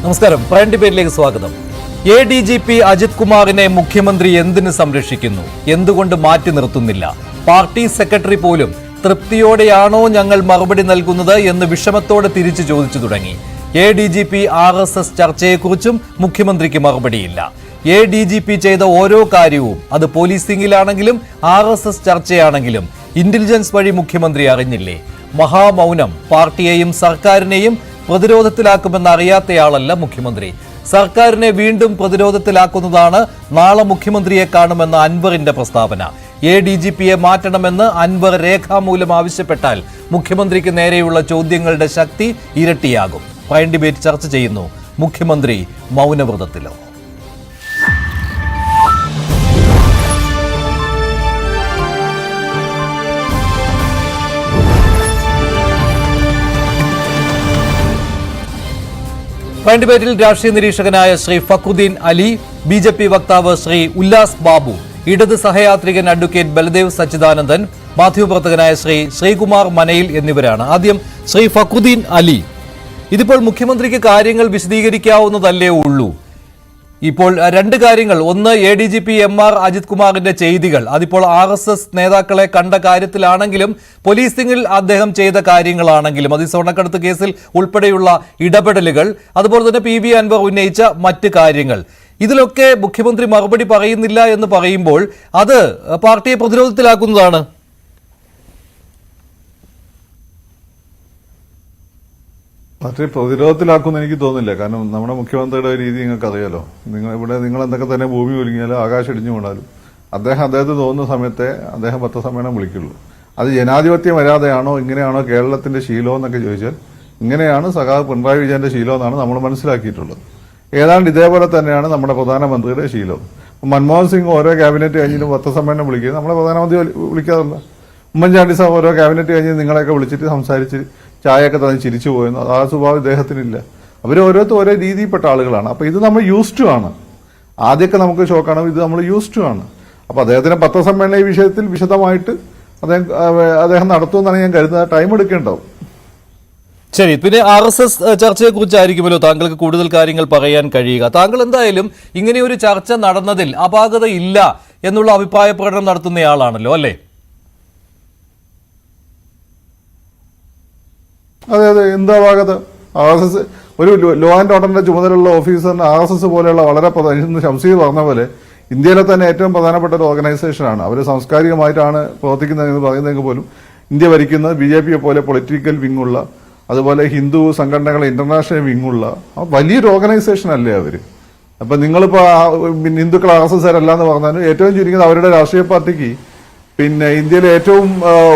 നമസ്കാരം. പ്രൈം ഡിബേറ്റിലേക്ക് സ്വാഗതം. ADGP അജിത് കുമാറിനെ മുഖ്യമന്ത്രി എന്തിന് സംരക്ഷിക്കുന്നു? എന്തുകൊണ്ട് മാറ്റി നിർത്തുന്നില്ല? പാർട്ടി സെക്രട്ടറി പോലും തൃപ്തിയോടെയാണോ ഞങ്ങൾ മറുപടി നൽകുന്നത് എന്ന് വിഷമത്തോടെ തിരിച്ചു ചോദിച്ചു തുടങ്ങി. ADGP RSS ചർച്ചയെക്കുറിച്ചും മുഖ്യമന്ത്രിക്ക് മറുപടിയില്ല. ADGP ചെയ്ത ഓരോ കാര്യവും, അത് പോലീസിംഗിലാണെങ്കിലും RSS ചർച്ചയാണെങ്കിലും, ഇന്റലിജൻസ് വഴി മുഖ്യമന്ത്രി അറിഞ്ഞില്ലേ? മഹാമൗനം പാർട്ടിയെയും സർക്കാരിനെയും പ്രതിരോധത്തിലാക്കുമെന്ന് അറിയാത്തയാളല്ല മുഖ്യമന്ത്രി. സർക്കാരിനെ വീണ്ടും പ്രതിരോധത്തിലാക്കുന്നതാണ് നാളെ മുഖ്യമന്ത്രിയെ കാണുമെന്ന അൻവറിന്റെ പ്രസ്താവന. ADGPയെ മാറ്റണമെന്ന് അൻവർ രേഖാമൂലം ആവശ്യപ്പെട്ടാൽ മുഖ്യമന്ത്രിക്ക് നേരെയുള്ള ചോദ്യങ്ങളുടെ ശക്തി ഇരട്ടിയാകും. പ്രൈം ഡിബേറ്റ് ചർച്ച ചെയ്യുന്നു. മുഖ്യമന്ത്രി മൗനവ്രതത്തിലോ? പ്രൈം ഡിബേറ്റിൽ രാഷ്ട്രീയ നിരീക്ഷകനായ ശ്രീ ഫക്രുദ്ദീൻ അലി, BJP വക്താവ് ശ്രീ ഉല്ലാസ് ബാബു, ഇടത് സഹയാത്രികൻ അഡ്വക്കേറ്റ് ബൽദേവ് സച്ചിദാനന്ദൻ, മാധ്യമപ്രവർത്തകനായ ശ്രീ ശ്രീകുമാർ മനയിൽ എന്നിവരാണ്. ആദ്യം ശ്രീ ഫക്രുദ്ദീൻ അലി, ഇതിപ്പോൾ മുഖ്യമന്ത്രിക്ക് കാര്യങ്ങൾ വിശദീകരിക്കാവുന്നതല്ലേ ഉള്ളൂ? ഇപ്പോൾ രണ്ട് കാര്യങ്ങൾ. ഒന്ന്, ADGP MR അജിത് കുമാറിന്റെ ചെയ്തികൾ, അതിപ്പോൾ RSS നേതാക്കളെ കണ്ട കാര്യത്തിലാണെങ്കിലും പോലീസിംഗിൽ അദ്ദേഹം ചെയ്ത കാര്യങ്ങളാണെങ്കിലും, അത് സ്വർണ്ണക്കടത്ത് കേസിൽ ഉൾപ്പെടെയുള്ള ഇടപെടലുകൾ, അതുപോലെ തന്നെ PV അൻവർ ഉന്നയിച്ച മറ്റ് കാര്യങ്ങൾ, ഇതിലൊക്കെ മുഖ്യമന്ത്രി മറുപടി പറയുന്നില്ല എന്ന് പറയുമ്പോൾ അത് പാർട്ടിയെ പ്രതിരോധത്തിലാക്കുന്നതാണ്. പാർട്ടി പ്രതിരോധത്തിലാക്കുമെന്ന് എനിക്ക് തോന്നുന്നില്ല. കാരണം നമ്മുടെ മുഖ്യമന്ത്രിയുടെ രീതി നിങ്ങൾക്ക് അറിയാലോ. നിങ്ങൾ എന്തൊക്കെ തന്നെ ഭൂമി ഒലുങ്ങിയാലും ആകാശം ഇടിഞ്ഞു കൊണ്ടാലും അദ്ദേഹത്തിന് തോന്നുന്ന സമയത്തെ അദ്ദേഹം പത്രസമ്മേളനം വിളിക്കുള്ളൂ. അത് ജനാധിപത്യം വരാതെയാണോ ഇങ്ങനെയാണോ കേരളത്തിന്റെ ശീലം എന്നൊക്കെ ചോദിച്ചാൽ ഇങ്ങനെയാണ് സഖാവ് പിണറായി വിജയന്റെ ശീലം എന്നാണ് നമ്മൾ മനസ്സിലാക്കിയിട്ടുള്ളത്. ഏതാണ്ട് ഇതേപോലെ തന്നെയാണ് നമ്മുടെ പ്രധാനമന്ത്രിയുടെ ശീലം. മൻമോഹൻ സിംഗ് ഓരോ ക്യാബിനറ്റ് കഴിഞ്ഞിട്ടും പത്രസമ്മേളനം വിളിക്കുക, നമ്മളെ പ്രധാനമന്ത്രി വിളിക്കാറില്ല. ഉമ്മൻചാണ്ടി സാഹ് ഓരോ ക്യാബിനറ്റ് കഴിഞ്ഞ് നിങ്ങളെയൊക്കെ വിളിച്ചിട്ട് സംസാരിച്ച് ചായയൊക്കെ തന്നെ ചിരിച്ചു പോയെന്ന്, ആ സ്വഭാവം ഇദ്ദേഹത്തിനില്ല. അവർ ഓരോരുത്തർ ഓരോ രീതിയിൽപ്പെട്ട ആളുകളാണ്. അപ്പൊ ഇത് നമ്മൾ യൂസ്ഡ് ടു ആണ്. ആദ്യമൊക്കെ നമുക്ക് ഷോക്കാണ്, ഇത് നമ്മൾ യൂസ്ഡ് ടു ആണ്. അപ്പൊ അദ്ദേഹത്തിന്റെ പത്രസമ്മേളന ഈ വിഷയത്തിൽ വിശദമായിട്ട് അദ്ദേഹം നടത്തുമെന്നാണ് ഞാൻ കരുതുന്നത്. ടൈം എടുക്കേണ്ടാവും. ശരി, പിന്നെ RSS ചർച്ചയെ കുറിച്ചായിരിക്കുമല്ലോ താങ്കൾക്ക് കൂടുതൽ കാര്യങ്ങൾ പറയാൻ കഴിയുക. താങ്കൾ എന്തായാലും ഇങ്ങനെയൊരു ചർച്ച നടന്നതിൽ അപാകത ഇല്ല എന്നുള്ള അഭിപ്രായ പ്രകടനം നടത്തുന്നയാളാണല്ലോ, അല്ലേ? അതെ, എന്താ അപാകത? RSS ഒരു ലോ ആൻഡ് ഓർഡറിന്റെ ചുമതലയുള്ള ഓഫീസറിന് RSS പോലെയുള്ള വളരെ ശംസീർ പറഞ്ഞ പോലെ ഇന്ത്യയിലെ തന്നെ ഏറ്റവും പ്രധാനപ്പെട്ട ഒരു ഓർഗനൈസേഷനാണ്. അവർ സാംസ്കാരികമായിട്ടാണ് പ്രവർത്തിക്കുന്നതെന്ന് പറയുന്നതെങ്കിൽ പോലും ഇന്ത്യ ഭരിക്കുന്നത് BJP പോലെ പൊളിറ്റിക്കൽ വിങ്ങുള്ള, അതുപോലെ ഹിന്ദു സംഘടനകളെ ഇന്റർനാഷണൽ വിങ്ങുള്ള വലിയൊരു ഓർഗനൈസേഷൻ അല്ലേ അവര്. അപ്പൊ നിങ്ങളിപ്പോ ഹിന്ദുക്കൾ RSSകാരല്ല എന്ന് പറഞ്ഞാലും ഏറ്റവും ചുരുങ്ങിയത് അവരുടെ രാഷ്ട്രീയ പാർട്ടിക്ക് പിന്നെ ഇന്ത്യയിലെ ഏറ്റവും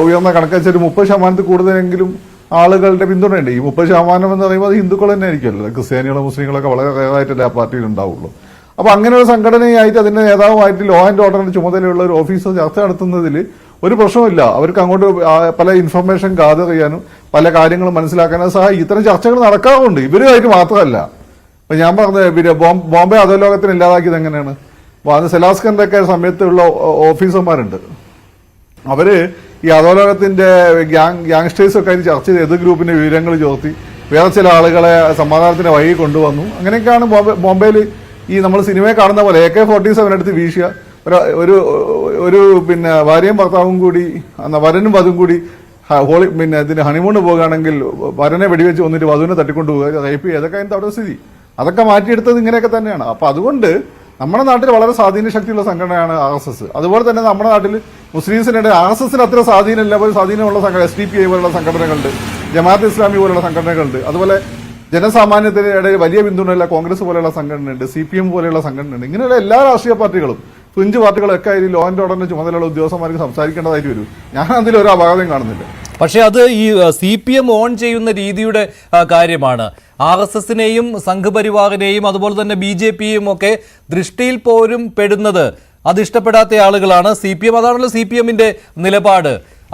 ഉയർന്ന കണക്കനുസരിച്ച് 30% കൂടുതലെങ്കിലും ആളുകളുടെ പിന്തുണയുണ്ട്. ഈ 30% എന്ന് പറയുമ്പോൾ അത് ഹിന്ദുക്കൾ തന്നെ ആയിരിക്കുമല്ലോ. ക്രിസ്ത്യാനികളോ മുസ്ലിങ്ങളൊക്കെ വളരെ റേറായിട്ടല്ലേ ആ പാർട്ടിയിൽ ഉണ്ടാവുള്ളൂ. അപ്പൊ അങ്ങനെ ഒരു സംഘടനയായിട്ട് അതിന്റെ നേതാവുമായിട്ട് ലോ ആൻഡ് ഓർഡറിന്റെ ചുമതലയുള്ള ഒരു ഓഫീസർ ചർച്ച നടത്തുന്നതിൽ ഒരു പ്രശ്നമില്ല. അവർക്ക് അങ്ങോട്ട് പല ഇൻഫർമേഷൻ ഗാദർ ചെയ്യാനും പല കാര്യങ്ങളും മനസ്സിലാക്കാനും സഹായിക്കും. ഇത്തരം ചർച്ചകൾ നടക്കാറുണ്ട്, ഇവരുമായിട്ട് മാത്രമല്ല. അപ്പൊ ഞാൻ പറഞ്ഞ ബോംബെ അധോലോകത്തിന് ഇല്ലാതാക്കിയത് എങ്ങനെയാണ്? അത് സെലാസ്കറിന്റെ ഒക്കെ സമയത്തുള്ള ഓഫീസർമാരുണ്ട്. അവര് ഈ അധോലോകത്തിന്റെ ഗ്യാങ്സ്റ്റേഴ്സ് ഒക്കെ ആയിട്ട് ചർച്ച ചെയ്ത് എതിർ ഗ്രൂപ്പിന്റെ വിവരങ്ങൾ ചോർത്തി വേറെ ചില ആളുകളെ സമാധാനത്തിന്റെ വഴി കൊണ്ടുവന്നു. അങ്ങനെയൊക്കെയാണ് ബോംബെയിൽ ഈ നമ്മൾ സിനിമയെ കാണുന്ന പോലെ AK-47 എടുത്ത് വീശുക, ഒരു പിന്നെ ഭാര്യയും ഭർത്താവും കൂടി, വരനും വധും കൂടി പിന്നെ ഇതിന് ഹണിമൂണ് പോകുകയാണെങ്കിൽ വരനെ വെടിവെച്ച് വന്നിട്ട് വധുവിനെ തട്ടിക്കൊണ്ടു പോകുക, റേപ്പ് ചെയ്യുക, അതൊക്കെ അതിന്റെ അവിടെ സ്ഥിതി. അതൊക്കെ മാറ്റിയെടുത്തത് ഇങ്ങനെയൊക്കെ തന്നെയാണ്. അപ്പൊ അതുകൊണ്ട് നമ്മുടെ നാട്ടിൽ വളരെ സ്വാധീന ശക്തിയുള്ള സംഘടനയാണ് RSS. അതുപോലെ തന്നെ നമ്മുടെ നാട്ടിൽ മുസ്ലിംസിനിടെ RSSന് അത്ര സ്വാധീനമില്ല, സ്വാധീനമുള്ള SDPI പോലുള്ള സംഘടനകളുണ്ട്, ജമാഅത്ത് ഇസ്ലാമി പോലുള്ള സംഘടനകളുണ്ട്. അതുപോലെ ജനസാമാന്യത്തിന്റെ ഇടയിൽ വലിയ പിന്തുണയുള്ള കോൺഗ്രസ് പോലെയുള്ള സംഘടനയുണ്ട്, CPM പോലെയുള്ള സംഘടനയുണ്ട്. ഇങ്ങനെയുള്ള എല്ലാ രാഷ്ട്രീയ പാർട്ടികളും ഫ്രിഞ്ച് പാർട്ടികളൊക്കെ ഈ ലോ ആൻഡ് ഓർഡറിന്റെ ചുമതലയുള്ള ഉദ്യോഗസ്ഥന്മാർക്ക് സംസാരിക്കേണ്ടതായിട്ട് വരും. ഞാൻ അതിലൊരു അപാകതയും കാണുന്നില്ല. പക്ഷെ അത് ഈ CPM ഓൺ ചെയ്യുന്ന രീതിയുടെ കാര്യമാണ്. RSSനെയും സംഘപരിവാറിനെയും അതുപോലെ തന്നെ BJPയും ഒക്കെ ദൃഷ്ടിയിൽ പോലും പെടുന്നത് അത് ഇഷ്ടപ്പെടാത്ത ആളുകളാണ്. CPM, അതാണല്ലോ CPMന്റെ നിലപാട്.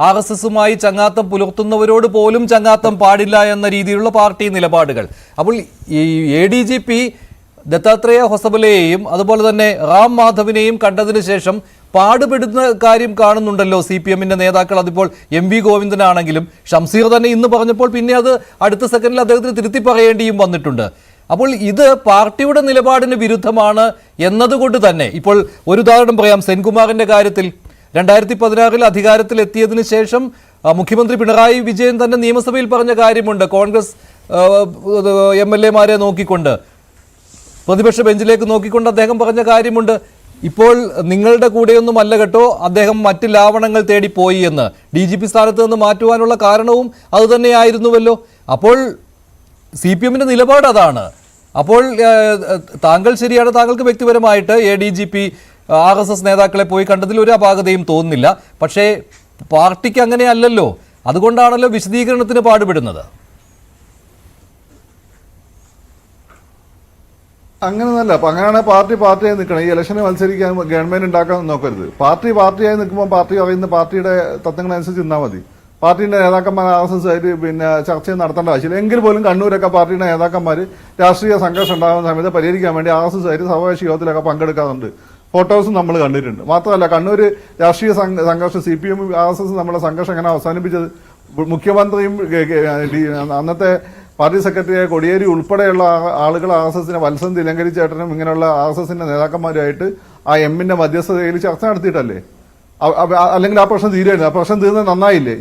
RSSുമായി ചങ്ങാത്തം പുലർത്തുന്നവരോട് പോലും ചങ്ങാത്തം പാടില്ല എന്ന രീതിയിലുള്ള പാർട്ടി നിലപാടുകൾ. അപ്പോൾ ഈ ADGP ദത്താത്രേയ ഹൊസബലയെയും അതുപോലെ തന്നെ റാം മാധവിനെയും കണ്ടതിന് ശേഷം പാടുപെടുന്ന കാര്യം കാണുന്നുണ്ടല്ലോ CPMന്റെ നേതാക്കൾ. അതിപ്പോൾ MV ഗോവിന്ദനാണെങ്കിലും ഷംസീർ തന്നെ ഇന്ന് പറഞ്ഞപ്പോൾ പിന്നെ അത് അടുത്ത സെക്കൻഡിൽ അദ്ദേഹത്തിന് തിരുത്തി പറയേണ്ടിയും വന്നിട്ടുണ്ട്. അപ്പോൾ ഇത് പാർട്ടിയുടെ നിലപാടിന് വിരുദ്ധമാണ് എന്നതുകൊണ്ട് തന്നെ ഇപ്പോൾ ഒരു ഉദാഹരണം പറയാം. സെൻകുമാറിന്റെ കാര്യത്തിൽ 2016 അധികാരത്തിൽ എത്തിയതിനു ശേഷം മുഖ്യമന്ത്രി പിണറായി വിജയൻ തന്നെ നിയമസഭയിൽ പറഞ്ഞ കാര്യമുണ്ട്. കോൺഗ്രസ് MLA-മാരെ നോക്കിക്കൊണ്ട്, പ്രതിപക്ഷ ബെഞ്ചിലേക്ക് നോക്കിക്കൊണ്ട് അദ്ദേഹം പറഞ്ഞ കാര്യമുണ്ട്. ഇപ്പോൾ നിങ്ങളുടെ കൂടെയൊന്നും അല്ല കേട്ടോ, അദ്ദേഹം മറ്റ് ലാവണങ്ങൾ തേടിപ്പോയി എന്ന്. DGP സ്ഥാനത്ത് നിന്ന് മാറ്റുവാനുള്ള കാരണവും അതുതന്നെയായിരുന്നുവല്ലോ. അപ്പോൾ CPM-ന്റെ നിലപാട് അതാണ്. അപ്പോൾ താങ്കൾ ശരിയാണ്, താങ്കൾക്ക് വ്യക്തിപരമായിട്ട് ADGP RSS നേതാക്കളെ പോയി കണ്ടതിൽ ഒരു അപാകതയും തോന്നുന്നില്ല. പക്ഷേ പാർട്ടിക്ക് അങ്ങനെയല്ലല്ലോ, അതുകൊണ്ടാണല്ലോ വിശദീകരണത്തിന് പാടുപെടുന്നത്. അങ്ങനെയൊന്നല്ല. അപ്പം അങ്ങനെയാണ് പാർട്ടിയായി നിൽക്കണം. ഈ ഇലക്ഷന് മത്സരിക്കാൻ ഗവൺമെന്റ് ഉണ്ടാക്കാൻ നോക്കരുത്. പാർട്ടിയായി നിൽക്കുമ്പോൾ പാർട്ടി പറയുന്ന പാർട്ടിയുടെ തത്വങ്ങളനുസരിച്ച് നിന്നാൽ മതി. പാർട്ടിയുടെ നേതാക്കന്മാർ RSS ആയിട്ട് ചർച്ച നടത്തേണ്ട ആവശ്യമില്ല. എങ്കിൽ പോലും കണ്ണൂരൊക്കെ പാർട്ടിയുടെ നേതാക്കന്മാർ രാഷ്ട്രീയ സംഘർഷം ഉണ്ടാകുന്ന സമയത്ത് പരിഹരിക്കാൻ വേണ്ടി RSS ആയിട്ട് സർവകക്ഷി യോഗത്തിലൊക്കെ പങ്കെടുക്കാറുണ്ട്. ഫോട്ടോസും നമ്മൾ കണ്ടിട്ടുണ്ട്. മാത്രമല്ല, കണ്ണൂർ രാഷ്ട്രീയ സംഘർഷം CPM RSS നമ്മളെ സംഘർഷം എങ്ങനെ അവസാനിപ്പിച്ചത്? മുഖ്യമന്ത്രിയും അന്നത്തെ പാർട്ടി സെക്രട്ടറിയായ കൊടിയേരി ഉൾപ്പെടെയുള്ള ആളുകൾ RSS-നെ വത്സൻ തിലങ്കരിച്ചേട്ടനും ഇങ്ങനെയുള്ള RSS-ന്റെ നേതാക്കന്മാരുമായിട്ട് ആ M-ന്റെ മധ്യസ്ഥതയിൽ ചർച്ച നടത്തിയിട്ടല്ലേ? അല്ലെങ്കിൽ ആ പ്രശ്നം തീരുമായിരുന്നു. ആ പ്രശ്നം തീർന്നത് നന്നായില്ലേ?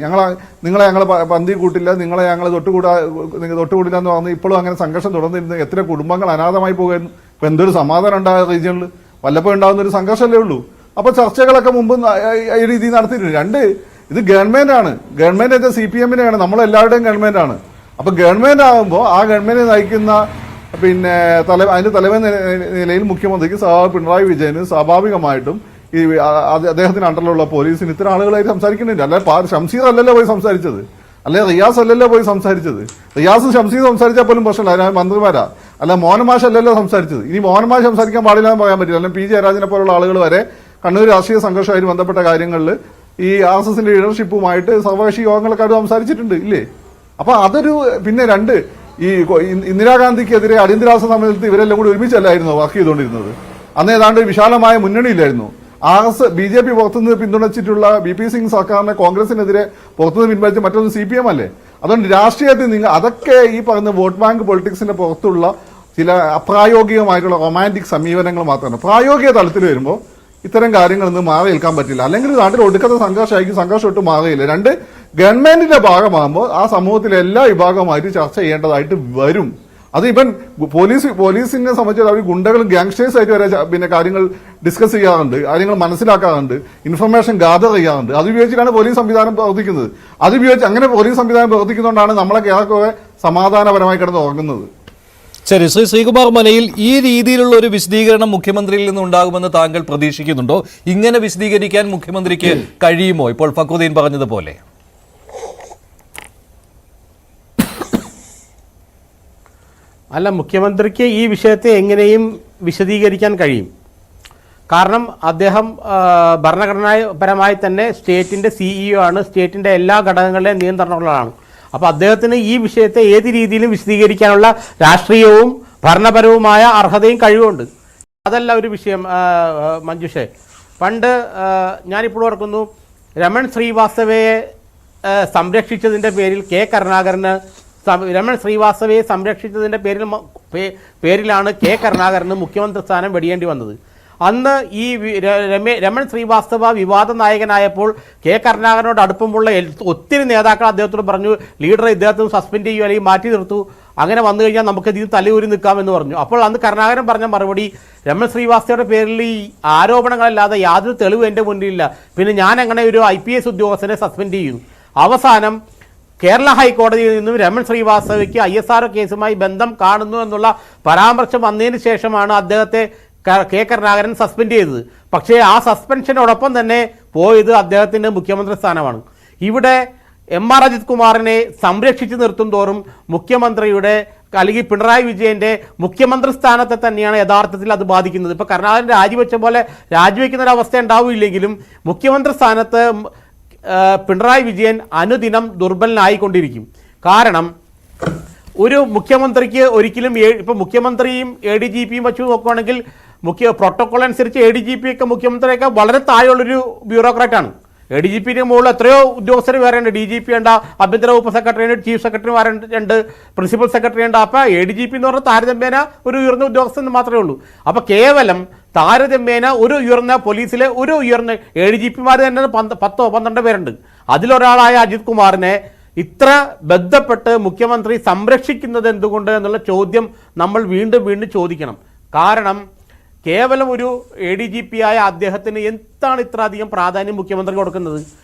നിങ്ങളെ ഞങ്ങൾ പന്തി കൂട്ടില്ല, നിങ്ങളെ ഞങ്ങൾ തൊട്ടുകൂടില്ല എന്ന് പറഞ്ഞ് ഇപ്പോഴും അങ്ങനെ സംഘർഷം തുടർന്നിരുന്ന എത്ര കുടുംബങ്ങൾ അനാഥമായി പോകുമായിരുന്നു. ഇപ്പൊ എന്തൊരു സമാധാനം ഉണ്ടായ റീജിയണിൽ വല്ലപ്പോഴും ഉണ്ടാകുന്ന ഒരു സംഘർഷമല്ലേ ഉള്ളൂ. അപ്പൊ ചർച്ചകളൊക്കെ മുമ്പ് ഈ രീതിയിൽ നടത്തിയിട്ടുണ്ട്. ഇത് ഗവൺമെന്റാണ്. ഗവൺമെന്റ് CPM-നെയാണ്, നമ്മളെല്ലാവരുടെയും ഗവൺമെന്റാണ്. അപ്പൊ ഗവൺമെന്റ് ആകുമ്പോൾ ആ ഗവൺമെന്റ് നയിക്കുന്ന അതിന്റെ തലവൻ നിലയിൽ മുഖ്യമന്ത്രിക്ക് പിണറായി വിജയന് സ്വാഭാവികമായിട്ടും ഈ അദ്ദേഹത്തിന് അണ്ടറിലുള്ള പോലീസിന് ഇത്തരം ആളുകളായിട്ട് സംസാരിക്കുന്നില്ല. അല്ലെ ഷംസീർ അല്ലല്ലോ പോയി സംസാരിച്ചത്, അല്ലെ റിയാസ് അല്ലല്ലോ പോയി സംസാരിച്ചത്. റിയാസും ഷംസീർ സംസാരിച്ചാൽ പോലും പ്രശ്നമില്ല, മന്ത്രിമാരാ. അല്ല മോഹൻമാഷ് അല്ലല്ലോ സംസാരിച്ചത്. ഇനി മോഹൻമാഷ് സംസാരിക്കാൻ പാടില്ല എന്ന് പറയാൻ പറ്റില്ല. അല്ലെങ്കിൽ PJ ജയരാജനെ പോലുള്ള ആളുകൾ വരെ കണ്ണൂർ രാഷ്ട്രീയ സംഘർഷവുമായി ബന്ധപ്പെട്ട കാര്യങ്ങളിൽ ഈ RSS-ന്റെ ലീഡർഷിപ്പുമായിട്ട് സർവകക്ഷി യോഗങ്ങളൊക്കെ സംസാരിച്ചിട്ടുണ്ട് ഇല്ലേ? അപ്പൊ അതൊരു ഈ ഇന്ദിരാഗാന്ധിക്കെതിരെ അടിയന്തരാവസ്ഥ സമയത്ത് ഇവരെല്ലാം കൂടി ഒരുമിച്ചല്ലായിരുന്നു വർക്ക് ചെയ്തുകൊണ്ടിരുന്നത്. അന്ന് ഏതാണ്ട് വിശാലമായ മുന്നണിയില്ലായിരുന്നു. BJP പുറത്തുനിന്ന് പിന്തുണച്ചിട്ടുള്ള BP സിംഗ് സർക്കാരിനെ കോൺഗ്രസിനെതിരെ പുറത്തുനിന്ന് പിൻവലിച്ച മറ്റൊന്ന് CPM അല്ലേ? അതുകൊണ്ട് രാഷ്ട്രീയത്തിൽ അതൊക്കെ ഈ പറയുന്ന വോട്ട് ബാങ്ക് പൊളിറ്റിക്സിന്റെ പുറത്തുള്ള ചില അപ്രായോഗികമായിട്ടുള്ള റൊമാൻറ്റിക് സമീപനങ്ങൾ മാത്രമാണ്. പ്രായോഗിക തലത്തിൽ വരുമ്പോൾ ഇത്തരം കാര്യങ്ങളൊന്നും മാറി നിൽക്കാൻ പറ്റില്ല. അല്ലെങ്കിൽ നാട്ടിൽ ഒടുക്കത്തെ സംഘർഷമായിരിക്കും, സംഘർഷം ഒട്ടും മാറുകയില്ല. ഗവൺമെന്റിന്റെ ഭാഗമാകുമ്പോൾ ആ സമൂഹത്തിലെ എല്ലാ വിഭാഗവുമായിട്ട് ചർച്ച ചെയ്യേണ്ടതായിട്ട് വരും. അത് ഇവൻ പോലീസിനെ സംബന്ധിച്ച് അവർ ഗുണ്ടകളും ഗ്യാങ്സ്റ്റേഴ്സ് ആയിട്ട് വരെ കാര്യങ്ങൾ ഡിസ്കസ് ചെയ്യാറുണ്ട്, കാര്യങ്ങൾ മനസ്സിലാക്കാറുണ്ട്, ഇൻഫർമേഷൻ ഗാദർ ചെയ്യാറുണ്ട്. അത് ഉപയോഗിച്ചിട്ടാണ് പോലീസ് സംവിധാനം പ്രവർത്തിക്കുന്നത്. അങ്ങനെ പോലീസ് സംവിധാനം പ്രവർത്തിക്കുന്നതുകൊണ്ടാണ് നമ്മളെ കേരളക്കുറെ സമാധാനപരമായി കിടന്ന് ഉറങ്ങുന്നത്. ശരി, ശ്രീകുമാർ മനയിൽ ഈ രീതിയിലുള്ള ഒരു വിശദീകരണം മുഖ്യമന്ത്രിയിൽ നിന്നുണ്ടാകുമെന്ന് താങ്കൾ പ്രതീക്ഷിക്കുന്നുണ്ടോ? ഇങ്ങനെ വിശദീകരിക്കാൻ മുഖ്യമന്ത്രിക്ക് കഴിയുമോ? ഇപ്പോൾ ഫക്രുദ്ദീൻ പറഞ്ഞതുപോലെ അല്ല, മുഖ്യമന്ത്രിക്ക് ഈ വിഷയത്തെ എങ്ങനെയും വിശദീകരിക്കാൻ കഴിയും. കാരണം അദ്ദേഹം ഭരണഘടനാപരമായി തന്നെ സ്റ്റേറ്റിൻ്റെ CEO ആണ്, സ്റ്റേറ്റിൻ്റെ എല്ലാ ഘടകങ്ങളുടെയും നിയന്ത്രണമുള്ളതാണ്. അപ്പോൾ അദ്ദേഹത്തിന് ഈ വിഷയത്തെ ഏത് രീതിയിലും വിശദീകരിക്കാനുള്ള രാഷ്ട്രീയവും ഭരണപരവുമായ അർഹതയും കഴിവുണ്ട്. അതല്ല ഒരു വിഷയം. മഞ്ജുഷേ, പണ്ട് ഞാനിപ്പോൾ ഓർക്കുന്നു, രമൺ ശ്രീവാസ്തവയെ സംരക്ഷിച്ചതിൻ്റെ പേരിൽ രമൺ ശ്രീവാസ്തവയെ സംരക്ഷിച്ചതിൻ്റെ പേരിലാണ് കരുണാകരന് മുഖ്യമന്ത്രി സ്ഥാനം വെടിയേണ്ടി വന്നത്. അന്ന് ഈ രമൺ ശ്രീവാസ്തവ വിവാദ നായകനായപ്പോൾ കരുണാകരനോട് അടുപ്പമുള്ള ഒത്തിരി നേതാക്കൾ അദ്ദേഹത്തോട് പറഞ്ഞു, ലീഡറെ ഇദ്ദേഹത്തിന് സസ്പെൻഡ് ചെയ്യുക അല്ലെങ്കിൽ മാറ്റി നിർത്തൂ, അങ്ങനെ വന്നു കഴിഞ്ഞാൽ നമുക്ക് ഇതിന് തലയൂരി നിൽക്കാമെന്ന് പറഞ്ഞു. അപ്പോൾ അന്ന് കരുണാകരൻ പറഞ്ഞ മറുപടി, രമൺ ശ്രീവാസ്തവയുടെ പേരിൽ ഈ ആരോപണങ്ങളല്ലാതെ യാതൊരു തെളിവ് എൻ്റെ മുന്നിലില്ല, പിന്നെ ഞാൻ അങ്ങനെ ഒരു IPS ഉദ്യോഗസ്ഥനെ സസ്പെൻഡ് ചെയ്യുന്നു. അവസാനം കേരള ഹൈക്കോടതിയിൽ നിന്നും രമൺ ശ്രീവാസ്തവയ്ക്ക് ISR കേസുമായി ബന്ധം കാണുന്നു എന്നുള്ള പരാമർശം വന്നതിന് ശേഷമാണ് അദ്ദേഹത്തെ കരുണാകരൻ സസ്പെൻഡ് ചെയ്തത്. പക്ഷേ ആ സസ്പെൻഷനോടൊപ്പം തന്നെ പോയത് അദ്ദേഹത്തിൻ്റെ മുഖ്യമന്ത്രി സ്ഥാനമാണ്. ഇവിടെ MR അജിത് കുമാറിനെ സംരക്ഷിച്ചു നിർത്തും തോറും മുഖ്യമന്ത്രിയുടെ അല്ലെങ്കിൽ പിണറായി വിജയൻ്റെ മുഖ്യമന്ത്രി സ്ഥാനത്തെ തന്നെയാണ് യഥാർത്ഥത്തിൽ അത് ബാധിക്കുന്നത്. ഇപ്പോൾ കരുണാകരൻ രാജിവെച്ച പോലെ രാജിവെക്കുന്നൊരവസ്ഥ ഉണ്ടാവില്ലെങ്കിലും മുഖ്യമന്ത്രി സ്ഥാനത്ത് പിണറായി വിജയൻ അനുദിനം ദുർബലനായിക്കൊണ്ടിരിക്കും. കാരണം ഒരു മുഖ്യമന്ത്രിക്ക് ഒരിക്കലും ഇപ്പോൾ മുഖ്യമന്ത്രിയും ADGPയും വച്ചു നോക്കുകയാണെങ്കിൽ പ്രോട്ടോകോൾ അനുസരിച്ച് ADGP ഒക്കെ മുഖ്യമന്ത്രിയൊക്കെ വളരെ താഴെയുള്ളൊരു ബ്യൂറോക്രാറ്റാണ്. ADGP മുകളിൽ എത്രയോ ഉദ്യോഗസ്ഥർ വേറെ ഉണ്ട്. DGP ഉണ്ട്, ആഭ്യന്തര വകുപ്പ് സെക്രട്ടറി ഉണ്ട്, ചീഫ് സെക്രട്ടറിമാരുണ്ട്, പ്രിൻസിപ്പൽ സെക്രട്ടറി ഉണ്ട്. അപ്പോൾ ADGP എന്ന് പറഞ്ഞാൽ താരതമ്യേന ഒരു ഉയർന്ന ഉദ്യോഗസ്ഥൻ മാത്രമേ ഉള്ളൂ. അപ്പോൾ കേവലം താരതമ്യേന ഒരു ഉയർന്ന പോലീസിലെ ഒരു ഉയർന്ന ADGPമാർ തന്നെ 10-12 പേരുണ്ട്. അതിലൊരാളായ അജിത് കുമാറിനെ ഇത്ര ബന്ധപ്പെട്ട് മുഖ്യമന്ത്രി സംരക്ഷിക്കുന്നത് എന്തുകൊണ്ട് എന്നുള്ള ചോദ്യം നമ്മൾ വീണ്ടും വീണ്ടും ചോദിക്കണം. കാരണം കേവലം ഒരു ADGP ആയ അദ്ദേഹത്തിന് എന്താണ് ഇത്ര അധികം പ്രാധാന്യം മുഖ്യമന്ത്രി കൊടുക്കുന്നത്?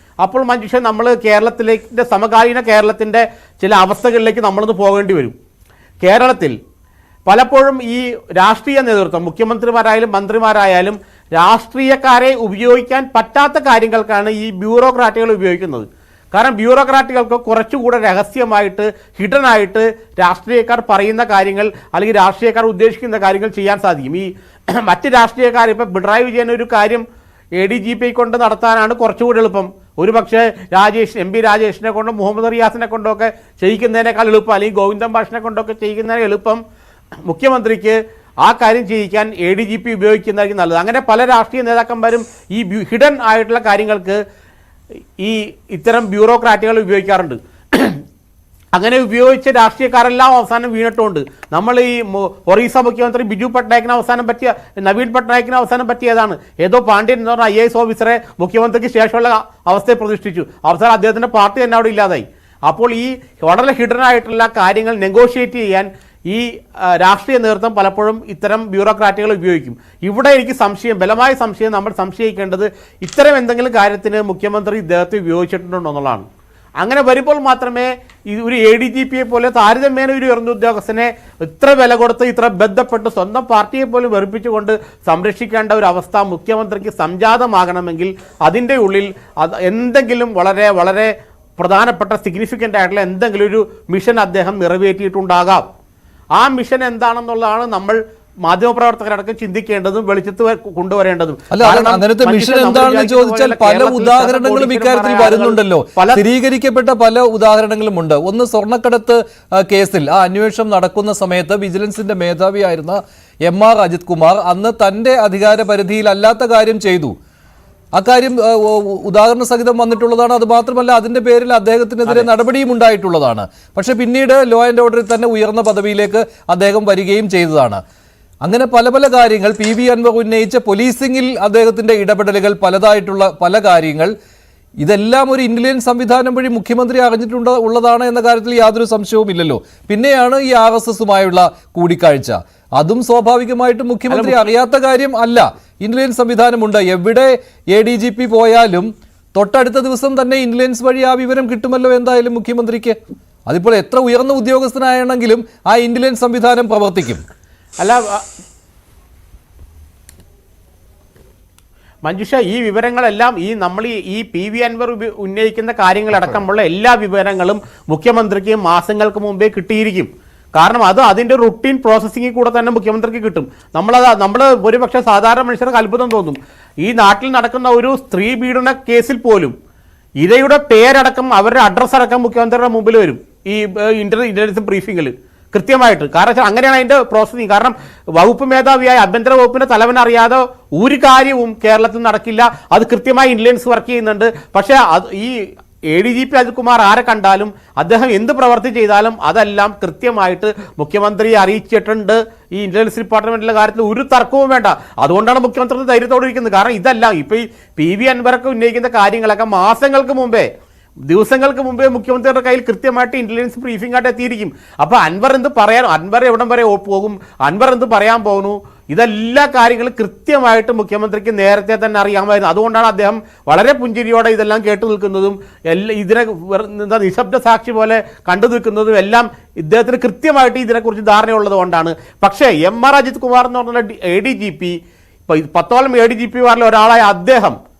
അപ്പോൾ മനുഷ്യൻ നമ്മൾ കേരളത്തിലേക്ക് സമകാലീന കേരളത്തിൻ്റെ ചില അവസ്ഥകളിലേക്ക് നമ്മളൊന്ന് പോകേണ്ടി വരും. കേരളത്തിൽ പലപ്പോഴും ഈ രാഷ്ട്രീയ നേതൃത്വം മുഖ്യമന്ത്രിമാരായാലും മന്ത്രിമാരായാലും രാഷ്ട്രീയക്കാരെ ഉപയോഗിക്കാൻ പറ്റാത്ത കാര്യങ്ങൾക്കാണ് ഈ ബ്യൂറോക്രാറ്റുകൾ ഉപയോഗിക്കുന്നത്. കാരണം ബ്യൂറോക്രാറ്റുകൾക്ക് കുറച്ചുകൂടെ രഹസ്യമായിട്ട് ഹിഡനായിട്ട് രാഷ്ട്രീയക്കാർ പറയുന്ന കാര്യങ്ങൾ അല്ലെങ്കിൽ രാഷ്ട്രീയക്കാർ ഉദ്ദേശിക്കുന്ന കാര്യങ്ങൾ ചെയ്യാൻ സാധിക്കും. ഈ മറ്റ് രാഷ്ട്രീയക്കാർ ഇപ്പം പിണറായി വിജയൻ ഒരു കാര്യം ADGP കൊണ്ട് നടത്താനാണ് കുറച്ചുകൂടി എളുപ്പം. ഒരുപക്ഷെ MP രാജേഷിനെ കൊണ്ടും മുഹമ്മദ് റിയാസിനെ കൊണ്ടൊക്കെ ചെയ്യിക്കുന്നതിനേക്കാൾ എളുപ്പം, അല്ലെങ്കിൽ ഗോവിന്ദൻ ഭാഷിനെ കൊണ്ടൊക്കെ ചെയ്യിക്കുന്നതിന് എളുപ്പം മുഖ്യമന്ത്രിക്ക് ആ കാര്യം ചെയ്യിക്കാൻ ADGP ഉപയോഗിക്കുന്നതായിരിക്കും നല്ലത്. അങ്ങനെ പല രാഷ്ട്രീയ നേതാക്കന്മാരും ഈ ഹിഡൻ ആയിട്ടുള്ള കാര്യങ്ങൾക്ക് ഈ ഇത്തരം ബ്യൂറോക്രാറ്റുകൾ ഉപയോഗിക്കാറുണ്ട്. അങ്ങനെ ഉപയോഗിച്ച രാഷ്ട്രീയക്കാരെല്ലാം അവസാനം വീണിട്ടുണ്ട്. നമ്മൾ ഈ ഒറീസ മുഖ്യമന്ത്രി ബിജു പട്നായിക്കിന് അവസാനം പറ്റിയ, നവീൻ പട്നായിക്കിന് അവസാനം പറ്റിയതാണ്. ഏതോ പാണ്ഡ്യൻ എന്ന് പറഞ്ഞ IAS ഓഫീസറെ മുഖ്യമന്ത്രിക്ക് ശേഷമുള്ള അവസ്ഥയെ പ്രതിഷ്ഠിച്ചു. അവസാനം അദ്ദേഹത്തിൻ്റെ പാർട്ടി തന്നെ അവിടെ ഇല്ലാതായി. അപ്പോൾ ഈ വളരെ ഹിഡനായിട്ടുള്ള കാര്യങ്ങൾ നെഗോഷിയേറ്റ് ചെയ്യാൻ ഈ രാഷ്ട്രീയ നേതൃത്വം പലപ്പോഴും ഇത്തരം ബ്യൂറോക്രാറ്റുകൾ ഉപയോഗിക്കും. ഇവിടെ എനിക്ക് ബലമായ സംശയം നമ്മൾ സംശയിക്കേണ്ടത് ഇത്തരം എന്തെങ്കിലും കാര്യത്തിന് മുഖ്യമന്ത്രി ഇദ്ദേഹത്തെ ഉപയോഗിച്ചിട്ടുണ്ടോ എന്നുള്ളതാണ്. അങ്ങനെ വരുമ്പോൾ മാത്രമേ ഈ ഒരു ADGPയെ പോലെ താരതമ്യേന ഒരു ഉയർന്ന ഉദ്യോഗസ്ഥനെ ഇത്ര വില കൊടുത്ത് ഇത്ര ബന്ധപ്പെട്ട് സ്വന്തം പാർട്ടിയെ പോലും വെറുപ്പിച്ചുകൊണ്ട് സംരക്ഷിക്കേണ്ട ഒരു അവസ്ഥ മുഖ്യമന്ത്രിക്ക് സംജാതമാകണമെങ്കിൽ അതിൻ്റെ ഉള്ളിൽ എന്തെങ്കിലും വളരെ വളരെ പ്രധാനപ്പെട്ട സിഗ്നിഫിക്കൻ്റ് ആയിട്ടുള്ള എന്തെങ്കിലും ഒരു മിഷൻ അദ്ദേഹം നിറവേറ്റിയിട്ടുണ്ടാകാം. ആ മിഷൻ എന്താണെന്നുള്ളതാണ് നമ്മൾ മാധ്യമപ്രവർത്തകരടക്കം ചിന്തിക്കേണ്ടതും വെളിച്ചത്ത് കൊണ്ടുവരേണ്ടതും. അങ്ങനത്തെ മിഷൻ എന്താണെന്ന് ചോദിച്ചാൽ പല ഉദാഹരണങ്ങളും ഇക്കാര്യത്തിൽ വരുന്നുണ്ടല്ലോ. സ്ഥിരീകരിക്കപ്പെട്ട പല ഉദാഹരണങ്ങളും ഉണ്ട്. ഒന്ന്, സ്വർണ്ണക്കടത്ത് കേസിൽ ആ അന്വേഷണം നടക്കുന്ന സമയത്ത് വിജിലൻസിന്റെ മേധാവിയായിരുന്ന MR അജിത് കുമാർ അന്ന് തന്റെ അധികാര പരിധിയിലല്ലാത്ത കാര്യം ചെയ്തു. അക്കാര്യം ഉദാഹരണ സഹിതം വന്നിട്ടുള്ളതാണ്. അത് മാത്രമല്ല, അതിന്റെ പേരിൽ അദ്ദേഹത്തിനെതിരെ നടപടിയും ഉണ്ടായിട്ടുള്ളതാണ്. പക്ഷെ പിന്നീട് ലോ ആൻഡ് ഓർഡറിൽ തന്നെ ഉയർന്ന പദവിയിലേക്ക് അദ്ദേഹം വരികയും ചെയ്തതാണ്. അങ്ങനെ പല പല കാര്യങ്ങൾ PV അൻവർ ഉന്നയിച്ച പോലീസിംഗിൽ അദ്ദേഹത്തിന്റെ ഇടപെടലുകൾ പലതായിട്ടുള്ള പല കാര്യങ്ങൾ, ഇതെല്ലാം ഒരു ഇന്റലിജൻസ് സംവിധാനം വഴി മുഖ്യമന്ത്രി ഉള്ളതാണ് എന്ന കാര്യത്തിൽ യാതൊരു സംശയവുമില്ലല്ലോ. പിന്നെയാണ് ഈ RSSുമായുള്ള കൂടിക്കാഴ്ച. അതും സ്വാഭാവികമായിട്ടും മുഖ്യമന്ത്രി അറിയാത്ത കാര്യം അല്ല. ഇന്റലിജൻസ് സംവിധാനമുണ്ട്. എവിടെ ADGP പോയാലും തൊട്ടടുത്ത ദിവസം തന്നെ ഇന്റലിജൻസ് വഴി ആ വിവരം കിട്ടുമല്ലോ എന്തായാലും മുഖ്യമന്ത്രിക്ക്. അതിപ്പോൾ എത്ര ഉയർന്ന ഉദ്യോഗസ്ഥനാണെങ്കിലും ആ ഇന്റലിജൻസ് സംവിധാനം പ്രവർത്തിക്കും. അല്ല മഞ്ജുഷ, ഈ വിവരങ്ങളെല്ലാം നമ്മൾ ഈ PV അൻവർ ഉന്നയിക്കുന്ന കാര്യങ്ങളടക്കമുള്ള എല്ലാ വിവരങ്ങളും മുഖ്യമന്ത്രിക്ക് മാസങ്ങൾക്ക് മുമ്പേ കിട്ടിയിരിക്കും. കാരണം അതിൻ്റെ റുട്ടീൻ പ്രോസസ്സിങ്ങിൽ കൂടെ തന്നെ മുഖ്യമന്ത്രിക്ക് കിട്ടും. നമ്മൾ ഒരുപക്ഷെ സാധാരണ മനുഷ്യർക്ക് അത്ഭുതം തോന്നും. ഈ നാട്ടിൽ നടക്കുന്ന ഒരു സ്ത്രീ പീഡന കേസിൽ പോലും ഇരയുടെ പേരടക്കം അവരുടെ അഡ്രസ്സ് അടക്കം മുഖ്യമന്ത്രിയുടെ മുമ്പിൽ വരും ഈ ഇന്റലിജൻസ് ബ്രീഫിങ്ങിൽ കൃത്യമായിട്ട്. കാരണം അങ്ങനെയാണ് അതിൻ്റെ പ്രോസസ്സിങ്. കാരണം വകുപ്പ് മേധാവിയായ ആഭ്യന്തര വകുപ്പിൻ്റെ തലവനറിയാതെ ഒരു കാര്യവും കേരളത്തിൽ നടക്കില്ല. അത് കൃത്യമായി ഇന്റലിജൻസ് വർക്ക് ചെയ്യുന്നുണ്ട്. പക്ഷേ ഈ ADGP അജിത് കുമാർ ആരെ കണ്ടാലും അദ്ദേഹം എന്ത് പ്രവൃത്തി ചെയ്താലും അതെല്ലാം കൃത്യമായിട്ട് മുഖ്യമന്ത്രിയെ അറിയിച്ചിട്ടുണ്ട്. ഈ ഇന്റലിജൻസ് ഡിപ്പാർട്ട്മെന്റിലെ കാര്യത്തിൽ ഒരു തർക്കവും വേണ്ട. അതുകൊണ്ടാണ് മുഖ്യമന്ത്രി ധൈര്യത്തോടെ ഇരിക്കുന്നത്. കാരണം ഇതെല്ലാം ഇപ്പോൾ ഈ PV അൻവറൊക്കെ ഉന്നയിക്കുന്ന കാര്യങ്ങളൊക്കെ മാസങ്ങൾക്ക് മുമ്പേ, ദിവസങ്ങൾക്ക് മുമ്പേ മുഖ്യമന്ത്രിയുടെ കയ്യിൽ കൃത്യമായിട്ട് ഇന്റലിജൻസ് ബ്രീഫിംഗ് ആയിട്ട് എത്തിയിരിക്കും. അപ്പോൾ അൻവർ എന്ത് പറയാൻ, അൻവർ എവിടം വരെ പോകും, അൻവർ എന്ത് പറയാൻ പോകുന്നു, ഇതെല്ലാ കാര്യങ്ങളും കൃത്യമായിട്ട് മുഖ്യമന്ത്രിക്ക് നേരത്തെ തന്നെ അറിയാമായിരുന്നു. അതുകൊണ്ടാണ് അദ്ദേഹം വളരെ പുഞ്ചിരിയോടെ ഇതെല്ലാം കേട്ടു നിൽക്കുന്നതും ഇതിനെ നിശബ്ദ സാക്ഷി പോലെ കണ്ടു നിൽക്കുന്നതും എല്ലാം ഇദ്ദേഹത്തിന് കൃത്യമായിട്ട് ഇതിനെക്കുറിച്ച് ധാരണയുള്ളത് കൊണ്ടാണ്. പക്ഷേ MR അജിത് കുമാർ എന്ന് പറഞ്ഞ ADGP, ഇപ്പോൾ 10ഓളം ADGPമാരിൽ ഒരാളായ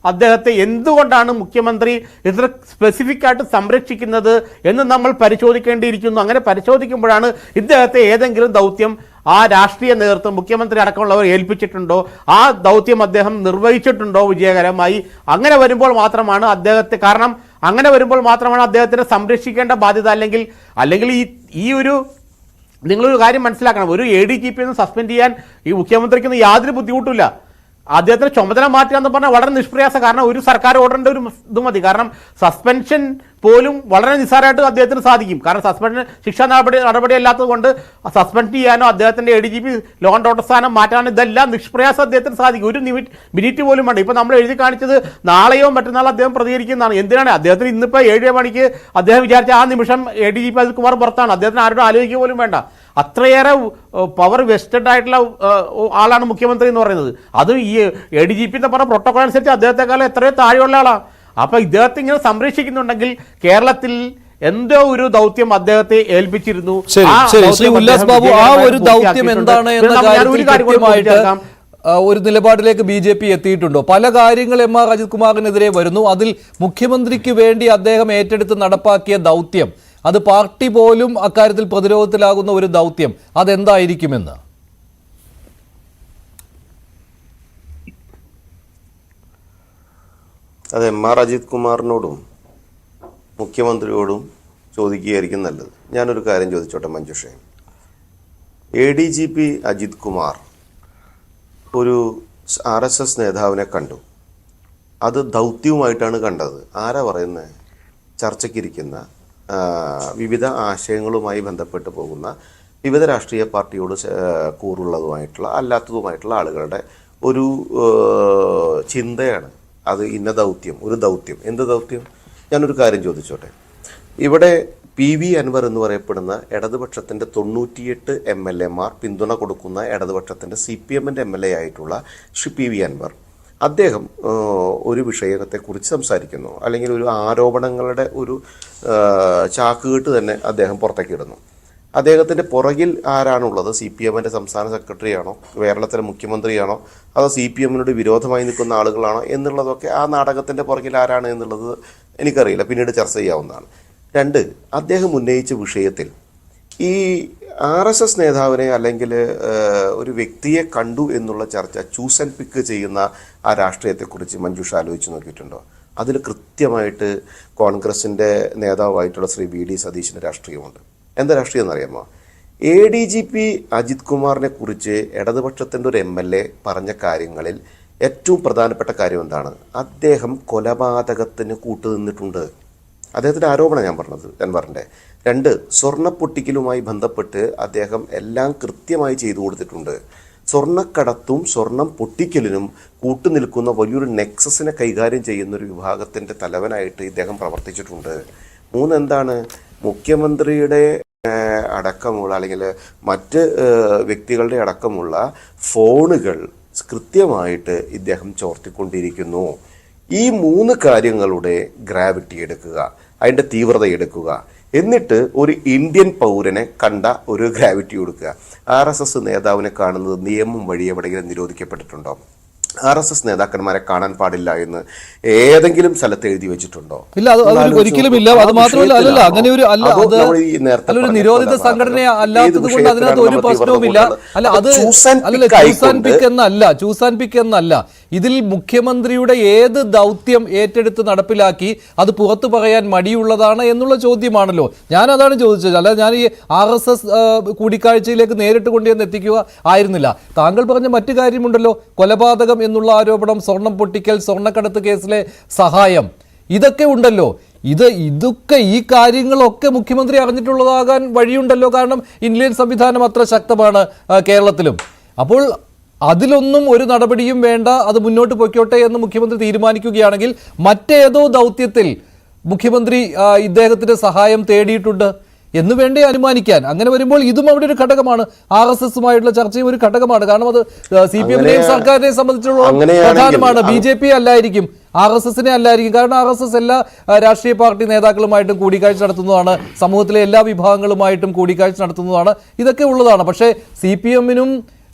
അദ്ദേഹത്തെ എന്തുകൊണ്ടാണ് മുഖ്യമന്ത്രി ഇത്ര സ്പെസിഫിക് ആയിട്ട് സംരക്ഷിക്കുന്നത് എന്ന് നമ്മൾ പരിശോധിക്കേണ്ടിയിരിക്കുന്നു. അങ്ങനെ പരിശോധിക്കുമ്പോഴാണ് ഇദ്ദേഹത്തെ ഏതെങ്കിലും ദൗത്യം ആ രാഷ്ട്രീയ നേതൃത്വം മുഖ്യമന്ത്രി അടക്കമുള്ളവർ ഏൽപ്പിച്ചിട്ടുണ്ടോ, ആ ദൗത്യം അദ്ദേഹം നിർവഹിച്ചിട്ടുണ്ടോ വിജയകരമായി. അങ്ങനെ വരുമ്പോൾ മാത്രമാണ് അദ്ദേഹത്തിനെ സംരക്ഷിക്കേണ്ട ബാധ്യത. അല്ലെങ്കിൽ ഈ ഒരു നിങ്ങളൊരു കാര്യം മനസ്സിലാക്കണം, ഒരു ADGP സസ്പെൻഡ് ചെയ്യാൻ ഈ മുഖ്യമന്ത്രിക്കൊന്നും യാതൊരു ബുദ്ധിമുട്ടില്ല. അദ്ദേഹത്തിന് ചുമതല മാറ്റുക എന്ന് പറഞ്ഞാൽ വളരെ നിഷ്പ്രയാസം. കാരണം ഒരു സർക്കാർ ഓർഡറിന്റെ ഒരു ഇത് മതി. കാരണം സസ്പെൻഷൻ പോലും വളരെ നിസ്സാരമായിട്ട് അദ്ദേഹത്തിന് സാധിക്കും. കാരണം സസ്പെൻഷൻ ശിക്ഷാ നടപടി അല്ലാത്തത് കൊണ്ട് സസ്പെൻഡ് ചെയ്യാനോ അദ്ദേഹത്തിന്റെ ADGP ലോ ആൻഡ് ഓർഡർ സ്ഥാനം മാറ്റാനോ ഇതെല്ലാം നിഷ്പ്രയാസം അദ്ദേഹത്തിന് സാധിക്കും. ഒരു മിനിറ്റ് പോലും വേണ്ട. ഇപ്പൊ നമ്മൾ എഴുതി കാണിച്ചത് നാളെയോ മറ്റന്നാളോ അദ്ദേഹം പ്രതികരിക്കുന്നതാണ്. എന്തിനാണ് അദ്ദേഹത്തിന് ഇന്നിപ്പോ 7 മണിക്ക് അദ്ദേഹം വിചാരിച്ച ആ നിമിഷം ADGP അജിത് കുമാർ പുറത്താണ്. അദ്ദേഹത്തിന് ആരോടും ആലോചിക്കുക പോലും വേണ്ട. അത്രയേറെ പവർ വെസ്റ്റഡ് ആയിട്ടുള്ള ആളാണ് മുഖ്യമന്ത്രി എന്ന് പറയുന്നത്. അത് ഈ ADGP എന്ന് പറഞ്ഞ പ്രോട്ടോകോൾ അനുസരിച്ച് അദ്ദേഹത്തെക്കാളും എത്രയോ താഴെയുള്ള ആളാണ്. അപ്പൊ ഇദ്ദേഹത്തെ ഇങ്ങനെ സംരക്ഷിക്കുന്നുണ്ടെങ്കിൽ കേരളത്തിൽ എന്തോ ഒരു ദൗത്യം അദ്ദേഹത്തെ ഏൽപ്പിച്ചിരുന്നു. ഉല്ലാസ് ബാബു, ആ ഒരു ദൗത്യം എന്താണ് എന്ന കാര്യത്തിൽ കൃത്യമായിട്ട് ഒരു നിലപാടിലേക്ക് BJP എത്തിയിട്ടുണ്ടോ? പല കാര്യങ്ങൾ MR അജിത് കുമാറിനെതിരെ വരുന്നു. അതിൽ മുഖ്യമന്ത്രിക്ക് വേണ്ടി അദ്ദേഹം ഏറ്റെടുത്ത് നടപ്പാക്കിയ ദൗത്യം, അത് പാർട്ടി പോലും അക്കാര്യത്തിൽ പ്രതിരോധത്തിലാകുന്ന ഒരു ദൗത്യം, അതെന്തായിരിക്കുമെന്ന്? അത് MR അജിത് കുമാറിനോടും മുഖ്യമന്ത്രിയോടും ചോദിക്കുകയായിരിക്കും നല്ലത്. ഞാനൊരു കാര്യം ചോദിച്ചോട്ടെ മഞ്ജുഷേ. ADGP അജിത് കുമാർ ഒരു RSS നേതാവിനെ കണ്ടു. അത് ദൗത്യവുമായിട്ടാണ് കണ്ടത്. ആരാ പറയുന്നത്? ചർച്ചയ്ക്കിരിക്കുന്ന വിവിധ ആശയങ്ങളുമായി ബന്ധപ്പെട്ട് പോകുന്ന വിവിധ രാഷ്ട്രീയ പാർട്ടിയോട് കൂറുള്ളതുമായിട്ടുള്ള അല്ലാത്തതുമായിട്ടുള്ള ആളുകളുടെ ഒരു ചിന്തയാണ് അത്. ഇന്ന ദൗത്യം, ഒരു ദൗത്യം. എന്ത് ദൗത്യം? ഞാനൊരു കാര്യം ചോദിച്ചോട്ടെ. ഇവിടെ PV അൻവർ എന്ന് പറയപ്പെടുന്ന ഇടതുപക്ഷത്തിൻ്റെ 98 MLA മാർ പിന്തുണ കൊടുക്കുന്ന ഇടതുപക്ഷത്തിൻ്റെ CPM-ൻ്റെ MLA ആയിട്ടുള്ള ശ്രീ PV അൻവർ, അദ്ദേഹം ഒരു വിഷയത്തെക്കുറിച്ച് സംസാരിക്കുന്നു, അല്ലെങ്കിൽ ഒരു ആരോപണങ്ങളുടെ ഒരു ചാക്കുകെട്ട് തന്നെ അദ്ദേഹം പുറത്തേക്കിടുന്നു. അദ്ദേഹത്തിൻ്റെ പുറകിൽ ആരാണുള്ളത്? CPM-ൻ്റെ സംസ്ഥാന സെക്രട്ടറിയാണോ, കേരളത്തിലെ മുഖ്യമന്ത്രിയാണോ, അതോ CPM-നോട് വിരോധമായി നിൽക്കുന്ന ആളുകളാണോ എന്നുള്ളതൊക്കെ ആ നാടകത്തിൻ്റെ പുറകിൽ ആരാണ് എന്നുള്ളത് എനിക്കറിയില്ല, പിന്നീട് ചർച്ച ചെയ്യാവുന്നതാണ്. 2, അദ്ദേഹം ഉന്നയിച്ച വിഷയത്തിൽ ഈ RSS നേതാവിനെ അല്ലെങ്കിൽ ഒരു വ്യക്തിയെ കണ്ടു എന്നുള്ള ചർച്ച ചൂസ് ആൻഡ് പിക്ക് ചെയ്യുന്ന ആ രാഷ്ട്രീയത്തെക്കുറിച്ച് മഞ്ജുഷ ആലോചിച്ച് നോക്കിയിട്ടുണ്ടോ? അതിൽ കൃത്യമായിട്ട് കോൺഗ്രസിൻ്റെ നേതാവായിട്ടുള്ള ശ്രീ VD സതീശിൻ്റെ രാഷ്ട്രീയമുണ്ട്. എന്താ രാഷ്ട്രീയം എന്നറിയാമോ? ADGP അജിത് കുമാറിനെ കുറിച്ച് ഇടതുപക്ഷത്തിൻ്റെ ഒരു MLA പറഞ്ഞ കാര്യങ്ങളിൽ ഏറ്റവും പ്രധാനപ്പെട്ട കാര്യം എന്താണ്? അദ്ദേഹം കൊലപാതകത്തിന് കൂട്ടുനിന്നിട്ടുണ്ട്. അദ്ദേഹത്തിൻ്റെ ആരോപണം ഞാൻ പറഞ്ഞത് അൻവറിൻ്റെ. 2, സ്വർണ്ണപ്പൊട്ടിക്കലുമായി ബന്ധപ്പെട്ട് അദ്ദേഹം എല്ലാം കൃത്യമായി ചെയ്തു കൊടുത്തിട്ടുണ്ട്. സ്വർണ്ണക്കടത്തും സ്വർണം പൊട്ടിക്കലിനും കൂട്ടുനിൽക്കുന്ന വലിയൊരു നെക്സസിനെ കൈകാര്യം ചെയ്യുന്ന ഒരു വിഭാഗത്തിൻ്റെ തലവനായിട്ട് ഇദ്ദേഹം പ്രവർത്തിച്ചിട്ടുണ്ട്. 3, എന്താണ്? മുഖ്യമന്ത്രിയുടെ അടക്കമുള്ള അല്ലെങ്കിൽ മറ്റ് വ്യക്തികളുടെ അടക്കമുള്ള ഫോണുകൾ കൃത്യമായിട്ട് ഇദ്ദേഹം ചോർത്തിക്കൊണ്ടിരിക്കുന്നു. ഈ 3 കാര്യങ്ങളുടെ ഗ്രാവിറ്റി എടുക്കുക, അതിൻ്റെ തീവ്രത എടുക്കുക, എന്നിട്ട് ഒരു ഇന്ത്യൻ പൗരനെ കണ്ട ഒരു ഗ്രാവിറ്റി കൊടുക്കുക. RSS നേതാവിനെ കാണുന്നത് നിയമം വഴി എവിടെയെങ്കിലും നിരോധിക്കപ്പെട്ടിട്ടുണ്ടോ? RSS നേതാക്കന്മാരെ കാണാൻ പാടില്ല എന്ന് ഏതെങ്കിലും സ്ഥലത്ത് എഴുതി വെച്ചിട്ടുണ്ടോ? ഇല്ല, അത് ഒരിക്കലും ഇല്ല. അത് മാത്രമല്ല, അല്ലല്ല, അങ്ങനെ ഒരു ഒരു നിരോധിത സംഘടന അല്ലാത്തത് കൊണ്ട് അതിനകത്ത് ഒരു പ്രശ്നവുമില്ല. അല്ല, അത് ചൂസ് ആൻഡ് പിക്ക് എന്നല്ല. ഇതിൽ മുഖ്യമന്ത്രിയുടെ ഏത് ദൗത്യം ഏറ്റെടുത്ത് നടപ്പിലാക്കി അത് പുറത്തു പറയാൻ മടിയുള്ളതാണ് എന്നുള്ള ചോദ്യമാണല്ലോ. ഞാൻ അതാണ് ചോദിച്ചത്. അല്ല, ഞാൻ ഈ RSS കൂടിക്കാഴ്ചയിലേക്ക് നേരിട്ട് കൊണ്ടുവന്ന് എത്തിക്കുക ആയിരുന്നില്ല. താങ്കൾ പറഞ്ഞ മറ്റു കാര്യമുണ്ടല്ലോ, കൊലപാതകം എന്നുള്ള ആരോപണം, സ്വർണം പൊട്ടിക്കൽ, സ്വർണ്ണക്കടത്ത് കേസിലെ സഹായം, ഇതൊക്കെ ഉണ്ടല്ലോ. ഇതൊക്കെ ഈ കാര്യങ്ങളൊക്കെ മുഖ്യമന്ത്രി അറിഞ്ഞിട്ടുള്ളതാകാൻ വഴിയുണ്ടല്ലോ. കാരണം ഇന്ത്യൻ സംവിധാനം അത്ര ശക്തമാണ് കേരളത്തിലും. അപ്പോൾ അതിലൊന്നും ഒരു നടപടിയും വേണ്ട, അത് മുന്നോട്ട് പൊയ്ക്കോട്ടെ എന്ന് മുഖ്യമന്ത്രി തീരുമാനിക്കുകയാണെങ്കിൽ മറ്റേതോ ദൗത്യത്തിൽ മുഖ്യമന്ത്രി ഇദ്ദേഹത്തിന്റെ സഹായം തേടിയിട്ടുണ്ട് എന്ന് വേണ്ടേ അനുമാനിക്കാൻ. അങ്ങനെ വരുമ്പോൾ ഇതും അവിടെ ഒരു ഘടകമാണ്. RSSുമായിട്ടുള്ള ചർച്ചയും ഒരു ഘടകമാണ്. കാരണം അത് CPM-നെയും സർക്കാരിനെയും സംബന്ധിച്ചിടത്തോളം പ്രധാനമാണ്. BJP അല്ലായിരിക്കും, RSSനെ അല്ലായിരിക്കും. കാരണം RSS എല്ലാ രാഷ്ട്രീയ പാർട്ടി നേതാക്കളുമായിട്ടും കൂടിക്കാഴ്ച നടത്തുന്നതാണ്, സമൂഹത്തിലെ എല്ലാ വിഭാഗങ്ങളുമായിട്ടും കൂടിക്കാഴ്ച നടത്തുന്നതാണ്, ഇതൊക്കെ ഉള്ളതാണ്. പക്ഷേ CPM-നും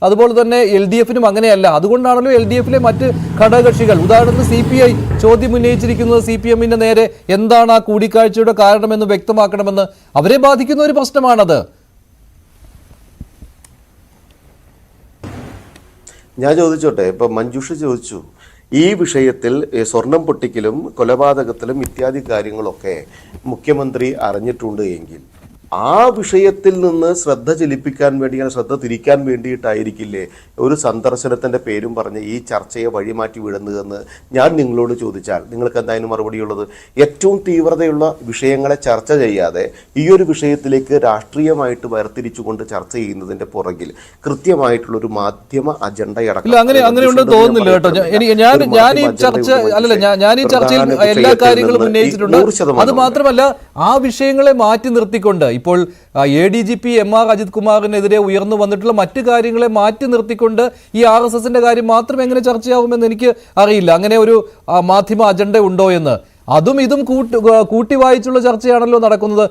അതുപോലെ തന്നെ LDF-നും അങ്ങനെയല്ല. അതുകൊണ്ടാണല്ലോ LDF-ലെ മറ്റ് ഘടകകക്ഷികൾ, ഉദാഹരണത്തിന് CPI ചോദ്യം ഉന്നയിച്ചിരിക്കുന്നത് CPM-ന്റെ നേരെ എന്താണ് ആ കൂടിക്കാഴ്ചയുടെ കാരണമെന്ന് വ്യക്തമാക്കണമെന്ന്. അവരെ ബാധിക്കുന്ന ഒരു പ്രശ്നമാണത്. ഞാൻ ചോദിച്ചോട്ടെ, ഇപ്പൊ മഞ്ജുഷ ചോദിച്ചു, ഈ വിഷയത്തിൽ സ്വർണം പൊട്ടിക്കലും കൊലപാതകത്തിലും ഇത്യാദി കാര്യങ്ങളൊക്കെ മുഖ്യമന്ത്രി അറിഞ്ഞിട്ടുണ്ട് എങ്കിൽ ആ വിഷയത്തിൽ നിന്ന് ശ്രദ്ധ ചെലുപ്പിക്കാൻ വേണ്ടിയാണ്, ശ്രദ്ധ തിരിക്കാൻ വേണ്ടിയിട്ടായിരിക്കില്ലേ ഒരു സന്ദർശനത്തിന്റെ പേരും പറഞ്ഞ് ഈ ചർച്ചയെ വഴിമാറ്റി വിടുന്നതെന്ന് ഞാൻ നിങ്ങളോട് ചോദിച്ചാൽ നിങ്ങൾക്ക് എന്തായാലും മറുപടിയുള്ളത്? ഏറ്റവും തീവ്രതയുള്ള വിഷയങ്ങളെ ചർച്ച ചെയ്യാതെ ഈ ഒരു വിഷയത്തിലേക്ക് രാഷ്ട്രീയമായിട്ട് വേർതിരിച്ചുകൊണ്ട് ചർച്ച ചെയ്യുന്നതിന്റെ പുറകിൽ കൃത്യമായിട്ടുള്ള ഒരു മാധ്യമ അജണ്ടയടക്കം അങ്ങനെയുണ്ടെന്ന് തോന്നുന്നില്ല കേട്ടോ. ഞാൻ ഈ ചർച്ച ഞാൻ ഈ ചർച്ചയിൽ എല്ലാ കാര്യങ്ങളും ഉന്നയിച്ചിട്ടുണ്ട്. അത് മാത്രമല്ല, ആ വിഷയങ്ങളെ മാറ്റി നിർത്തിക്കൊണ്ട് ഇപ്പോൾ ADGP MR അജിത് കുമാറിനെതിരെ ഉയർന്നു വന്നിട്ടുള്ള മറ്റു കാര്യങ്ങളെ മാറ്റി നിർത്തിക്കൊണ്ട് ഈ RSSന്റെ കാര്യം മാത്രം എങ്ങനെ ചർച്ചയാവുമെന്ന് എനിക്ക് അറിയില്ല. അങ്ങനെ ഒരു മാധ്യമ അജണ്ട ഉണ്ടോ എന്ന്. അതും ഇതും കൂട്ടി വായിച്ചുള്ള ചർച്ചയാണല്ലോ നടക്കുന്നത്.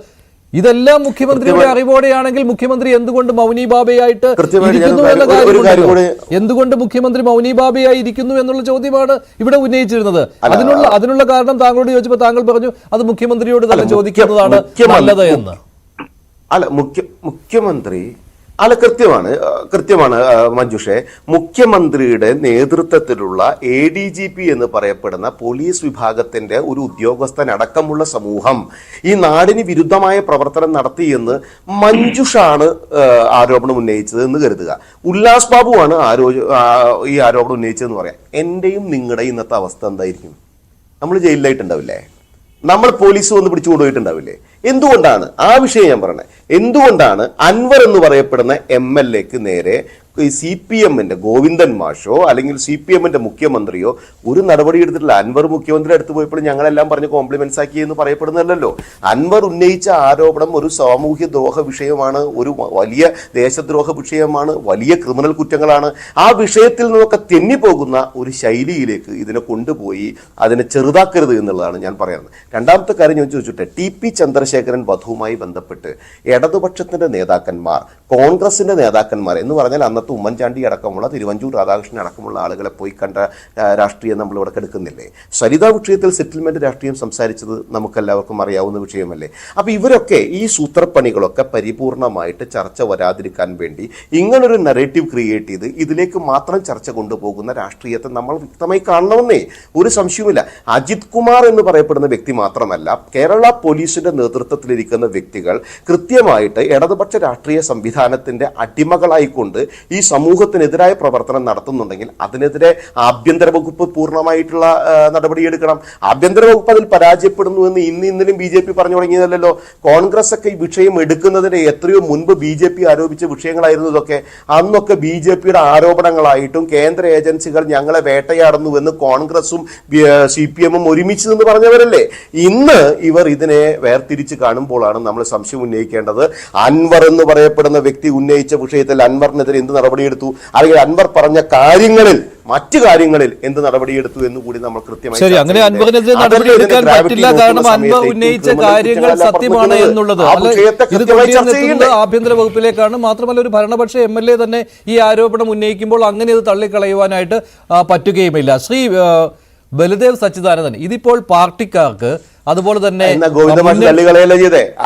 ഇതെല്ലാം മുഖ്യമന്ത്രിയുടെ അറിവോടെയാണെങ്കിൽ മുഖ്യമന്ത്രി എന്തുകൊണ്ട് മൗനി ബാബയായിട്ട് ഇരിക്കുന്നു എന്ന കാര്യമുണ്ട്. എന്തുകൊണ്ട് മുഖ്യമന്ത്രി മൗനി ബാബയായി ഇരിക്കുന്നു എന്നുള്ള ചോദ്യമാണ് ഇവിടെ ഉന്നയിച്ചിരുന്നത്. അതിനുള്ള കാരണം താങ്കളോട് ചോദിച്ചപ്പോൾ താങ്കൾ പറഞ്ഞു അത് മുഖ്യമന്ത്രിയോട് തന്നെ ചോദിക്കുന്നതാണ് നല്ലത് എന്ന്. മുഖ്യമന്ത്രി കൃത്യമാണ് മഞ്ജുഷെ. മുഖ്യമന്ത്രിയുടെ നേതൃത്വത്തിലുള്ള ADGP എന്ന് പറയപ്പെടുന്ന പോലീസ് വിഭാഗത്തിന്റെ ഒരു ഉദ്യോഗസ്ഥനടക്കമുള്ള സമൂഹം ഈ നാടിന് വിരുദ്ധമായ പ്രവർത്തനം നടത്തിയെന്ന് മഞ്ജുഷാണ് ആരോപണം ഉന്നയിച്ചത് എന്ന് കരുതുക. ഉല്ലാസ് ബാബുവാണ് ഈ ആരോപണം ഉന്നയിച്ചതെന്ന് പറയാം. എന്റെയും നിങ്ങളുടെയും ഇന്നത്തെ അവസ്ഥ എന്തായിരിക്കും? നമ്മൾ ജയിലിലായിട്ടുണ്ടാവില്ലേ? നമ്മൾ പോലീസ് വന്ന് പിടിച്ചു കൊണ്ടുപോയിട്ടുണ്ടാവില്ലേ? എന്തുകൊണ്ടാണ് ആ വിഷയം ഞാൻ പറഞ്ഞത്? എന്തുകൊണ്ടാണ് അൻവർ എന്ന് പറയപ്പെടുന്ന MLAക്ക് നേരെ CPMന്റെ ഗോവിന്ദൻ മാഷോ അല്ലെങ്കിൽ CPMന്റെ മുഖ്യമന്ത്രിയോ ഒരു നടപടി എടുത്തിട്ടില്ല? അൻവർ മുഖ്യമന്ത്രി അടുത്ത് പോയപ്പോൾ ഞങ്ങളെല്ലാം പറഞ്ഞ് കോംപ്ലിമെന്റ്സ് ആക്കി എന്ന് പറയപ്പെടുന്നല്ലോ. അൻവർ ഉന്നയിച്ച ആരോപണം ഒരു സാമൂഹ്യ ദ്രോഹ വിഷയമാണ്, ഒരു വലിയ ദേശദ്രോഹ വിഷയമാണ്, വലിയ ക്രിമിനൽ കുറ്റങ്ങളാണ്. ആ വിഷയത്തിൽ നിന്നൊക്കെ തെന്നിപ്പോകുന്ന ഒരു ശൈലിയിലേക്ക് ഇതിനെ കൊണ്ടുപോയി അതിനെ ചെറുതാക്കരുത് എന്നുള്ളതാണ് ഞാൻ പറയുന്നത്. രണ്ടാമത്തെ കാര്യം ഞാൻ ചോദിച്ചിട്ടെ, TP ചന്ദ്രശേഖരൻ വധവുമായി ബന്ധപ്പെട്ട് ഇടതുപക്ഷത്തിന്റെ നേതാക്കന്മാർ, കോൺഗ്രസിന്റെ നേതാക്കന്മാർ എന്ന് പറഞ്ഞാൽ അന്നത്തെ ഉമ്മൻചാണ്ടി അടക്കമുള്ള, തിരുവഞ്ചൂർ രാധാകൃഷ്ണൻ അടക്കമുള്ള ആളുകളെ പോയി കണ്ട രാഷ്ട്രീയം നമ്മൾ ഇവിടെ കെടുക്കുന്നില്ലേ? സരിത വിഷയത്തിൽ സെറ്റിൽമെന്റ് രാഷ്ട്രീയം സംസാരിച്ചത് നമുക്കെല്ലാവർക്കും അറിയാവുന്ന വിഷയമല്ലേ? അപ്പൊ ഇവരൊക്കെ ഈ സൂത്രപ്പണികളൊക്കെ പരിപൂർണമായിട്ട് ചർച്ച വരാതിരിക്കാൻ വേണ്ടി ഇങ്ങനൊരു നറേറ്റീവ് ക്രിയേറ്റ് ചെയ്ത് ഇതിലേക്ക് മാത്രം ചർച്ച കൊണ്ടുപോകുന്ന രാഷ്ട്രീയത്തെ നമ്മൾ വ്യക്തമായി കാണണമെന്നേ ഒരു സംശയവുമില്ല. അജിത് കുമാർ എന്ന് പറയപ്പെടുന്ന വ്യക്തി മാത്രമല്ല, കേരള പോലീസിന്റെ നേതൃത്വത്തിലിരിക്കുന്ന വ്യക്തികൾ കൃത്യമായിട്ട് ഇടതുപക്ഷ രാഷ്ട്രീയ സംവിധാനത്തിന്റെ അടിമകളായിക്കൊണ്ട് ഈ സമൂഹത്തിനെതിരായ പ്രവർത്തനം നടത്തുന്നുണ്ടെങ്കിൽ അതിനെതിരെ ആഭ്യന്തര വകുപ്പ് പൂർണ്ണമായിട്ടുള്ള നടപടിയെടുക്കണം. ആഭ്യന്തര വകുപ്പ് അതിൽ പരാജയപ്പെടുന്നു എന്ന് ഇന്നലെയും BJP പറഞ്ഞു തുടങ്ങിയതല്ലോ. കോൺഗ്രസ് ഒക്കെ ഈ വിഷയം എടുക്കുന്നതിന് എത്രയോ മുൻപ് BJP ആരോപിച്ച വിഷയങ്ങളായിരുന്നു ഇതൊക്കെ. അന്നൊക്കെ BJPയുടെ ആരോപണങ്ങളായിട്ടും കേന്ദ്ര ഏജൻസികൾ ഞങ്ങളെ വേട്ടയാടുന്നുവെന്ന് കോൺഗ്രസും CPMും ഒരുമിച്ച് നിന്ന് പറഞ്ഞവരല്ലേ. ഇന്ന് ഇവർ ഇതിനെ വേർതിരിച്ച് കാണുമ്പോഴാണ് നമ്മൾ സംശയം ഉന്നയിക്കേണ്ടത്. അൻവർ എന്ന് പറയപ്പെടുന്ന വ്യക്തി ഉന്നയിച്ച വിഷയത്തിൽ അൻവറിനെതിരെ എന്ത് നടപടിയെടുത്തു, അല്ലെങ്കിൽ അൻവർ പറഞ്ഞ കാര്യങ്ങളിൽ മറ്റു കാര്യങ്ങളിൽ എന്ത് നടപടിയെടുത്തു എന്ന് കൂടി നമ്മൾ കൃത്യമായി. ശരി, അങ്ങനെ അൻവറിനെതിരെ നടപടിയെടുക്കാൻ പറ്റില്ല, കാരണം അൻവർ ഉന്നയിച്ച കാര്യങ്ങൾ സത്യമാണ് എന്നുള്ളത്. ഇത് ആഭ്യന്തര വകുപ്പിലേക്കാണ്. മാത്രമല്ല, ഒരു ഭരണപക്ഷ MLA തന്നെ ഈ ആരോപണം ഉന്നയിക്കുമ്പോൾ അങ്ങനെ ഇത് തള്ളിക്കളയുവാനായിട്ട് പറ്റുകയുമില്ല. ശ്രീ ബലദേവ് സച്ചിദാനന്ദൻ, ഇതിപ്പോൾ പാർട്ടിക്കാർക്ക് അതുപോലെ തന്നെ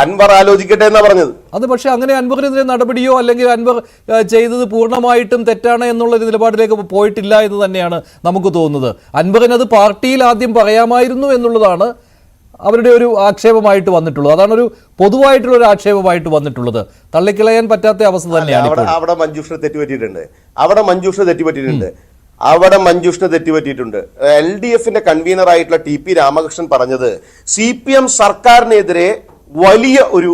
അൻവർ ആലോചിക്കട്ടെ എന്നാ പറഞ്ഞത്. അത് പക്ഷെ അങ്ങനെ അൻവറിനെതിരെ നടപടിയോ അല്ലെങ്കിൽ അൻവർ ചെയ്തത് പൂർണ്ണമായിട്ടും തെറ്റാണ് എന്നുള്ളൊരു നിലപാടിലേക്ക് പോയിട്ടില്ല എന്ന് തന്നെയാണ് നമുക്ക് തോന്നുന്നത്. അൻവറിനത് പാർട്ടിയിൽ ആദ്യം പറയാമായിരുന്നു എന്നുള്ളതാണ് അവരുടെ ഒരു ആക്ഷേപമായിട്ട് വന്നിട്ടുള്ളത്. അതാണ് ഒരു പൊതുവായിട്ടുള്ള ഒരു ആക്ഷേപമായിട്ട് വന്നിട്ടുള്ളത്. തള്ളിക്കളയാൻ പറ്റാത്ത അവസ്ഥ തന്നെയാണ്. അവിടെ മഞ്ജുഷ തെറ്റുപറ്റിയിട്ടുണ്ട്. LDFന്റെ കൺവീനർ ആയിട്ടുള്ള TP രാമകൃഷ്ണൻ പറഞ്ഞത് CPM സർക്കാരിനെതിരെ വലിയ ഒരു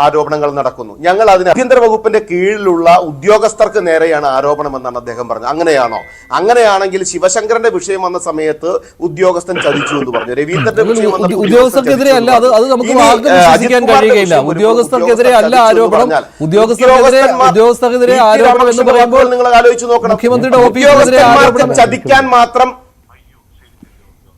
ആരോപണങ്ങൾ നടക്കുന്നു, ഞങ്ങൾ അതിന് ആഭ്യന്തര വകുപ്പിന്റെ കീഴിലുള്ള ഉദ്യോഗസ്ഥർക്ക് നേരെയാണ് ആരോപണം എന്നാണ് അദ്ദേഹം പറഞ്ഞത്. അങ്ങനെയാണോ? അങ്ങനെയാണെങ്കിൽ ശിവശങ്കരന്റെ വിഷയം വന്ന സമയത്ത് ഉദ്യോഗസ്ഥൻ ചതിച്ചു എന്ന് പറഞ്ഞു. രവീന്ദ്രന്റെ വിഷയം വന്ന ഉദ്യോഗസ്ഥർക്കെതിരെ അല്ല, അത് നമുക്ക് വിശ്വസിക്കാൻ കഴിയുകയില്ല. ഉദ്യോഗസ്ഥർക്കെതിരെ അല്ല ആരോപണം. ഉദ്യോഗസ്ഥർക്കെതിരെ ആരോപണം എന്ന് പറയുമ്പോൾ നിങ്ങൾ ആലോചിച്ച് നോക്കണം. മുഖ്യമന്ത്രിയുടെ ഓഫീസിനെതിരെ ആരോപണം ചതിക്കാൻ മാത്രം.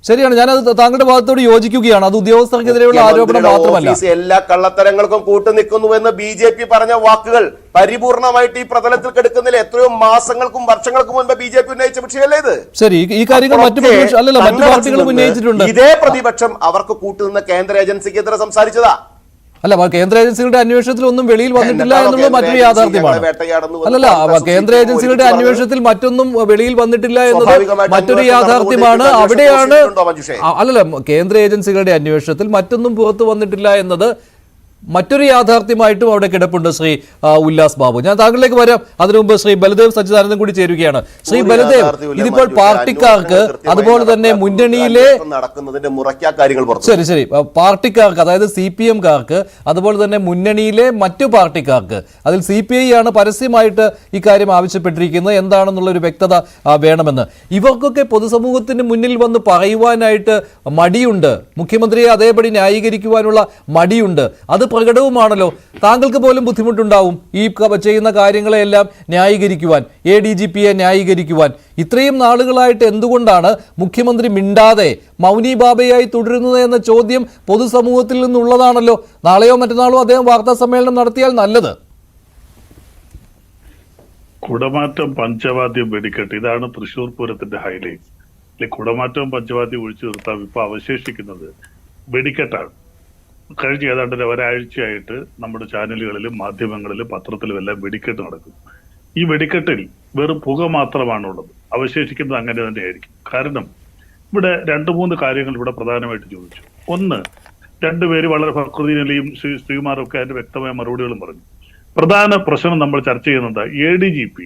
ശരിയാണ്, ഞാനത് താങ്കളുടെ ഭാഗത്തോട് യോജിക്കുകയാണ്. അത് ഉദ്യോഗസ്ഥർക്കെതിരെയുള്ള ആരോപണം മാത്രമല്ല. എല്ലാ കള്ളത്തരങ്ങൾക്കും കൂട്ടുനിൽക്കുന്നുവെന്ന് BJP പറഞ്ഞ വാക്കുകൾ പരിപൂർണമായിട്ട് ഈ പ്രതലത്തിൽ കിടക്കുന്നില്ല. എത്രയോ മാസങ്ങൾക്കും വർഷങ്ങൾക്കും മുൻപ് BJP ഉന്നയിച്ച വിഷയമല്ലേ ഇത്? ശരി, ഈ കാര്യങ്ങൾ മറ്റു പാർട്ടികളും ഉന്നയിച്ചിട്ടുണ്ട്. ഇതേ പ്രതിപക്ഷം അവർക്ക് കൂട്ടുനിന്ന കേന്ദ്ര ഏജൻസിക്കെതിരെ സംസാരിച്ചതാ. അല്ല, കേന്ദ്ര ഏജൻസികളുടെ അന്വേഷണത്തിൽ ഒന്നും വെളിയിൽ വന്നിട്ടില്ല എന്നുള്ളത് മറ്റൊരു യാഥാർത്ഥ്യമാണ്. അല്ലല്ല, കേന്ദ്ര ഏജൻസികളുടെ അന്വേഷണത്തിൽ മറ്റൊന്നും വെളിയിൽ വന്നിട്ടില്ല എന്നത് മറ്റൊരു യാഥാർത്ഥ്യമാണ്. അവിടെയാണ് കേന്ദ്ര ഏജൻസികളുടെ അന്വേഷണത്തിൽ മറ്റൊന്നും പുറത്തു വന്നിട്ടില്ല എന്നത് മറ്റൊരു യാഥാർത്ഥ്യമായിട്ടും അവിടെ കിടപ്പുണ്ട് ശ്രീ ഉല്ലാസ് ബാബു. ഞാൻ താങ്കളിലേക്ക് വരാം. അതിനു മുമ്പ് ശ്രീ ബലദേവ് സച്ചിദാനന്ദൻ കൂടി ചേരുകയാണ്. ശ്രീ ബലദേവ്, ഇതിപ്പോൾ പാർട്ടിക്കാർക്ക് അതുപോലെ തന്നെ മുന്നണിയിലെ ശരി പാർട്ടിക്കാർക്ക്, അതായത് CPM-കാർക്ക് അതുപോലെ തന്നെ മുന്നണിയിലെ മറ്റു പാർട്ടിക്കാർക്ക്, അതിൽ CPI ആണ് പരസ്യമായിട്ട് ഇക്കാര്യം ആവശ്യപ്പെട്ടിരിക്കുന്നത്, എന്താണെന്നുള്ള ഒരു വ്യക്തത വേണമെന്ന്. ഇവർക്കൊക്കെ പൊതുസമൂഹത്തിന് മുന്നിൽ വന്ന് പറയുവാനായിട്ട് മടിയുണ്ട്, മുഖ്യമന്ത്രിയെ അതേപടി ന്യായീകരിക്കുവാനുള്ള മടിയുണ്ട്. അത് പ്രകടവുമാണല്ലോ. താങ്കൾക്ക് പോലും ബുദ്ധിമുട്ടുണ്ടാവും ഈ ചെയ്യുന്ന കാര്യങ്ങളെല്ലാം ന്യായീകരിക്കുവാൻ, ADGPയെ ന്യായീകരിക്കുവാൻ. ഇത്രയും നാളുകളായിട്ട് എന്തുകൊണ്ടാണ് മുഖ്യമന്ത്രി മിണ്ടാതെ മൗനി ബാബയായി തുടരുന്നത് എന്ന ചോദ്യം പൊതുസമൂഹത്തിൽ നിന്നുള്ളതാണല്ലോ. നാളെയോ മറ്റന്നാളോ അദ്ദേഹം വാർത്താ സമ്മേളനം നടത്തിയാൽ നല്ലത്. കുടമാറ്റം, പഞ്ചവാദ്യം, വെടിക്കെട്ട്, ഇതാണ് തൃശ്ശൂർ പൂരത്തിന്റെ ഹൈലൈറ്റ്. കുടമാറ്റവും പഞ്ചവാദ്യം ഒഴിച്ചു നിർത്താൻ ഇപ്പൊ അവശേഷിക്കുന്നത് വെടിക്കെട്ടാണ്. കഴിഞ്ഞ ഏതാണ്ട് ഒരാഴ്ചയായിട്ട് നമ്മുടെ ചാനലുകളിലും മാധ്യമങ്ങളിലും പത്രത്തിലും എല്ലാം വെടിക്കെട്ട് നടക്കും. ഈ വെടിക്കെട്ടിൽ വെറും പുക മാത്രമാണുള്ളത്. അവശേഷിക്കുന്നത് അങ്ങനെ തന്നെയായിരിക്കും. കാരണം ഇവിടെ 2-3 കാര്യങ്ങൾ ഇവിടെ പ്രധാനമായിട്ട് ചോദിച്ചു. ഒന്ന്, രണ്ടുപേര് വളരെ പ്രകൃതിയിലെയും ശ്രീകുമാറൊക്കെ അതിന്റെ വ്യക്തമായ മറുപടികളും പറഞ്ഞു. പ്രധാന പ്രശ്നം നമ്മൾ ചർച്ച ചെയ്യുന്നത് ADGP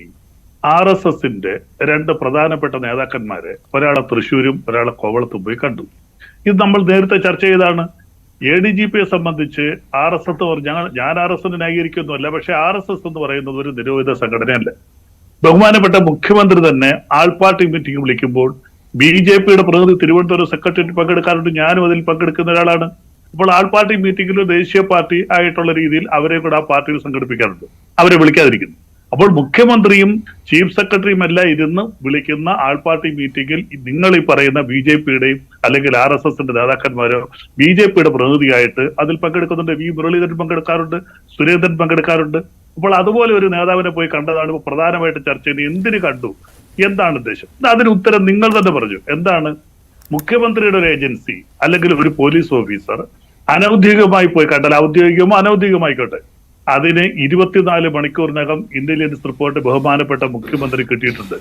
RSSന്റെ 2 പ്രധാനപ്പെട്ട നേതാക്കന്മാരെ, ഒരാളെ തൃശ്ശൂരും ഒരാളെ കോവളത്തും പോയി കണ്ടു. ഇത് നമ്മൾ നേരത്തെ ചർച്ച ചെയ്താണ്. ADGPയെ സംബന്ധിച്ച് RSS ഞാൻ RSS ന്യായീകരിക്കൊന്നുമല്ല, പക്ഷെ RSS എന്ന് പറയുന്നത് ഒരു നിരോധിത സംഘടനയല്ല. ബഹുമാനപ്പെട്ട മുഖ്യമന്ത്രി തന്നെ ആൾപാർട്ടി മീറ്റിംഗ് വിളിക്കുമ്പോൾ BJPയുടെ പ്രതിനിധി തിരുവനന്തപുരം സെക്രട്ടേറിയറ്റ് പങ്കെടുക്കാറുണ്ട്. ഞാനും അതിൽ പങ്കെടുക്കുന്ന ഒരാളാണ്. അപ്പോൾ ആൾപാർട്ടി മീറ്റിംഗിൽ ദേശീയ പാർട്ടി ആയിട്ടുള്ള രീതിയിൽ അവരെ കൂടെ ആ പാർട്ടിയിൽ സംഘടിപ്പിക്കാറുണ്ട്. അവരെ വിളിക്കാതിരിക്കുന്നു. അപ്പോൾ മുഖ്യമന്ത്രിയും ചീഫ് സെക്രട്ടറിയും എല്ലാം ഇരുന്ന് വിളിക്കുന്ന ആൾപാർട്ടി മീറ്റിംഗിൽ നിങ്ങൾ ഈ പറയുന്ന BJPയുടെയും അല്ലെങ്കിൽ RSSന്റെ നേതാക്കന്മാരോ BJPയുടെ പ്രതിനിധിയായിട്ട് അതിൽ പങ്കെടുക്കുന്നുണ്ട്. മുരളീധരൻ പങ്കെടുക്കാറുണ്ട്, സുരേന്ദ്രൻ പങ്കെടുക്കാറുണ്ട്. അപ്പോൾ അതുപോലെ ഒരു നേതാവിനെ പോയി കണ്ടതാണ് ഇപ്പോൾ പ്രധാനമായിട്ട് ചർച്ച ചെയ്യുന്നത്. എന്തിന് കണ്ടു, എന്താണ് ഉദ്ദേശം? അതിന് ഉത്തരം നിങ്ങൾ തന്നെ പറഞ്ഞു. എന്താണ്? മുഖ്യമന്ത്രിയുടെ ഒരു ഏജൻസി അല്ലെങ്കിൽ ഒരു പോലീസ് ഓഫീസർ അനൌദ്യോഗികമായി പോയി കണ്ടാൽ, ഔദ്യോഗികമോ അനൌദ്യോഗികമായിക്കോട്ടെ, അതിന് 24 മണിക്കൂറിനകം ഇന്റലിജൻസ് റിപ്പോർട്ട് ബഹുമാനപ്പെട്ട മുഖ്യമന്ത്രി കിട്ടിയിട്ടുണ്ട്.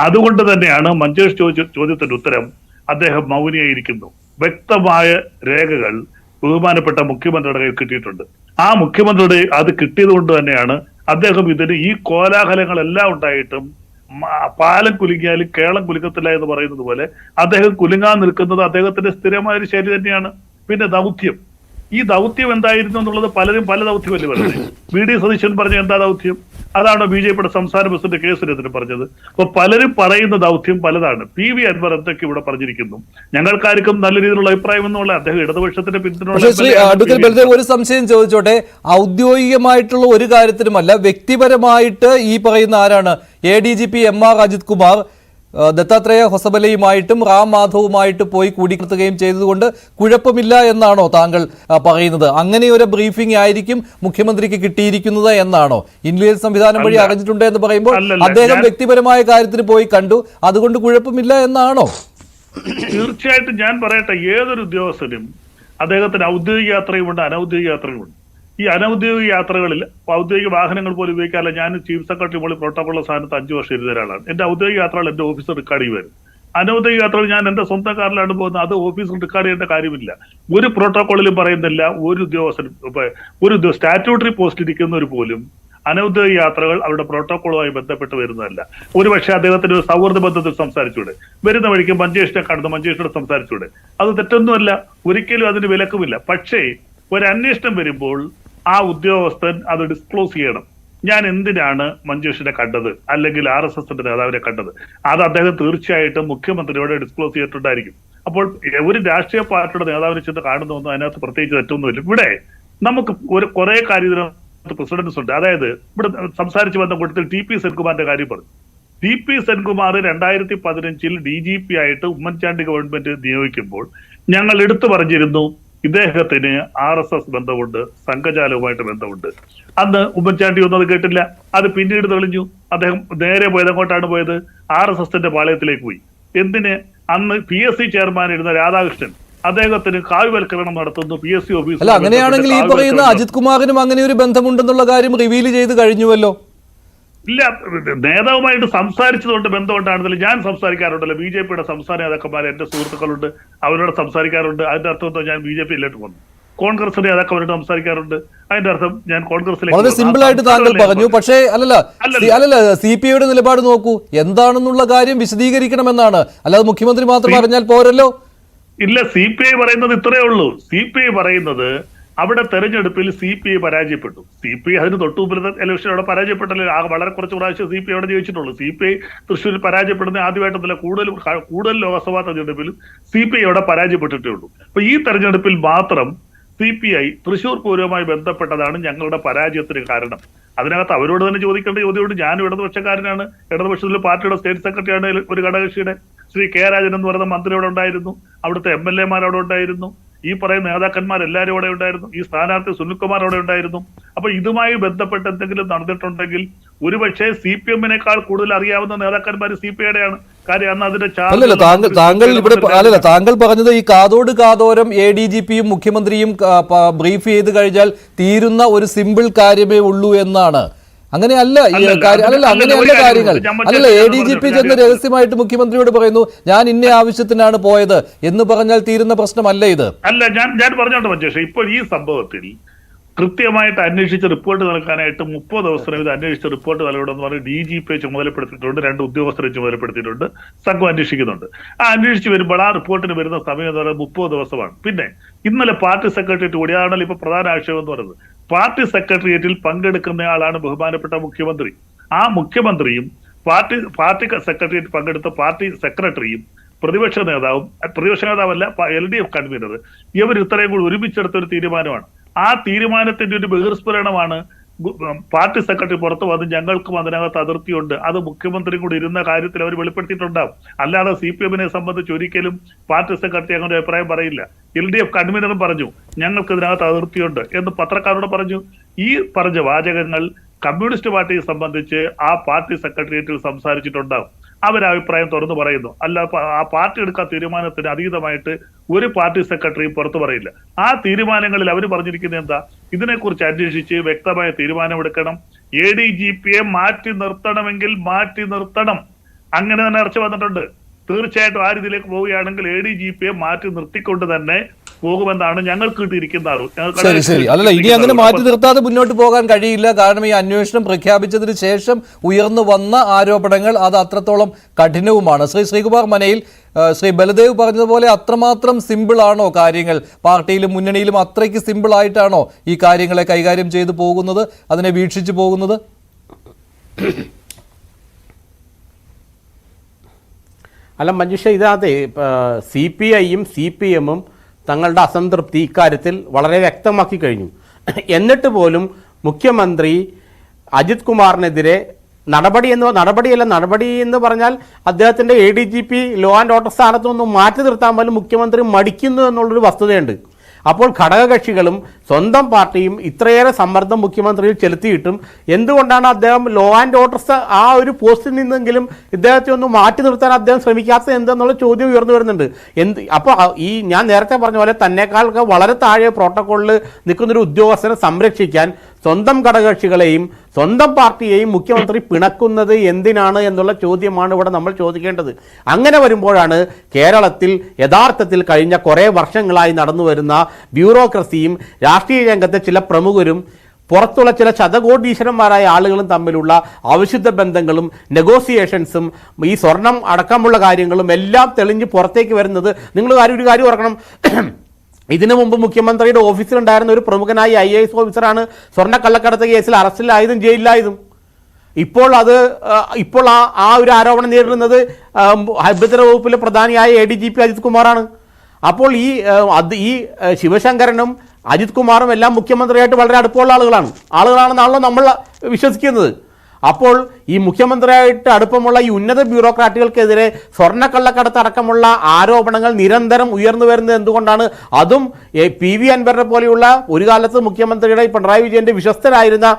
അതുകൊണ്ട് തന്നെയാണ് മഞ്ചേഷ് ചോദ്യത്തിന്റെ ഉത്തരം അദ്ദേഹം മൗനിയായിരിക്കുന്നു. വ്യക്തമായ രേഖകൾ ബഹുമാനപ്പെട്ട മുഖ്യമന്ത്രിയുടെ കയ്യിൽ കിട്ടിയിട്ടുണ്ട്. ആ മുഖ്യമന്ത്രിയുടെ അത് കിട്ടിയത് കൊണ്ട് തന്നെയാണ് അദ്ദേഹം ഇതിന് ഈ കോലാഹലങ്ങളെല്ലാം ഉണ്ടായിട്ടും പാലം കുലുങ്ങിയാലും കേളം കുലുക്കത്തില്ല എന്ന് പറയുന്നത് പോലെ അദ്ദേഹം കുലുങ്ങാൻ നിൽക്കുന്നത് അദ്ദേഹത്തിന്റെ സ്ഥിരമായ ഒരു ശൈലി തന്നെയാണ്. പിന്നെ ദൗത്യം, ഈ ദൗത്യം എന്തായിരുന്നു എന്നുള്ളത് പലരും പല ദൗത്യമല്ലേ പറഞ്ഞത്. VD സതീശൻ പറഞ്ഞ എന്താ ദൗത്യം? അതാണോ BJPയുടെ സംസ്ഥാന പ്രസിഡന്റ് K സുരേന്ദ്രൻ പറഞ്ഞത്? അപ്പൊ പലരും പറയുന്ന ദൗത്യം പലതാണ്. PV അൻവർ എന്തൊക്കെ ഇവിടെ പറഞ്ഞിരിക്കുന്നു. ഞങ്ങൾക്കാർക്കും നല്ല രീതിയിലുള്ള അഭിപ്രായം എന്നുള്ള അദ്ദേഹം ഇടതുപക്ഷത്തിന്റെ പിന്തുണ. ഒരു സംശയം ചോദിച്ചോട്ടെ, ഔദ്യോഗികമായിട്ടുള്ള ഒരു കാര്യത്തിനുമല്ല, വ്യക്തിപരമായിട്ട് ഈ പറയുന്ന ആരാണ് ADGP MR അജിത് കുമാർ ദത്താത്രേയ ഹൊസബലയുമായിട്ടും റാം മാധവുമായിട്ട് പോയി കൂടിക്കിട്ടുകയും ചെയ്തതുകൊണ്ട് കുഴപ്പമില്ല എന്നാണോ താങ്കൾ പറയുന്നത്? അങ്ങനെ ഒരു ബ്രീഫിംഗ് ആയിരിക്കും മുഖ്യമന്ത്രിക്ക് കിട്ടിയിരിക്കുന്നത് എന്നാണോ? ഇന്റലിജൻസ് സംവിധാനം വഴി അറിഞ്ഞിട്ടുണ്ട് എന്ന് പറയുമ്പോൾ അദ്ദേഹം വ്യക്തിപരമായ കാര്യത്തിന് പോയി കണ്ടു, അതുകൊണ്ട് കുഴപ്പമില്ല എന്നാണോ? തീർച്ചയായിട്ടും ഞാൻ പറയട്ടെ, ഏതൊരു ഉദ്യോഗസ്ഥനും അദ്ദേഹത്തിന് ഔദ്യോഗിക യാത്രയുമുണ്ട്, അനൌദ്യോഗിക യാത്രയുമുണ്ട്. ഈ അനൌദ്യോഗിക യാത്രകളിൽ ഔദ്യോഗിക വാഹനങ്ങൾ പോലും ഉപയോഗിക്കാറില്ല. ഞാൻ ചീഫ് സെക്രട്ടറി പോലും പ്രോട്ടോകോളിലെ സ്ഥാനത്ത് 5 വർഷം ഇരുന്ന ഒരാളാണ്. എന്റെ ഔദ്യോഗിക യാത്രകൾ എന്റെ ഓഫീസർ റെക്കോർഡ് ചെയ്യുമായിരുന്നു. അനൌദ്യോഗിക യാത്രകൾ ഞാൻ എന്റെ സ്വന്തം കാറിലാണ് പോകുന്നത്. അത് ഓഫീസിൽ റെക്കോർഡ് ചെയ്യേണ്ട കാര്യമില്ല. ഒരു പ്രോട്ടോകോളിലും പറയുന്നില്ല ഒരു ഉദ്യോഗസ്ഥനും, ഒരു സ്റ്റാറ്റ്യൂട്ടറി പോസ്റ്റ് ഇരിക്കുന്നവർ പോലും അനൌദ്യോഗിക യാത്രകൾ അവരുടെ പ്രോട്ടോകോളുമായി ബന്ധപ്പെട്ട് വരുന്നതല്ല. ഒരുപക്ഷെ അദ്ദേഹത്തിന്റെ ഒരു സൗഹൃദ ബന്ധത്തിൽ സംസാരിച്ചൂടെ, വരുന്ന വഴിക്ക് മഞ്ചേഷിനെ കാണുന്ന മഞ്ചേഷിനോട് സംസാരിച്ചൂടെ, അത് തെറ്റൊന്നുമല്ല, ഒരിക്കലും അതിന് വിലക്കുമില്ല. പക്ഷേ ഒരു അന്വേഷണം വരുമ്പോൾ ആ ഉദ്യോഗസ്ഥൻ അത് ഡിസ്ക്ലോസ് ചെയ്യണം. ഞാൻ എന്തിനാണ് മഞ്ചേഷിനെ കണ്ടത് അല്ലെങ്കിൽ RSSന്റെ നേതാവിനെ കണ്ടത്, അത് അദ്ദേഹം തീർച്ചയായിട്ടും മുഖ്യമന്ത്രിയോട് ഡിസ്ക്ലോസ് ചെയ്തിട്ടുണ്ടായിരിക്കും. അപ്പോൾ ഒരു രാഷ്ട്രീയ പാർട്ടിയുടെ നേതാവിനെ ചെന്ന് കാണുന്നൊന്നും അതിനകത്ത് പ്രത്യേകിച്ച് തെറ്റൊന്നുമില്ല. ഇവിടെ നമുക്ക് കുറെ കാര്യത്തിനകത്ത് പ്രസിഡൻസ് ഉണ്ട്. അതായത് ഇവിടെ സംസാരിച്ച് വന്ന കൂട്ടത്തിൽ TP സെൻകുമാറിന്റെ കാര്യം പറഞ്ഞു. TP സെൻകുമാർ 2015 DGP ആയിട്ട് ഉമ്മൻചാണ്ടി ഗവൺമെന്റ് നിയോഗിക്കുമ്പോൾ ഞങ്ങൾ എടുത്തു പറഞ്ഞിരുന്നു ഇദ്ദേഹത്തിന് RSS ബന്ധമുണ്ട്, സംഘചാലവുമായിട്ട് ബന്ധമുണ്ട്. അന്ന് ഉമ്മൻചാണ്ടി ഒന്നും അത് കേട്ടില്ല. അത് പിന്നീട് തെളിഞ്ഞു. അദ്ദേഹം നേരെ പോയത് എങ്ങോട്ടാണ് പോയത്? RSSന്റെ പാളയത്തിലേക്ക് പോയി. എന്തിന്? അന്ന് PSC ചെയർമാൻ ഇരുന്ന രാധാകൃഷ്ണൻ അദ്ദേഹത്തിന് കാവ്യവൽക്കരണം നടത്തുന്നു PSC ഓഫീസ്. അല്ല, അങ്ങനെയാണെങ്കിൽ ഈ പറയുന്ന അജിത് കുമാറിനും അങ്ങനെ ഒരു ബന്ധമുണ്ടെന്നുള്ള കാര്യം റിവീൽ ചെയ്ത് കഴിഞ്ഞുവല്ലോ. ഇല്ല, നേതാവുമായിട്ട് സംസാരിച്ചതുകൊണ്ട് ബന്ധമുണ്ടാണെന്നില്ല. ഞാൻ സംസാരിക്കാറുണ്ടല്ലോ, BJPയുടെ സംസ്ഥാന നേതാക്കന്മാരെ എന്റെ സുഹൃത്തുക്കളുണ്ട്, അവരോട് സംസാരിക്കാറുണ്ട്. അതിന്റെ അർത്ഥം ഞാൻ BJP ഇല്ലോട്ട് വന്നു. കോൺഗ്രസ് നേതാക്കൾ അവരോട് സംസാരിക്കാറുണ്ട്. അതിന്റെ അർത്ഥം ഞാൻ കോൺഗ്രസിലേക്ക് വളരെ സിമ്പിൾ ആയിട്ട് താങ്കൾ പറഞ്ഞു. പക്ഷേ അല്ലല്ല CPI യുടെ നിലപാട് നോക്കൂ, എന്താണെന്നുള്ള കാര്യം വിശദീകരിക്കണമെന്നാണ്. അല്ലാതെ മുഖ്യമന്ത്രി മാത്രം പറഞ്ഞാൽ പോരല്ലോ. ഇല്ല, CPI പറയുന്നത് ഇത്രയേ ഉള്ളൂ. CPI പറയുന്നത് അവിടെ തെരഞ്ഞെടുപ്പിൽ CPI പരാജയപ്പെട്ടു. CPI അതിന് തൊട്ടുമുമ്പിലത്തെ ഇലക്ഷൻ അവിടെ പരാജയപ്പെട്ടല്ലോ. വളരെ കുറച്ച് പ്രാവശ്യം CPI അവിടെ ജയിച്ചിട്ടുള്ളൂ. CPI തൃശ്ശൂരിൽ പരാജയപ്പെടുന്ന ആദ്യമായിട്ടല്ല, കൂടുതൽ ലോക്സഭാ തെരഞ്ഞെടുപ്പിലും CPI അവിടെ പരാജയപ്പെട്ടിട്ടേ ഉള്ളൂ. അപ്പൊ ഈ തെരഞ്ഞെടുപ്പിൽ മാത്രം CPI തൃശ്ശൂർ പൂരവുമായി ബന്ധപ്പെട്ടതാണ് ഞങ്ങളുടെ പരാജയത്തിന് കാരണം. അതിനകത്ത് അവരോട് തന്നെ ചോദിക്കേണ്ട ചോദ്യമുണ്ട്. ഞാനും ഇടതുപക്ഷക്കാരനാണ്, ഇടതുപക്ഷത്തിലെ പാർട്ടിയുടെ സ്റ്റേറ്റ് സെക്രട്ടറിയാണ് ഒരു ഘടകകക്ഷിയുടെ. ശ്രീ K രാജൻ എന്ന് പറയുന്ന മന്ത്രി അവിടെ ഉണ്ടായിരുന്നു, അവിടുത്തെ MLA അവിടെ ഉണ്ടായിരുന്നു, ഈ പറയുന്ന നേതാക്കന്മാരെല്ലാവരും അവിടെ ഉണ്ടായിരുന്നു, ഈ സ്ഥാനാർത്ഥി സുനിൽകുമാർ അവിടെ ഉണ്ടായിരുന്നു. അപ്പൊ ഇതുമായി ബന്ധപ്പെട്ട് എന്തെങ്കിലും നടന്നിട്ടുണ്ടെങ്കിൽ ഒരുപക്ഷെ CPM-നേക്കാൾ കൂടുതൽ അറിയാവുന്ന നേതാക്കന്മാർ CPI-യുടെയാണ്. കാര്യം അന്ന് അതിന്റെ താങ്കൾ പറഞ്ഞത് ഈ കാതോട് കാതോരം ADGP-യും മുഖ്യമന്ത്രിയും ബ്രീഫ് ചെയ്ത് കഴിഞ്ഞാൽ തീരുന്ന ഒരു സിമ്പിൾ കാര്യമേ ഉള്ളൂ എന്നാണ്. അങ്ങനെയല്ല അങ്ങനെയല്ല കാര്യങ്ങൾ. ADGP ചെന്ന് രഹസ്യമായിട്ട് മുഖ്യമന്ത്രിയോട് പറയുന്നു ഞാൻ ഇന്ന ആവശ്യത്തിനാണ് പോയത് എന്ന് പറഞ്ഞാൽ തീരുന്ന പ്രശ്നമല്ല ഇത്. അല്ല, ഞാൻ പറഞ്ഞോണ്ട് മഞ്ചേഷ്, ഇപ്പോൾ ഈ സംഭവത്തിൽ കൃത്യമായിട്ട് അന്വേഷിച്ച് റിപ്പോർട്ട് നൽകാനായിട്ട് 30 ദിവസം ഇത് അന്വേഷിച്ച് റിപ്പോർട്ട് നൽകണമെന്ന് പറഞ്ഞ് DGP ചുമതലപ്പെടുത്തിയിട്ടുണ്ട്, 2 ഉദ്യോഗസ്ഥരെ ചുമതലപ്പെടുത്തിയിട്ടുണ്ട്, സംഘം അന്വേഷിക്കുന്നുണ്ട്. ആ അന്വേഷിച്ച് വരുമ്പോൾ ആ റിപ്പോർട്ടിന് വരുന്ന സമയം എന്ന് പറയുന്നത് 30 ദിവസമാണ്. പിന്നെ ഇന്നലെ പാർട്ടി സെക്രട്ടേറിയറ്റ് കൂടി, അതാണല്ലോ ഇപ്പൊ പ്രധാന ആക്ഷേപം എന്ന് പറയുന്നത്. പാർട്ടി സെക്രട്ടേറിയറ്റിൽ പങ്കെടുക്കുന്നയാളാണ് ബഹുമാനപ്പെട്ട മുഖ്യമന്ത്രി. ആ മുഖ്യമന്ത്രിയും പാർട്ടി സെക്രട്ടേറിയറ്റ് പങ്കെടുത്ത പാർട്ടി സെക്രട്ടറിയും പ്രതിപക്ഷ നേതാവല്ല LDF കൺവീനർ, ഇവർ ഇത്രയും കൂടി ഒരുമിച്ചെടുത്ത ഒരു തീരുമാനമാണ്. ആ തീരുമാനത്തിന്റെ ഒരു ബഹിർസ്ഫുരണമാണ് പാർട്ടി സെക്രട്ടറി പുറത്തു വന്ന് ഞങ്ങൾക്കും അതിനകത്ത് അതിർത്തിയുണ്ട്, അത് മുഖ്യമന്ത്രി കൂടി ഇരുന്ന കാര്യത്തിൽ അവർ വെളിപ്പെടുത്തിയിട്ടുണ്ടാവും. അല്ലാതെ CPM-നെ സംബന്ധിച്ച് ഒരിക്കലും പാർട്ടി സെക്രട്ടറി അങ്ങനെ അഭിപ്രായം പറയില്ല. LDF കൺവീനറും പറഞ്ഞു ഞങ്ങൾക്ക് ഇതിനകത്ത് അതിർത്തിയുണ്ട് എന്ന് പത്രക്കാരോട് പറഞ്ഞു. ഈ പറഞ്ഞ വാചകങ്ങൾ കമ്മ്യൂണിസ്റ്റ് പാർട്ടിയെ സംബന്ധിച്ച് ആ പാർട്ടി സെക്രട്ടേറിയറ്റിൽ സംസാരിച്ചിട്ടുണ്ടാവും. അവരഭിപ്രായം തുറന്നു പറയുന്നു. അല്ല, ആ പാർട്ടി എടുക്കാൻ തീരുമാനത്തിന് അതീതമായിട്ട് ഒരു പാർട്ടി സെക്രട്ടറി പുറത്തു പറയില്ല. ആ തീരുമാനങ്ങളിൽ അവർ പറഞ്ഞിരിക്കുന്നത് എന്താ? ഇതിനെക്കുറിച്ച് അന്വേഷിച്ച് വ്യക്തമായ തീരുമാനമെടുക്കണം. ADGP-യെ മാറ്റി നിർത്തണമെങ്കിൽ മാറ്റി നിർത്തണം. അങ്ങനെ തന്നെ ഇറച്ചു വന്നിട്ടുണ്ട്. തീർച്ചയായിട്ടും ആ രീതിയിലേക്ക് പോവുകയാണെങ്കിൽ ADGP-യെ മാറ്റി നിർത്തിക്കൊണ്ട് തന്നെ പോകുമെന്നാണ് ഞങ്ങൾക്ക് കിട്ടിയിരിക്കുന്ന അറിവ്. ശരി. അല്ലല്ല, ഇനി അങ്ങനെ മാറ്റി നിർത്താതെ മുന്നോട്ട് പോകാൻ കഴിയില്ല. കാരണം ഈ അന്വേഷണം പ്രഖ്യാപിച്ചതിന് ശേഷം ഉയർന്നു വന്ന ആരോപണങ്ങൾ അത് അത്രത്തോളം കഠിനവുമാണ്. ശ്രീകുമാർ മനയിൽ ശ്രീ ബലദേവ് പറഞ്ഞതുപോലെ അത്രമാത്രം സിമ്പിൾ ആണോ കാര്യങ്ങൾ? പാർട്ടിയിലും മുന്നണിയിലും അത്രയ്ക്ക് സിമ്പിൾ ആയിട്ടാണോ ഈ കാര്യങ്ങളെ കൈകാര്യം ചെയ്തു പോകുന്നത്, അതിനെ വീക്ഷിച്ചു പോകുന്നത്? അല്ല മഞ്ജുഷ, ഇതിനകത്ത് CPI-യും CPM-ഉം തങ്ങളുടെ അസംതൃപ്തി ഇക്കാര്യത്തിൽ വളരെ വ്യക്തമാക്കി കഴിഞ്ഞു. എന്നിട്ട് പോലും മുഖ്യമന്ത്രി അജിത് കുമാറിനെതിരെ നടപടി എന്ന് പറഞ്ഞാൽ അദ്ദേഹത്തിൻ്റെ ADGP ലോ ആൻഡ് ഓർഡർ സ്ഥാനത്തു നിന്നും മാറ്റി നിർത്താൻ പോലും മുഖ്യമന്ത്രി മടിക്കുന്നു എന്നുള്ളൊരു വസ്തുതയുണ്ട്. അപ്പോൾ ഘടകകക്ഷികളും സ്വന്തം പാർട്ടിയും ഇത്രയേറെ സമ്മർദ്ദം മുഖ്യമന്ത്രിയിൽ ചെലുത്തിയിട്ടും എന്തുകൊണ്ടാണ് അദ്ദേഹം ലോ ആൻഡ് ഓർഡർ ആ ഒരു പോസ്റ്റിൽ നിന്നെങ്കിലും ഇദ്ദേഹത്തെ ഒന്ന് മാറ്റി നിർത്താൻ അദ്ദേഹം ശ്രമിക്കാത്തത് എന്തെന്നുള്ള ചോദ്യം ഉയർന്നു വരുന്നുണ്ട്. അപ്പോൾ ഈ ഞാൻ നേരത്തെ പറഞ്ഞ പോലെ തന്നെക്കാളൊക്കെ വളരെ താഴെ പ്രോട്ടോക്കോളിൽ നിൽക്കുന്നൊരു ഉദ്യോഗസ്ഥനെ സംരക്ഷിക്കാൻ സ്വന്തം ഘടകകക്ഷികളെയും സ്വന്തം പാർട്ടിയെയും മുഖ്യമന്ത്രി പിണക്കുന്നത് എന്തിനാണ് എന്നുള്ള ചോദ്യമാണ് ഇവിടെ നമ്മൾ ചോദിക്കേണ്ടത്. അങ്ങനെ വരുമ്പോഴാണ് കേരളത്തിൽ യഥാർത്ഥത്തിൽ കഴിഞ്ഞ കുറേ വർഷങ്ങളായി നടന്നു വരുന്ന ബ്യൂറോക്രസിയും രാഷ്ട്രീയ രംഗത്തെ ചില പ്രമുഖരും പുറത്തുള്ള ചില ശതകോടീശ്വരന്മാരായ ആളുകളും തമ്മിലുള്ള അവിശുദ്ധ ബന്ധങ്ങളും നെഗോസിയേഷൻസും ഈ സ്വർണം അടക്കമുള്ള കാര്യങ്ങളും എല്ലാം തെളിഞ്ഞ് പുറത്തേക്ക് വരുന്നത്. നിങ്ങൾ ഒരു കാര്യം ഓർക്കണം, ഇതിനു മുമ്പ് മുഖ്യമന്ത്രിയുടെ ഓഫീസിലുണ്ടായിരുന്ന ഒരു പ്രമുഖനായ IAS ഓഫീസറാണ് സ്വർണ്ണക്കള്ളക്കടത്ത് കേസിൽ അറസ്റ്റിലായതും ജയിലിലായതും. ഇപ്പോൾ ആ ഒരു ആരോപണം നേരിടുന്നത് ആഭ്യന്തര വകുപ്പിലെ പ്രധാനിയായ ADGP അജിത് കുമാറാണ്. അപ്പോൾ ഈ ശിവശങ്കരനും അജിത് കുമാറും എല്ലാം മുഖ്യമന്ത്രിയായിട്ട് വളരെ അടുപ്പമുള്ള ആളുകളാണെന്നാണല്ലോ നമ്മൾ വിശ്വസിക്കുന്നത്. അപ്പോൾ ഈ മുഖ്യമന്ത്രിയായിട്ട് അടുപ്പമുള്ള ഈ ഉന്നത ബ്യൂറോക്രാറ്റുകൾക്കെതിരെ സ്വർണ്ണക്കള്ളക്കടത്ത് അടക്കമുള്ള ആരോപണങ്ങൾ നിരന്തരം ഉയർന്നു വരുന്നത് എന്തുകൊണ്ടാണ്? അതും PV അൻവറിനെ പോലെയുള്ള ഒരു കാലത്ത് മുഖ്യമന്ത്രിയുടെ പിണറായി വിജയന്റെ വിശ്വസ്തരായിരുന്ന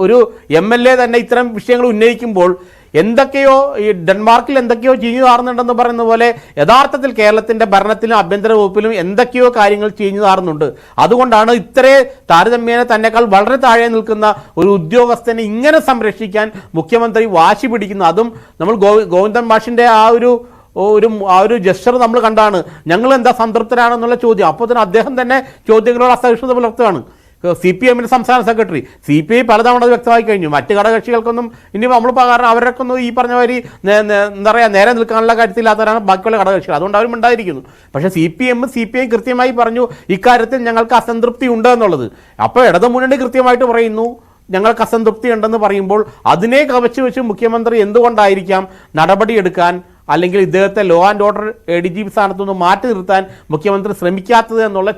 ഒരു MLA തന്നെ ഇത്തരം വിഷയങ്ങൾ ഉന്നയിക്കുമ്പോൾ എന്തൊക്കെയോ ഈ ഡെൻമാർക്കിൽ എന്തൊക്കെയോ ചീഞ്ഞു നാറുന്നുണ്ടെന്ന് പറയുന്ന പോലെ യഥാർത്ഥത്തിൽ കേരളത്തിൻ്റെ ഭരണത്തിലും ആഭ്യന്തര വകുപ്പിലും എന്തൊക്കെയോ കാര്യങ്ങൾ ചീഞ്ഞു നാറുന്നുണ്ട്. അതുകൊണ്ടാണ് ഇത്രയും താരതമ്യേന തന്നെക്കാൾ വളരെ താഴെ നിൽക്കുന്ന ഒരു ഉദ്യോഗസ്ഥനെ ഇങ്ങനെ സംരക്ഷിക്കാൻ മുഖ്യമന്ത്രി വാശി പിടിക്കുന്നു. അതും നമ്മൾ ഗോവിന്ദൻ മാഷിൻ്റെ ആ ഒരു ആ ഒരു ജസ്റ്റർ നമ്മൾ കണ്ടാണ്. ഞങ്ങൾ എന്താ സംതൃപ്തരാണെന്നുള്ള ചോദ്യം. അപ്പോൾ തന്നെ അദ്ദേഹം തന്നെ ചോദ്യങ്ങളോട് അസഹിഷ്ണുത പുലർത്തുകയാണ്. CPM-ന്റെ സംസ്ഥാന സെക്രട്ടറി. CPI പലതവണ അത് വ്യക്തമായി കഴിഞ്ഞു. മറ്റ് ഘടകകക്ഷികൾക്കൊന്നും ഇനി നമ്മൾ കാരണം അവരൊക്കെ ഒന്നും ഈ പറഞ്ഞ മാതിരി എന്താ പറയുക നേരെ നിൽക്കാനുള്ള കാര്യത്തില്ലാത്തവരാണ് ബാക്കിയുള്ള ഘടകകക്ഷികൾ. അതുകൊണ്ട് അവരും ഉണ്ടായിരിക്കുന്നു. പക്ഷേ CPI കൃത്യമായി പറഞ്ഞു ഇക്കാര്യത്തിൽ ഞങ്ങൾക്ക് അസംതൃപ്തി ഉണ്ട് എന്നുള്ളത്. അപ്പോൾ ഇടതുമുന്നണി കൃത്യമായിട്ട് പറയുന്നു ഞങ്ങൾക്ക് അസംതൃപ്തി ഉണ്ടെന്ന് പറയുമ്പോൾ അതിനെ കവച്ചു വെച്ച് മുഖ്യമന്ത്രി എന്തുകൊണ്ടായിരിക്കാം നടപടിയെടുക്കാൻ അല്ലെങ്കിൽ ഇദ്ദേഹത്തെ ലോ ആൻഡ് ഓർഡർ ADGP സ്ഥാനത്തു നിന്ന് മാറ്റി നിർത്താൻ മുഖ്യമന്ത്രി ശ്രമിക്കാത്തത് എന്നുള്ള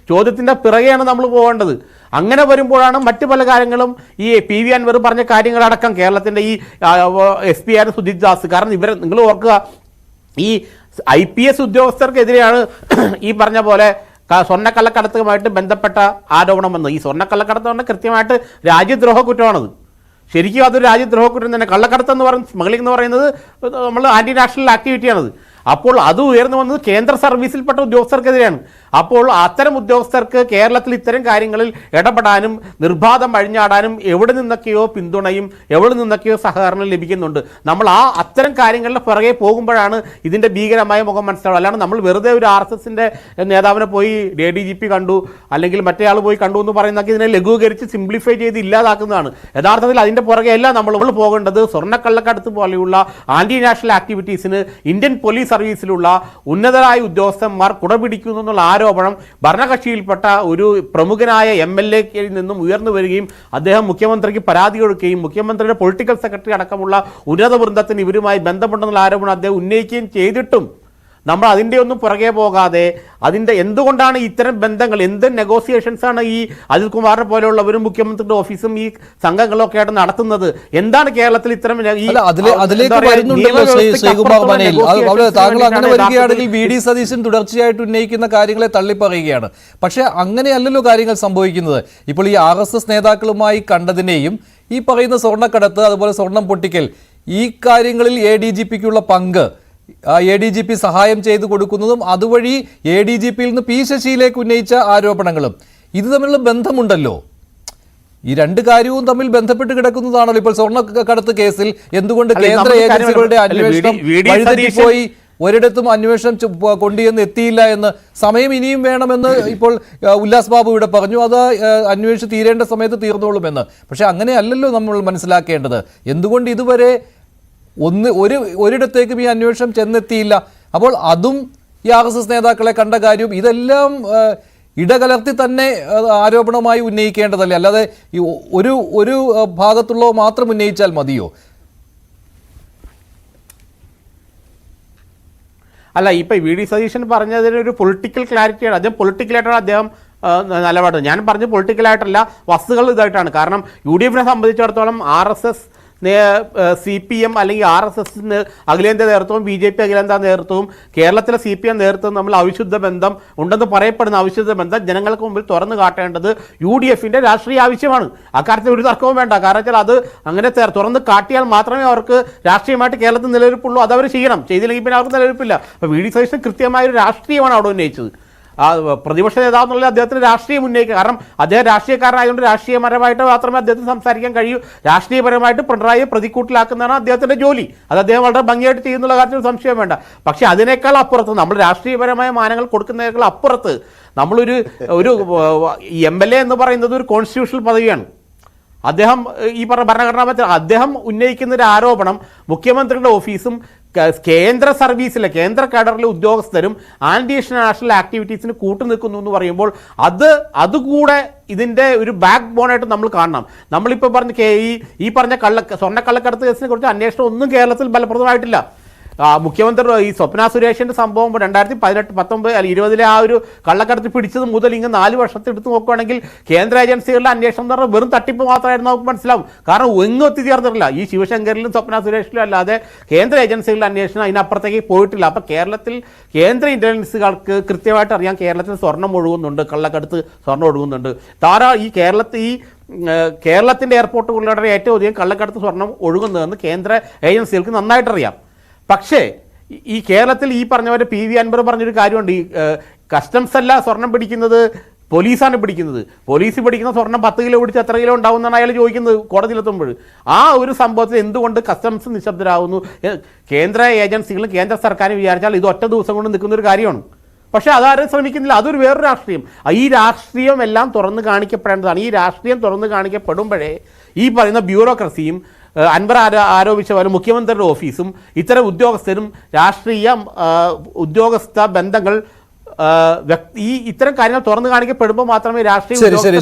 ചോദ്യത്തിൻ്റെ പിറകെയാണ് നമ്മൾ പോകേണ്ടത്. അങ്ങനെ വരുമ്പോഴാണ് മറ്റു പല കാര്യങ്ങളും ഈ PV അൻവർ പറഞ്ഞ കാര്യങ്ങളടക്കം കേരളത്തിൻ്റെ ഈ SP ആർ സുജിത് ദാസ്. കാരണം നിങ്ങൾ ഓർക്കുക, ഈ IPS ഉദ്യോഗസ്ഥർക്കെതിരെയാണ് ഈ പറഞ്ഞ പോലെ സ്വർണ്ണക്കള്ളക്കടത്തുമായിട്ട് ബന്ധപ്പെട്ട ആരോപണം വന്നത്. ഈ സ്വർണ്ണക്കള്ളക്കടത്ത് പറഞ്ഞാൽ കൃത്യമായിട്ട് രാജ്യദ്രോഹ കുറ്റമാണത്. ശരിക്കും അതൊരു രാജ്യദ്രോഹ കുറ്റം തന്നെ. കള്ളക്കടത്ത് എന്ന് പറയുന്നത്, സ്മഗ്ലിംഗ് എന്ന് പറയുന്നത് നമ്മൾ ആൻറ്റി നാഷണൽ ആക്ടിവിറ്റിയാണത്. അപ്പോൾ അത് ഉയർന്നു വന്നത് കേന്ദ്ര സർവീസിൽപ്പെട്ട ഉദ്യോഗസ്ഥർക്കെതിരെയാണ്. അപ്പോൾ അത്തരം ഉദ്യോഗസ്ഥർക്ക് കേരളത്തിൽ ഇത്തരം കാര്യങ്ങളിൽ ഇടപെടാനും നിർബാധം അഴിഞ്ഞാടാനും എവിടെ നിന്നൊക്കെയോ പിന്തുണയും എവിടെ നിന്നൊക്കെയോ സഹകരണം ലഭിക്കുന്നുണ്ട്. നമ്മൾ അത്തരം കാര്യങ്ങളുടെ പുറകെ പോകുമ്പോഴാണ് ഇതിൻ്റെ ഭീകരമായ മുഖം മനസ്സിലാവുക. അല്ലാണ്ട് നമ്മൾ വെറുതെ ഒരു RSSന്റെ നേതാവിനെ പോയി ADGP കണ്ടു അല്ലെങ്കിൽ മറ്റേ ആൾ പോയി കണ്ടു എന്ന് പറയുന്നതൊക്കെ ഇതിനെ ലഘൂകരിച്ച് സിംപ്ലിഫൈ ചെയ്ത് ഇല്ലാതാക്കുന്നതാണ്. യഥാർത്ഥത്തിൽ അതിൻ്റെ പുറകെയല്ല നമ്മൾ പോകേണ്ടത്. സ്വർണ്ണക്കള്ളക്കടത്ത് പോലെയുള്ള ആൻറ്റി നാഷണൽ ആക്ടിവിറ്റീസിന് ഇന്ത്യൻ പോലീസ് സർവീസിലുള്ള ഉന്നതരായ ഉദ്യോഗസ്ഥന്മാർ കുടപിടിക്കുന്നു എന്നുള്ള ആരോപണം ഭരണകക്ഷിയിൽപ്പെട്ട ഒരു പ്രമുഖനായ MLA-യിൽ നിന്നും ഉയർന്നു വരികയും അദ്ദേഹം മുഖ്യമന്ത്രിക്ക് പരാതി കൊടുക്കുകയും മുഖ്യമന്ത്രിയുടെ പൊളിറ്റിക്കൽ സെക്രട്ടറി അടക്കമുള്ള ഉന്നത വൃന്ദത്തിന് ഇവരുമായി ബന്ധമുണ്ടെന്നുള്ള ആരോപണം അദ്ദേഹം ഉന്നയിക്കുകയും ചെയ്തിട്ടും നമ്മൾ അതിൻ്റെ ഒന്നും പുറകെ പോകാതെ അതിൻ്റെ എന്തുകൊണ്ടാണ് ഇത്തരം ബന്ധങ്ങൾ, എന്ത് നെഗോസിയേഷൻസാണ് ഈ അജിത് കുമാറിനെ പോലെയുള്ളവരും മുഖ്യമന്ത്രിയുടെ ഓഫീസും ഈ സംഘങ്ങളും ഒക്കെ ആയിട്ട് നടത്തുന്നത്? എന്താണ് കേരളത്തിൽ ഇത്തരം അതിലേക്ക് വരുന്നുണ്ടല്ലോ ശ്രീകുമാർ മനയിൽ. താങ്കൾ അങ്ങനെ വരികയാണെങ്കിൽ VD സതീശൻ തുടർച്ചയായിട്ട് ഉന്നയിക്കുന്ന കാര്യങ്ങളെ തള്ളിപ്പറയുകയാണ്. പക്ഷേ അങ്ങനെയല്ലല്ലോ കാര്യങ്ങൾ സംഭവിക്കുന്നത്. ഇപ്പോൾ ഈ RSS നേതാക്കളുമായി കണ്ടതിനെയും ഈ പറയുന്ന സ്വർണ്ണക്കടത്ത് അതുപോലെ സ്വർണം പൊട്ടിക്കൽ ഈ കാര്യങ്ങളിൽ ADGP-ക്കുള്ള പങ്ക്, ADGP സഹായം ചെയ്തു കൊടുക്കുന്നതും അതുവഴി ADGP-യിൽ നിന്ന് P ശശിയിലേക്ക് ഉന്നയിച്ച ആരോപണങ്ങളും ഇത് തമ്മിലുള്ള ബന്ധമുണ്ടല്ലോ. ഈ രണ്ട് കാര്യവും തമ്മിൽ ബന്ധപ്പെട്ട് കിടക്കുന്നതാണല്ലോ. ഇപ്പോൾ സ്വർണ്ണക്കടത്ത് കേസിൽ എന്തുകൊണ്ട് കേന്ദ്ര ഏജൻസികളുടെ അന്വേഷണം വഴിതെറ്റിപ്പോയി, ഒരിടത്തും അന്വേഷണം കൊണ്ടുചെന്ന് എത്തിയില്ല എന്ന്, സമയം ഇനിയും വേണമെന്ന് ഇപ്പോൾ ഉല്ലാസ് ബാബു ഇവിടെ പറഞ്ഞു. അത് അന്വേഷിച്ച് തീരേണ്ട സമയത്ത് തീർന്നോളുമെന്ന്. പക്ഷെ അങ്ങനെയല്ലല്ലോ നമ്മൾ മനസ്സിലാക്കേണ്ടത്. എന്തുകൊണ്ട് ഇതുവരെ ഒരിടത്തേക്കും ഈ അന്വേഷണം ചെന്നെത്തിയില്ല? അപ്പോൾ അതും ഈ RSS നേതാക്കളെ കണ്ട കാര്യവും ഇതെല്ലാം ഇടകലർത്തി തന്നെ ആരോപണമായി ഉന്നയിക്കേണ്ടതല്ലേ? അല്ലാതെ ഈ ഒരു ഭാഗത്തുള്ളവ മാത്രം ഉന്നയിച്ചാൽ മതിയോ? അല്ല, ഇപ്പം VD സതീശൻ പറഞ്ഞതിനൊരു പൊളിറ്റിക്കൽ ക്ലാരിറ്റിയാണ്. അദ്ദേഹം പൊളിറ്റിക്കലായിട്ടാണ് അദ്ദേഹം നിലപാട്. ഞാൻ പറഞ്ഞ പൊളിറ്റിക്കലായിട്ടല്ല, വസ്തുതകൾ ഇതായിട്ടാണ്. കാരണം UDF-നെ സംബന്ധിച്ചിടത്തോളം RSS CPM അല്ലെങ്കിൽ RSS അഖിലേന്ത്യാ നേതൃത്വവും BJP അഖിലേന്ത്യാ നേതൃത്വവും കേരളത്തിലെ CPM നേതൃത്വവും തമ്മിൽ അവിശുദ്ധ ബന്ധം ഉണ്ടെന്ന് പറയപ്പെടുന്ന അവിശുദ്ധ ബന്ധം ജനങ്ങൾക്ക് മുമ്പിൽ തുറന്നു കാട്ടേണ്ടത് UDF-ന്റെ രാഷ്ട്രീയ ആവശ്യമാണ്. അക്കാര്യത്തിൽ ഒരു തർക്കവും വേണ്ട. കാരണം വെച്ചാൽ അത് അങ്ങനെ തുറന്ന് കാട്ടിയാൽ മാത്രമേ അവർക്ക് രാഷ്ട്രീയമായിട്ട് കേരളത്തിൽ നിലനിൽപ്പുള്ളൂ. അത് അവർ ചെയ്യണം. ചെയ്തില്ലെങ്കിൽ പിന്നെ അവർക്ക് നിലനിൽപ്പില്ല. അപ്പോൾ VD സതീശൻ കൃത്യമായൊരു രാഷ്ട്രീയമാണ് അവിടെ ഉന്നയിച്ചത്. പ്രതിപക്ഷ നേതാവ് എന്നുള്ള അദ്ദേഹത്തിന് രാഷ്ട്രീയം ഉന്നയിക്കുക. കാരണം അദ്ദേഹം രാഷ്ട്രീയക്കാരനായതുകൊണ്ട് രാഷ്ട്രീയപരമായിട്ട് മാത്രമേ അദ്ദേഹത്തിന് സംസാരിക്കാൻ കഴിയൂ. രാഷ്ട്രീയപരമായിട്ട് പിണറായിയെ പ്രതിക്കൂട്ടിലാക്കുന്നതാണ് അദ്ദേഹത്തിൻ്റെ ജോലി. അത് അദ്ദേഹം വളരെ ഭംഗിയായിട്ട് ചെയ്യുന്നുള്ള കാര്യത്തിൽ സംശയം വേണ്ട. പക്ഷേ അതിനേക്കാൾ അപ്പുറത്ത്, നമ്മൾ രാഷ്ട്രീയപരമായ മാനങ്ങൾ കൊടുക്കുന്നതിനേക്കാൾ അപ്പുറത്ത് നമ്മളൊരു MLA എന്ന് പറയുന്നത് ഒരു കോൺസ്റ്റിറ്റ്യൂഷണൽ പദവിയാണ്. അദ്ദേഹം ഈ പറഞ്ഞ ഭരണഘടനാ അദ്ദേഹം ഉന്നയിക്കുന്ന ഒരു ആരോപണം മുഖ്യമന്ത്രിയുടെ ഓഫീസും കേന്ദ്ര സർവീസിലെ കേന്ദ്ര കാഡറിലെ ഉദ്യോഗസ്ഥരും ആൻറ്റി നാഷണൽ ആക്ടിവിറ്റീസിന് കൂട്ടുനിൽക്കുന്നു എന്ന് പറയുമ്പോൾ അതുകൂടെ ഇതിൻ്റെ ഒരു ബാക്ക് ബോണായിട്ട് നമ്മൾ കാണണം. നമ്മളിപ്പോൾ പറഞ്ഞ ഈ പറഞ്ഞ സ്വർണ്ണക്കള്ളക്കടത്ത് കേസിനെ കുറിച്ച് അന്വേഷണം ഒന്നും കേരളത്തിൽ ഫലപ്രദമായിട്ടില്ല. മുഖ്യമന്ത്രി ഈ സ്വപ്ന സുരേഷിൻ്റെ സംഭവം 2018, 19 അല്ലെങ്കിൽ 20 ആ ഒരു കള്ളക്കടത്ത് പിടിച്ചത് മുതൽ ഇങ്ങ് 4 വർഷത്തെ എടുത്ത് നോക്കുകയാണെങ്കിൽ കേന്ദ്ര ഏജൻസികളുടെ അന്വേഷണം എന്ന് പറഞ്ഞാൽ വെറും തട്ടിപ്പ് മാത്രമായിരുന്നു നമുക്ക് മനസ്സിലാവും. കാരണം ഒന്നും എത്തിച്ചേർന്നിട്ടില്ല. ഈ ശിവശങ്കറിലും സ്വപ്ന സുരേഷിലും അല്ലാതെ കേന്ദ്ര ഏജൻസികളുടെ അന്വേഷണം അതിനപ്പുറത്തേക്ക് പോയിട്ടില്ല. അപ്പോൾ കേരളത്തിൽ കേന്ദ്ര ഇൻ്റലിജൻസുകൾക്ക് കൃത്യമായിട്ട് അറിയാം കേരളത്തിൽ സ്വർണം ഒഴുകുന്നുണ്ട്, കള്ളക്കടത്ത് സ്വർണം ഒഴുകുന്നുണ്ട്. ഈ കേരളത്തിൻ്റെ എയർപോർട്ടുകളിലൂടെ ഏറ്റവും അധികം കള്ളക്കടത്ത് സ്വർണം ഒഴുകുന്നതെന്ന് കേന്ദ്ര ഏജൻസികൾക്ക് നന്നായിട്ടറിയാം. പക്ഷേ ഈ കേരളത്തിൽ ഈ പറഞ്ഞ പോലെ PV അൻവർ പറഞ്ഞൊരു കാര്യമുണ്ട്. ഈ കസ്റ്റംസ് അല്ല സ്വർണം പിടിക്കുന്നത്, പോലീസാണ് പിടിക്കുന്നത്. പോലീസ് പിടിക്കുന്ന സ്വർണം 10 കിലോ പിടിച്ച് എത്ര കിലോ ഉണ്ടാവും എന്നാണ് അയാൾ ചോദിക്കുന്നത് കോടതിയിലെത്തുമ്പോൾ. ആ ഒരു സംഭവത്തിൽ എന്തുകൊണ്ട് കസ്റ്റംസ് നിശബ്ദരാകുന്നു? കേന്ദ്ര ഏജൻസികളും കേന്ദ്ര സർക്കാരും വിചാരിച്ചാൽ ഇത് ഒറ്റ ദിവസം കൊണ്ട് നിൽക്കുന്ന ഒരു കാര്യമാണ്. പക്ഷേ അതാരും ശ്രമിക്കുന്നില്ല. അതൊരു വേറൊരു രാഷ്ട്രീയം. ഈ രാഷ്ട്രീയം എല്ലാം തുറന്നു കാണിക്കപ്പെടേണ്ടതാണ്. ഈ രാഷ്ട്രീയം തുറന്നു കാണിക്കപ്പെടുമ്പോഴേ ഈ പറയുന്ന ബ്യൂറോക്രസിയും അൻവർ ആരോപിച്ച പോലെ മുഖ്യമന്ത്രിയുടെ ഓഫീസും ഇത്തരം ഉദ്യോഗസ്ഥരും രാഷ്ട്രീയ ഉദ്യോഗസ്ഥ ബന്ധങ്ങൾ ഇത്തരം കാര്യങ്ങൾ തുറന്നു കാണിക്കപ്പെടുമ്പോൾ മാത്രമേ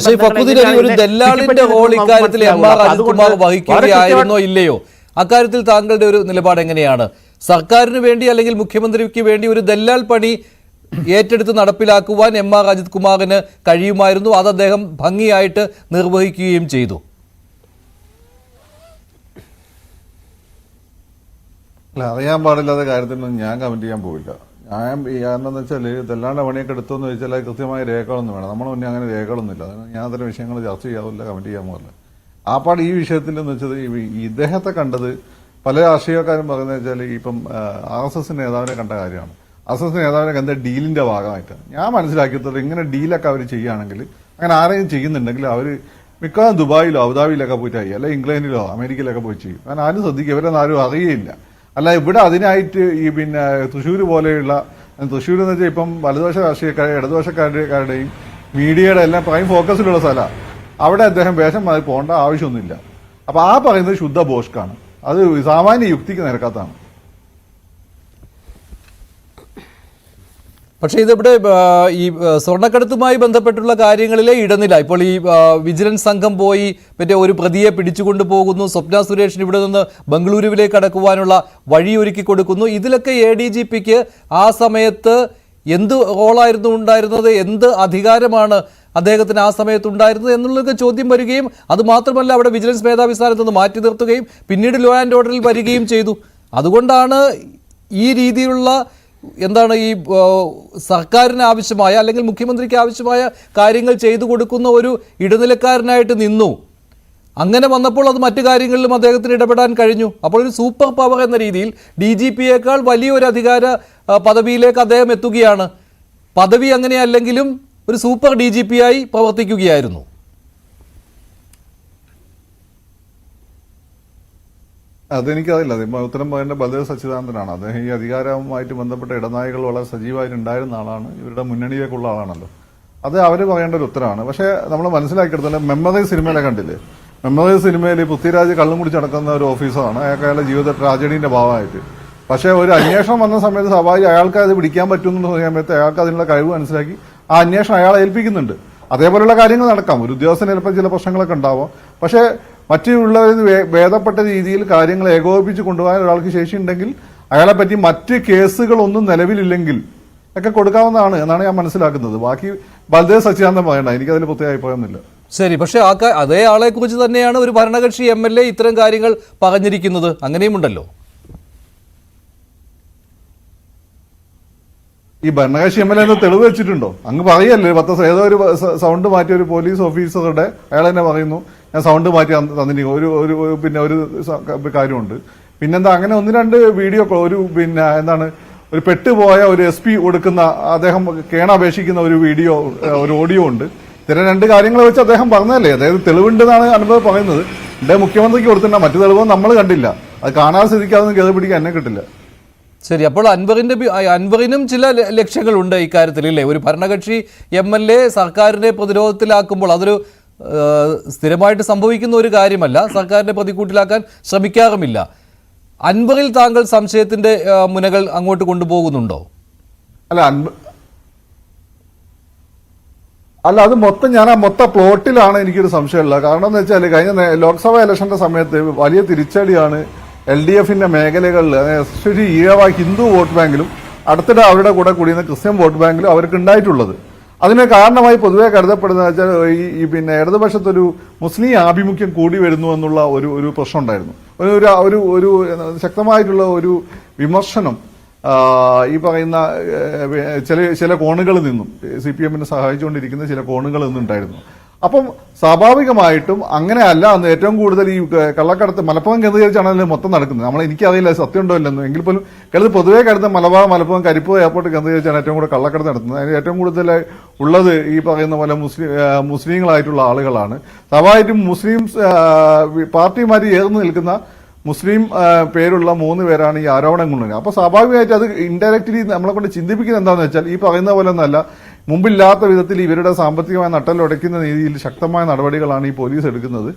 ഒരു ദല്ലാളിന്റെ റോൾ ഇക്കാര്യത്തിൽ എം.ആർ. അജിത് കുമാർ വഹിക്കുകയായിരുന്നോ ഇല്ലയോ? അക്കാര്യത്തിൽ താങ്കളുടെ ഒരു നിലപാട് എങ്ങനെയാണ്? സർക്കാരിന് വേണ്ടി അല്ലെങ്കിൽ മുഖ്യമന്ത്രിക്ക് വേണ്ടി ഒരു ദല്ലാൽ പണി ഏറ്റെടുത്ത് നടപ്പിലാക്കുവാൻ എം.ആർ. അജിത് കുമാറിന് കഴിയുമായിരുന്നു. അത് അദ്ദേഹം ഭംഗിയായിട്ട് നിർവഹിക്കുകയും ചെയ്തു. അല്ല, അറിയാൻ പാടില്ലാത്ത കാര്യത്തിനൊന്നും ഞാൻ കമന്റ് ചെയ്യാൻ പോയില്ല. ഞാൻ കാരണം എന്ന് വെച്ചാൽ ദല്ലാളുടെ പണിയൊക്കെ എടുത്തോന്ന് ചോദിച്ചാൽ അത് കൃത്യമായ രേഖകളൊന്നും വേണം. നമ്മുടെ മുന്നേ അങ്ങനെ രേഖകളൊന്നുമില്ല. ഞാൻ അത്തരം വിഷയങ്ങൾ ചർച്ച ചെയ്യാറില്ല, കമന്റ് ചെയ്യാൻ പോകില്ല. ആ പാട് ഈ വിഷയത്തിൽ എന്ന് വെച്ചത് ഇദ്ദേഹത്തെ കണ്ടത് പല രാഷ്ട്രീയക്കാരും പറയുന്നത് വെച്ചാൽ ഇപ്പം RSS നേതാവിനെ കണ്ട കാര്യമാണ്. RSS നേതാവിനെ കണ്ട ഡീലിന്റെ ഭാഗമായിട്ട് ഞാൻ മനസ്സിലാക്കിയത് ഇങ്ങനെ ഡീലൊക്കെ അവർ ചെയ്യുകയാണെങ്കിൽ, അങ്ങനെ ആരെയും ചെയ്യുന്നുണ്ടെങ്കിൽ അവർ മിക്കവാറും ദുബായിലോ അബുദാബിയിലൊക്കെ പോയിട്ടായി, അല്ലെ ഇംഗ്ലണ്ടിലോ അമേരിക്കയിലൊക്കെ പോയി ചെയ്യും. കാരണം ആരും ശ്രദ്ധിക്കുക, ഇവരൊന്നും ആരും അറിയുകയില്ല. അല്ല, ഇവിടെ അതിനായിട്ട് ഈ തൃശ്ശൂർ പോലെയുള്ള, തൃശ്ശൂർ എന്ന് വെച്ചാൽ ഇപ്പം വലതുവശ രാഷ്ട്രീയക്കാരുടെ ഇടതുവശക്കാരുടെയും മീഡിയയുടെ എല്ലാം പ്രൈം ഫോക്കസിലുള്ള സ്ഥലമാണ്. അവിടെ അദ്ദേഹം വേഷം മാറി പോകേണ്ട ആവശ്യമൊന്നുമില്ല. അപ്പൊ ആ പറയുന്നത് ശുദ്ധ ബോഷ്കാണ്. അത് സാമാന്യ യുക്തിക്ക് നിരക്കാത്തതാണ്. പക്ഷേ ഇതിവിടെ ഈ സ്വർണ്ണക്കടത്തുമായി ബന്ധപ്പെട്ടുള്ള കാര്യങ്ങളിലെ ഇടനില, ഇപ്പോൾ ഈ വിജിലൻസ് സംഘം പോയി മറ്റേ ഒരു പ്രതിയെ പിടിച്ചുകൊണ്ടു പോകുന്നു, സ്വപ്ന സുരേഷിന് ഇവിടെ നിന്ന് ബംഗളൂരുവിലേക്ക് കടക്കുവാനുള്ള വഴിയൊരുക്കി കൊടുക്കുന്നു. ഇതിലൊക്കെ ADGPക്ക് ആ സമയത്ത് എന്ത് റോളായിരുന്നു ഉണ്ടായിരുന്നത്, എന്ത് അധികാരമാണ് അദ്ദേഹത്തിന് ആ സമയത്ത് ഉണ്ടായിരുന്നത് എന്നുള്ളതൊക്കെ ചോദ്യം വരികയും, അത് മാത്രമല്ല അവിടെ വിജിലൻസ് മേധാവി സ്ഥാനത്ത് നിന്ന് മാറ്റി നിർത്തുകയും പിന്നീട് ലോ ആൻഡ് ഓർഡറിൽ വരികയും ചെയ്തു. അതുകൊണ്ടാണ് ഈ രീതിയിലുള്ള എന്താണ് ഈ സർക്കാരിന് ആവശ്യമായ അല്ലെങ്കിൽ മുഖ്യമന്ത്രിക്ക് ആവശ്യമായ കാര്യങ്ങൾ ചെയ്തു കൊടുക്കുന്ന ഒരു ഇടനിലക്കാരനായിട്ട് നിന്നു. അങ്ങനെ വന്നപ്പോൾ അത് മറ്റു കാര്യങ്ങളിലും അദ്ദേഹത്തിന് ഇടപെടാൻ കഴിഞ്ഞു. അപ്പോൾ ഒരു സൂപ്പർ പവർ എന്ന രീതിയിൽ DGPയേക്കാൾ വലിയൊരു അധികാര പദവിയിലേക്ക് അദ്ദേഹം എത്തുകയാണ്. പദവി അങ്ങനെയല്ലെങ്കിലും ഒരു സൂപ്പർ DGPയായി പ്രവർത്തിക്കുകയായിരുന്നു. അതെനിക്കറിയില്ല. ഉത്തരം പറയേണ്ട ബൽദേവ് സച്ചിദാനന്ദനാണ്. അദ്ദേഹം ഈ അധികാരവുമായിട്ട് ബന്ധപ്പെട്ട ഇടനാഴികൾ വളരെ സജീവമായിട്ടുണ്ടായിരുന്ന ആളാണ്. ഇവരുടെ മുന്നണിയിലേക്കുള്ള ആളാണല്ലോ. അത് അവർ പറയേണ്ട ഒരു ഉത്തരമാണ്. പക്ഷേ നമ്മൾ മനസ്സിലാക്കിയെടുത്തല്ലേ, മെമ്മറൈസ് സിനിമയിലെ കണ്ടില്ലേ? മെമ്മറൈസ് സിനിമയിൽ പൃഥ്വിരാജ് കള്ളും കുടിച്ച് നടക്കുന്ന ഒരു ഓഫീസറാണ്. അയാളുടെ ജീവിത ട്രാജഡീന്റെ ഭാഗമായിട്ട്. പക്ഷേ ഒരു അന്വേഷണം വന്ന സമയത്ത് സ്വാഭാവികം അയാൾക്ക് അത് പിടിക്കാൻ പറ്റുന്ന സമയത്ത് അയാൾക്ക് അതിനുള്ള കഴിവ് മനസ്സിലാക്കി ആ അന്വേഷണം അയാളെ ഏൽപ്പിക്കുന്നുണ്ട്. അതേപോലെയുള്ള കാര്യങ്ങൾ നടക്കാം. ഒരു ഉദ്യോഗസ്ഥന് ചിലപ്പോൾ ചില പ്രശ്നങ്ങളൊക്കെ ഉണ്ടാവാം. പക്ഷേ മറ്റുള്ളവരിൽ ഭേദപ്പെട്ട രീതിയിൽ കാര്യങ്ങൾ ഏകോപിപ്പിച്ച് കൊണ്ടുപോകാൻ ഒരാൾക്ക് ശേഷിയുണ്ടെങ്കിൽ അയാളെ പറ്റി മറ്റ് കേസുകളൊന്നും നിലവിലില്ലെങ്കിൽ ഒക്കെ കൊടുക്കാവുന്നതാണ് എന്നാണ് ഞാൻ മനസ്സിലാക്കുന്നത്. ബാക്കി ബൽദേവ് സച്ചിദാനന്ദൻ പറയണ്ട, എനിക്കതിൽ പ്രത്യേക അഭിപ്രായമൊന്നുമില്ല. ശരി, പക്ഷേ അതേ ആളെ കുറിച്ച് തന്നെയാണ് ഒരു ഭരണകക്ഷി MLA ഇത്തരം കാര്യങ്ങൾ പറഞ്ഞിരിക്കുന്നത്. അങ്ങനെയുമുണ്ടല്ലോ. ഈ ഭരണകക്ഷി MLA എന്ന് തെളിവ് വെച്ചിട്ടുണ്ടോ? അങ്ങ് പറയല്ലേ, ഏതോ ഒരു സൗണ്ട് മാറ്റിയ ഒരു പോലീസ് ഓഫീസറുടെ അയാൾ തന്നെ പറയുന്നു ഞാൻ സൗണ്ട് മാറ്റി തന്നിരിക്കും. പിന്നെ ഒരു കാര്യമുണ്ട്. പിന്നെന്താ, അങ്ങനെ 1-2 വീഡിയോ, ഒരു പെട്ടുപോയ ഒരു SP കൊടുക്കുന്ന, അദ്ദേഹം കേണപേക്ഷിക്കുന്ന ഒരു വീഡിയോ, ഒരു ഓഡിയോ ഉണ്ട്. ഇത്തരം 2 കാര്യങ്ങൾ വെച്ച് അദ്ദേഹം പറഞ്ഞതല്ലേ, അതായത് തെളിവുണ്ടെന്നാണ് അനുഭവം പറയുന്നത്. എന്റെ മുഖ്യമന്ത്രിക്ക് കൊടുത്തിട്ടുണ്ട്, മറ്റു തെളിവൊന്നും നമ്മൾ കണ്ടില്ല. അത് കാണാതെ സ്ഥിതിക്കാതെ കേസ് പിടിക്കാൻ എന്നെ കിട്ടില്ല. ശരി, അപ്പോൾ അൻവറിനും ചില ലക്ഷ്യങ്ങളുണ്ട് ഇക്കാര്യത്തിൽ ഇല്ലേ? ഒരു ഭരണകക്ഷി MLA സർക്കാരിനെ പ്രതിരോധത്തിലാക്കുമ്പോൾ അതൊരു സ്ഥിരമായിട്ട് സംഭവിക്കുന്ന ഒരു കാര്യമല്ല. സർക്കാരിനെ പ്രതികൂട്ടിലാക്കാൻ ശ്രമിക്കാറുമില്ല. അൻവറിൽ താങ്കൾ സംശയത്തിന്റെ മുനകൾ അങ്ങോട്ട് കൊണ്ടുപോകുന്നുണ്ടോ? അല്ല, അത് മൊത്തം മൊത്ത പ്ലോട്ടിലാണ് എനിക്കൊരു സംശയമുള്ളത്. കാരണം എന്ന് വെച്ചാൽ കഴിഞ്ഞ ലോക്സഭാ ഇലക്ഷന്റെ സമയത്ത് വലിയ തിരിച്ചടിയാണ് LDFന്റെ മേഖലകളിൽ, എസ്പെഷ്യലി ഈഴവ ഹിന്ദു വോട്ട് ബാങ്കിലും അടുത്തിടെ അവരുടെ കൂടെ കൂടിയുന്ന ക്രിസ്ത്യൻ വോട്ട് ബാങ്കിലും അവർക്ക് ഉണ്ടായിട്ടുള്ളത്. അതിന് കാരണമായി പൊതുവെ കരുതപ്പെടുന്നത് വെച്ചാൽ ഈ ഇടതുപക്ഷത്തൊരു മുസ്ലിം ആഭിമുഖ്യം കൂടി വരുന്നു എന്നുള്ള ഒരു പ്രശ്നം ഉണ്ടായിരുന്നു. ഒരു ശക്തമായിട്ടുള്ള ഒരു വിമർശനം ഈ പറയുന്ന ചില കോണുകളിൽ നിന്നും CPMനെ സഹായിച്ചുകൊണ്ടിരിക്കുന്ന ചില കോണുകളിൽ നിന്നുണ്ടായിരുന്നു. അപ്പം സ്വാഭാവികമായിട്ടും അങ്ങനെയല്ല എന്ന് ഏറ്റവും കൂടുതൽ ഈ കള്ളക്കടത്ത് മലപ്പുറം കേന്ദ്രീകരിച്ചാണ് അതിൽ മൊത്തം നടക്കുന്നത്. എനിക്കറിയില്ല സത്യം ഉണ്ടോ ഇല്ലെന്നും, എങ്കിൽ പോലും പൊതുവേ കരുതുന്ന മലപ്പുറം കരിപ്പൂർ എയർപോർട്ട് കേന്ദ്രീകരിച്ചാണ് ഏറ്റവും കൂടുതൽ കള്ളക്കടത്ത് നടത്തുന്നത്. അതിന് ഏറ്റവും കൂടുതൽ ഉള്ളത് ഈ പറയുന്ന പോലെ മുസ്ലിങ്ങളായിട്ടുള്ള ആളുകളാണ്. സ്വാഭാവികമായിട്ടും മുസ്ലിം പാർട്ടിയുമായി ചേർന്ന് നിൽക്കുന്ന മുസ്ലിം പേരുള്ള 3 പേരാണ് ഈ ആരോപണം കൊണ്ടുവരുന്നത്. അപ്പോൾ സ്വാഭാവികമായിട്ട് അത് ഇൻഡയറക്റ്റ്ലി നമ്മളെ കൊണ്ട് ചിന്തിപ്പിക്കുന്നത് എന്താണെന്ന് വെച്ചാൽ ഈ പറയുന്ന പോലെ ഒന്നല്ല, മുമ്പില്ലാത്ത വിധത്തിൽ ഇവരുടെ സാമ്പത്തികമായ നട്ടലുടയ്ക്കുന്ന രീതിയിൽ ശക്തമായ നടപടികളാണ് ഈ പോലീസ് എടുക്കുന്നത്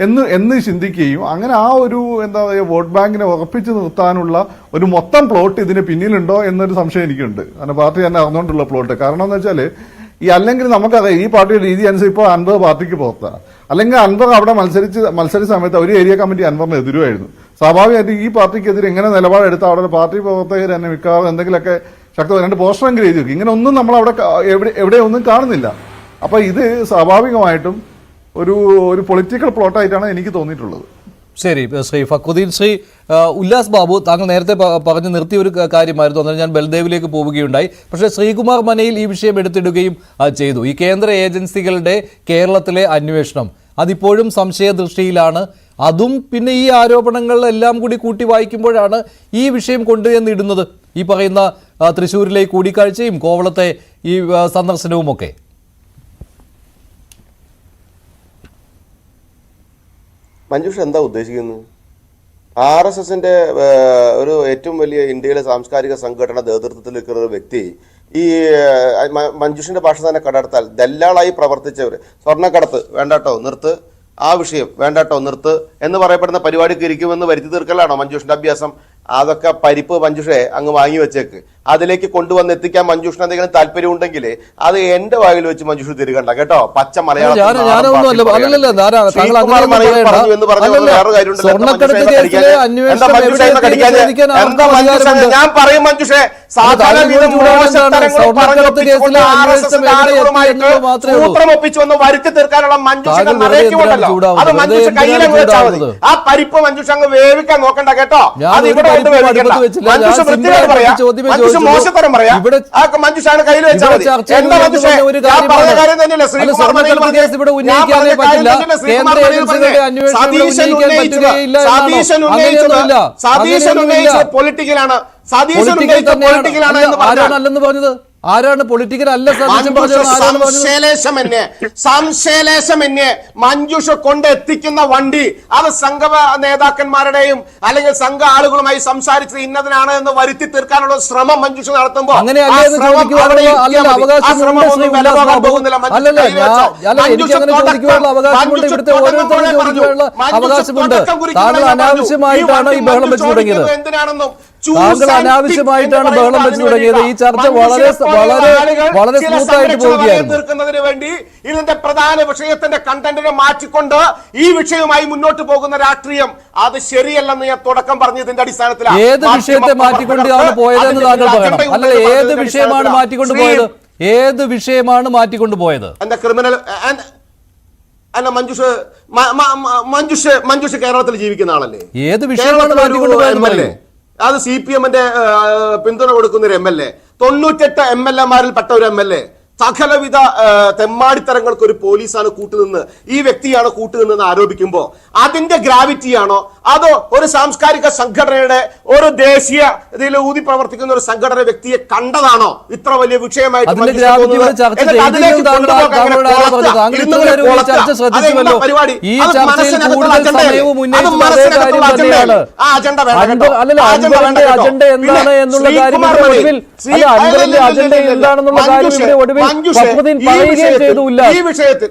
എന്ന് ചിന്തിക്കുകയും അങ്ങനെ ആ ഒരു എന്താ പറയുക വോട്ട് ബാങ്കിനെ ഉറപ്പിച്ചു നിർത്താനുള്ള ഒരു മൊത്തം പ്ലോട്ട് ഇതിന് പിന്നിലുണ്ടോ എന്നൊരു സംശയം എനിക്കുണ്ട്. കാരണം പാർട്ടി തന്നെ അറിഞ്ഞുകൊണ്ടുള്ള പ്ലോട്ട്. കാരണം എന്ന് വെച്ചാൽ അല്ലെങ്കിൽ നമുക്കറിയാം ഈ പാർട്ടിയുടെ രീതി അനുസരിച്ച് ഇപ്പോൾ അൻവർ പാർട്ടിക്ക് പുറത്താണ്. അല്ലെങ്കിൽ അൻവർ അവിടെ മത്സരിച്ച സമയത്ത് ഒരു ഏരിയ കമ്മിറ്റി അൻവറിന് എതിരുമായിരുന്നു. സ്വാഭാവികമായിട്ട് ഈ പാർട്ടിക്കെതിരെ എങ്ങനെ നിലപാടെടുത്താൽ അവിടെ പാർട്ടി പ്രവർത്തകർ തന്നെ മിക്കവാറും എന്തെങ്കിലുമൊക്കെ ശക്തമായി 2 പോസ്റ്ററെങ്കിലും എഴുതി വെക്കും. ഇങ്ങനെ ഒന്നും നമ്മൾ അവിടെ എവിടെ ഒന്നും കാണുന്നില്ല. അപ്പൊ ഇത് സ്വാഭാവികമായിട്ടും ഒരു പൊളിറ്റിക്കൽ പ്ലോട്ടായിട്ടാണ് എനിക്ക് തോന്നിയിട്ടുള്ളത്. ശരി, ശ്രീ ഫക്രുദ്ദീൻ. ശ്രീ ഉല്ലാസ് ബാബു, താങ്കൾ നേരത്തെ പറഞ്ഞു നിർത്തിയ ഒരു കാര്യമായിരുന്നു, അന്നേരം ഞാൻ ബൽദേവിലേക്ക് പോവുകയുണ്ടായി. പക്ഷേ ശ്രീകുമാർ മനയിൽ ഈ വിഷയം എടുത്തിടുകയും ചെയ്തു. ഈ കേന്ദ്ര ഏജൻസികളുടെ കേരളത്തിലെ അന്വേഷണം അതിപ്പോഴും സംശയദൃഷ്ടിയിലാണ്. അതും പിന്നെ ഈ ആരോപണങ്ങളെല്ലാം കൂടി കൂട്ടി വായിക്കുമ്പോഴാണ് ഈ വിഷയം കൊണ്ടുവന്നിടുന്നത്. ഈ പറയുന്ന തൃശ്ശൂരിലെ കൂടിക്കാഴ്ചയും കോവളത്തെ ഈ സന്ദർശനവും ഒക്കെ. മഞ്ജുഷ എന്താ ഉദ്ദേശിക്കുന്നത്? RSSന്റെ ഒരു ഏറ്റവും വലിയ ഇന്ത്യയിലെ സാംസ്കാരിക സംഘടന നേതൃത്വത്തിൽ നിൽക്കുന്ന ഒരു വ്യക്തി ഈ മഞ്ജുഷിന്റെ ഭാഷ തന്നെ കടർത്താൽ ദല്ലാളായി പ്രവർത്തിച്ചവർ സ്വർണ്ണക്കടത്ത് വേണ്ടാട്ടോ നിർത്ത്, ആ വിഷയം വേണ്ടാട്ടോ നിർത്ത് എന്ന് പറയപ്പെടുന്ന പരിപാടിക്ക് ഇരിക്കുമെന്ന് വരുത്തി തീർക്കലാണോ മഞ്ജുഷിന്റെ അഭ്യാസം? അതൊക്കെ പരിപ്പ് മഞ്ജുഷെ അങ്ങ് വാങ്ങി വെച്ചേക്ക്. അതിലേക്ക് കൊണ്ടുവന്ന് എത്തിക്കാൻ മഞ്ജുഷിന് എന്തെങ്കിലും താല്പര്യം ഉണ്ടെങ്കിൽ അത് എന്റെ വായിൽ വെച്ച് മഞ്ജുഷ് തിരുകണ്ട കേട്ടോ. പച്ച മലയാളം ഞാൻ പറയും മഞ്ജുഷെ, സൂത്രമൊപ്പിച്ചു വന്ന് വരുത്തി തീർക്കാനുള്ള മഞ്ജുഷിന്റെ നരേറ്റീവുണ്ടല്ലോ, അത് മഞ്ജുഷ കയ്യിലങ്ങ് വെച്ചാൽ മതി. ആ പരിപ്പ് മഞ്ജുഷ അങ്ങ് വേവിക്കാൻ നോക്കണ്ട കേട്ടോ. അത് ഇവിടെ മഞ്ജുഷ വൃത്തിയോട് പറയാ, മഞ്ജുഷ മോശത്തരം പറയാ, മഞ്ജുഷാണ് കയ്യിൽ വെച്ചാൽ മതി. എന്താ മഞ്ജുഷ ഞാൻ പറഞ്ഞ കാര്യം തന്നെയല്ലേ ശ്രീകുമാർ മനയിൽ സതീശൻ ഉന്നയിച്ചത് പൊളിറ്റിക്കലാണ്. സതീശൻ ഉന്നയിച്ച പൊളിറ്റിക്കലാണ് എന്ന് പറഞ്ഞത് ആരാണ്? പൊളിറ്റിക്കൽ അല്ല. സംശയലേശമെന്നെ മഞ്ജുഷ കൊണ്ട് എത്തിക്കുന്ന വണ്ടി അത് സംഘ നേതാക്കന്മാരുടെയും അല്ലെങ്കിൽ സംഘ ആളുകളുമായി സംസാരിച്ചത് ഇന്നതിനാണ് എന്ന് വരുത്തി തീർക്കാനുള്ള ശ്രമം മഞ്ജുഷ നടത്തുമ്പോൾ അനാവശ്യമായിട്ടാണ് ഈ ബഹളം വെച്ച് തുടങ്ങിയത്. താങ്കൾ അനാവശ്യമായിട്ടാണ് ബഹളം വെച്ച് തുടങ്ങിയത്. ഈ ചർച്ച വളരെ സ്മൂത്തായിട്ട് പോവുകയായിരുന്നു. തീർക്കുന്നതിന് വേണ്ടി ഇതിന്റെ പ്രധാന വിഷയത്തിന്റെ കണ്ടന്റിനെ മാറ്റിക്കൊണ്ട് ഈ വിഷയവുമായി മുന്നോട്ട് പോകുന്ന രാഷ്ട്രീയം അത് ശരിയല്ലെന്ന് ഞാൻ തുടക്കം പറഞ്ഞതിന്റെ അടിസ്ഥാനത്തിലാണ്. ഏത് വിഷയത്തെ മാറ്റിക്കൊണ്ടാണ് പോയതെന്ന് താങ്കൾ പറയണം. അല്ല, ഏത് വിഷയമാണ് മാറ്റിക്കൊണ്ട് പോയത്? ഏത് വിഷയമാണ് മാറ്റിക്കൊണ്ട് പോയത്? എന്താ ക്രിമിനൽ അല്ല മഞ്ജുഷ് കേരളത്തിൽ ജീവിക്കുന്ന ആളല്ലേ? ഏത് വിഷയമാണ് മാറ്റിക്കൊണ്ട് പോയത്? അത് CPM-ന്റെ പിന്തുണ കൊടുക്കുന്ന ഒരു MLA, 98 MLA-മാരിൽ പെട്ട ഒരു MLA, സകലവിധ തെമ്മാടിത്തരങ്ങൾക്ക് ഒരു പോലീസാണ് കൂട്ടുനിന്ന്, ഈ വ്യക്തിയാണ് കൂട്ടുനിന്ന് ആരോപിക്കുമ്പോൾ അതിന്റെ ഗ്രാവിറ്റിയാണോ അതോ ഒരു സാംസ്കാരിക സംഘടനയുടെ ഒരു ദേശീയ ഇതിൽ ഊതി പ്രവർത്തിക്കുന്ന ഒരു സംഘടന വ്യക്തിയെ കണ്ടതാണോ ഇത്ര വലിയ വിഷയമായിട്ട്? ഈ വിഷയത്തിൽ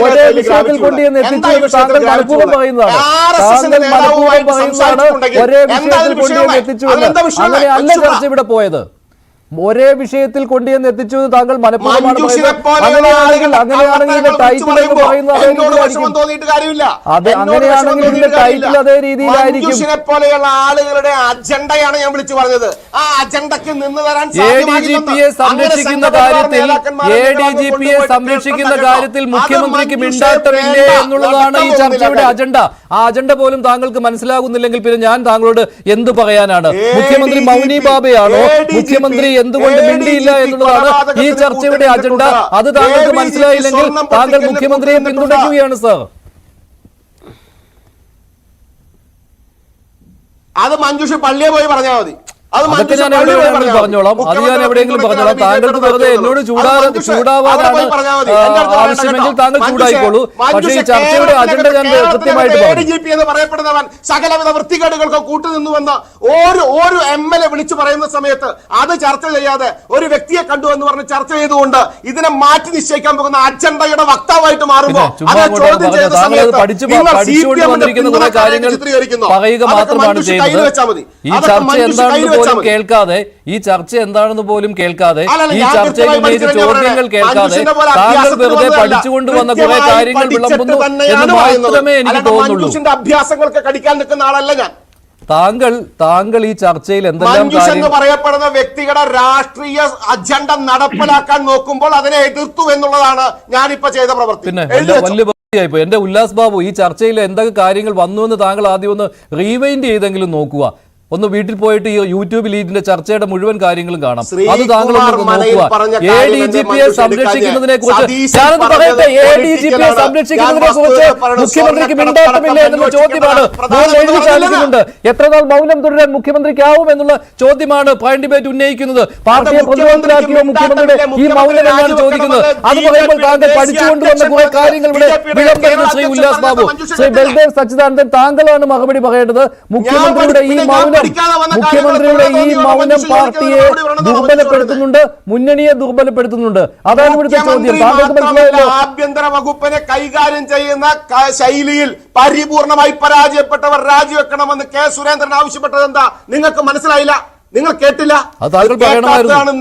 ഒരേ വിഷയത്തിൽ കൊണ്ടുവന്ന് എത്തിച്ചു താങ്കൾ മനഃപൂർവ്വം പറയുന്നതാണ്. ഒരേ വിഷയത്തിൽ കൊണ്ടുവന്ന് എത്തിച്ചു. അങ്ങനെ അല്ല ചർച്ച ഇവിടെ പോയത്. ഒരേ വിഷയത്തിൽ കൊണ്ടുവന്ന് എത്തിച്ചു താങ്കൾ മനഃപൂർവ്വമാണ് പറയുന്നത്. അങ്ങനെയാണെങ്കിൽ ഇതിന്റെ ടൈറ്റിൽ എന്ന് പറയുന്നത് അങ്ങനെയാണെങ്കിൽ ഇതിന്റെ ടൈറ്റിൽ അതേ രീതിയിലായിരിക്കും. പോലെയുള്ള ആളുകളുടെ അജണ്ടയാണ് ഞാൻ വിളിച്ചു പറഞ്ഞത്. ആ അജണ്ടക്ക് നിന്ന് തരാൻ ADGPയെ സംരക്ഷിക്കുന്ന കാര്യത്തിൽ മുഖ്യമന്ത്രിക്ക് മിണ്ടാട്ടമില്ലേ എന്നുള്ളതാണ് ഈ ചർച്ചയുടെ അജണ്ട. ആ അജണ്ട പോലും താങ്കൾക്ക് മനസ്സിലാകുന്നില്ലെങ്കിൽ പിന്നെ ഞാൻ താങ്കളോട് എന്ത് പറയാനാണ്? മുഖ്യമന്ത്രി മൗനി ബാബയാണോ? മുഖ്യമന്ത്രി എന്തുകൊണ്ട് മിണ്ടിയില്ല എന്നുള്ളതാണ് ഈ ചർച്ചയുടെ അജണ്ട. അത് താങ്കൾക്ക് മനസ്സിലായില്ലെങ്കിൽ താങ്കൾ മുഖ്യമന്ത്രിയെ പിന്തുണയ്ക്കുകയാണ് സർ. അത് മഞ്ജുഷ പള്ളിയെ പോയി പറഞ്ഞാൽ മതി. അതൊക്കെ ഞാൻ എവിടെയെങ്കിലും പറഞ്ഞോളാം. അത് ഞാൻ എവിടെയെങ്കിലും പറഞ്ഞോളാം. താങ്കൾക്ക് വെറുതെ എന്നോട് ചൂടാവാനാണ് ആവശ്യമെങ്കിൽ താങ്കൾ ചൂടായിക്കോളൂ. പക്ഷേ ഈ ചർച്ചയുടെ അജണ്ട ഞാൻ കൃത്യമായിട്ട് പറഞ്ഞു. എന്ന് പറയപ്പെടുന്നവൻ സകലവിധ വൃത്തികേടുകൾക്ക് കൂട്ടുനിന്നുവെന്ന് ഒരു MLA വിളിച്ചു പറയുന്ന സമയത്ത് അത് ചർച്ച ചെയ്യാതെ ഒരു വ്യക്തിയെ കണ്ടു എന്ന് പറഞ്ഞ് ചർച്ച ചെയ്തുകൊണ്ട് ഇതിനെ മാറ്റി നിശ്ചയിക്കാൻ പോകുന്ന അജണ്ടയുടെ വക്താവായിട്ട് മാറുമ്പോൾ പഠിച്ചുകൊണ്ട് വന്നിരിക്കുന്ന കുറെ കാര്യങ്ങൾ പറയുക മാത്രമാണ് ചെയ്യുന്നത്. ഈ ചർച്ച എന്താണെന്ന് പോലും കേൾക്കാതെ, ഈ ചർച്ച എന്താണെന്ന് പോലും കേൾക്കാതെ, ഈ ചർച്ചയിൽ ഉന്നയിച്ച ചോദ്യങ്ങൾ കേൾക്കാതെ താങ്കൾ വെറുതെ പഠിച്ചുകൊണ്ട് വന്ന കുറെ കാര്യങ്ങൾ വിളമ്പുന്നു എന്ന് മാത്രമേ എനിക്ക് തോന്നുള്ളൂ. അഭ്യാസങ്ങൾക്ക് കടിക്കാൻ നിൽക്കുന്ന ആളല്ല ഞാൻ. താങ്കൾ ഈ ചർച്ചയിൽ എന്തെല്ലാം എന്ന് പറയപ്പെടുന്ന വ്യക്തികളുടെ രാഷ്ട്രീയ അജണ്ട നടപ്പിലാക്കാൻ നോക്കുമ്പോൾ അതിനെ എതിർത്തു എന്നുള്ളതാണ് ഞാനിപ്പോ ചെയ്ത പ്രവൃത്തി. പിന്നെ വലിയ എന്റെ ഉല്ലാസ് ബാബു, ഈ ചർച്ചയിൽ എന്തൊക്കെ കാര്യങ്ങൾ വന്നു എന്ന് താങ്കൾ ആദ്യം ഒന്ന് റീവൈൻഡ് ചെയ്തെങ്കിലും നോക്കുക. ഒന്ന് വീട്ടിൽ പോയിട്ട് ഈ യൂട്യൂബിൽ ഇതിന്റെ ചർച്ചയുടെ മുഴുവൻ കാര്യങ്ങളും കാണാം. അത് താങ്കൾ നോക്കുക. ADGPയെ സംരക്ഷിക്കുന്നതിനെ കുറിച്ച് ഞാനൊന്ന് പറയട്ടെ. ADGPയെ സംരക്ഷിക്കുന്നതിനെ കുറിച്ച് മുഖ്യമന്ത്രിക്ക് മിണ്ടാട്ടമില്ല എന്നുള്ള ചോദ്യമാണ് എഴുതി ചാലിക്കുന്നുണ്ട്. എത്ര നാൾ മൗനം തുടരാൻ മുഖ്യമന്ത്രിക്കാവും എന്നുള്ള ചോദ്യമാണ് പ്രൈം ഡിബേറ്റ് ഉന്നയിക്കുന്നത്. പാർട്ടിയെ പ്രതിരോധത്തിലാക്കിയോ മുഖ്യമന്ത്രിയുടെ ഈ മൗനം എന്നാണ് ചോദിക്കുന്നത്. അത് പറയുമ്പോൾ താങ്കൾ പഠിച്ചുകൊണ്ടുവന്ന കുറെ കാര്യങ്ങൾ ഇവിടെ വിളമ്പുന്നത് ശ്രീ ഉല്ലാസ് ബാബു, ശ്രീ ബൽദേവ് സച്ചിദാനന്ദൻ, താങ്കളാണ് മറുപടി പറയേണ്ടത്. മുഖ്യമന്ത്രിയുടെ ഈ മൗനം പാർട്ടിയെ ദുർബലപ്പെടുത്തുന്നുണ്ട്, മുന്നണിയെ ദുർബലപ്പെടുത്തുന്നുണ്ട്. അതാണ് ഇവിടുത്തെ ചോദ്യം. ആഭ്യന്തര വകുപ്പിനെ കൈകാര്യം ചെയ്യുന്ന ശൈലിയിൽ പരിപൂർണമായി പരാജയപ്പെട്ടവർ രാജിവെക്കണമെന്ന് കെ സുരേന്ദ്രൻ ആവശ്യപ്പെട്ടത് എന്താ? നിങ്ങൾക്ക് മനസ്സിലായില്ല? നിങ്ങൾ കേട്ടില്ല?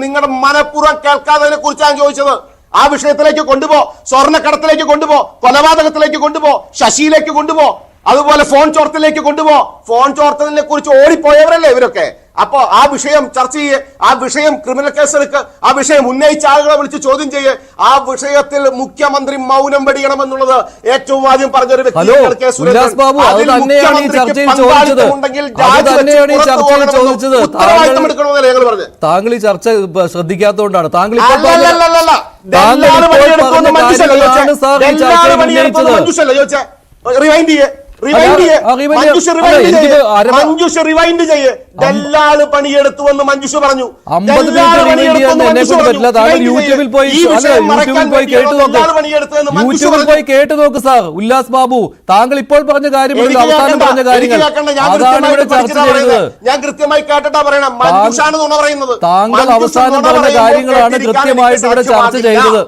നിങ്ങളുടെ മനഃപൂർവ്വം കേൾക്കാത്തതിനെ കുറിച്ചാണ് ചോദിച്ചത്. ആ വിഷയത്തിലേക്ക് കൊണ്ടുപോ, സ്വർണ്ണക്കടത്തിലേക്ക് കൊണ്ടുപോ, കൊലപാതകത്തിലേക്ക് കൊണ്ടുപോ, ശശിയിലേക്ക് കൊണ്ടുപോ, അതുപോലെ ഫോൺ ചോർത്തലിലേക്ക് കൊണ്ടുപോ. ഫോൺ ചോർത്തലിനെ കുറിച്ച് ഓടിപ്പോയവരല്ലേ ഇവരൊക്കെ. അപ്പോ ആ വിഷയം ചർച്ച ചെയ്യേ, ആ വിഷയം ക്രിമിനൽ കേസെടുക്ക്, ആ വിഷയം ഉന്നയിച്ച ആളുകളെ വിളിച്ച് ചോദ്യം ചെയ്യേ. ആ വിഷയത്തിൽ മുഖ്യമന്ത്രി മൗനം വെടിയണമെന്നുള്ളത് ഏറ്റവും ആദ്യം പറഞ്ഞൊരു വ്യക്തിയാണ് കെ സുരേന്ദ്രൻ. താങ്കൾ ഈ ചർച്ച ശ്രദ്ധിക്കാത്തതുകൊണ്ടാണ് താങ്കൾ റിവൈൻഡ് ചെയ്യേ, മഞ്ജുഷ റിവൈൻഡ് ചെയ്യേ. ദല്ലാള് പണിയെടുത്തു എന്ന് മഞ്ജുഷ പറഞ്ഞു. യൂട്യൂബിൽ പോയി കേട്ടു നോക്ക് സാർ. ഉല്ലാസ് ബാബു, താങ്കൾ ഇപ്പോൾ പറഞ്ഞ കാര്യങ്ങൾ അവസാനം പറഞ്ഞ കാര്യങ്ങൾ അതാണ് ഇവിടെ ചർച്ച ചെയ്തത്. ഞാൻ കൃത്യമായി കേട്ടിട്ടാ പറയണം. മഞ്ജുഷാണ് നുണ പറയുന്നത്. താങ്കൾ അവസാനം പറഞ്ഞ കാര്യങ്ങളാണ് കൃത്യമായിട്ട് ഇവിടെ ചർച്ച ചെയ്തത്.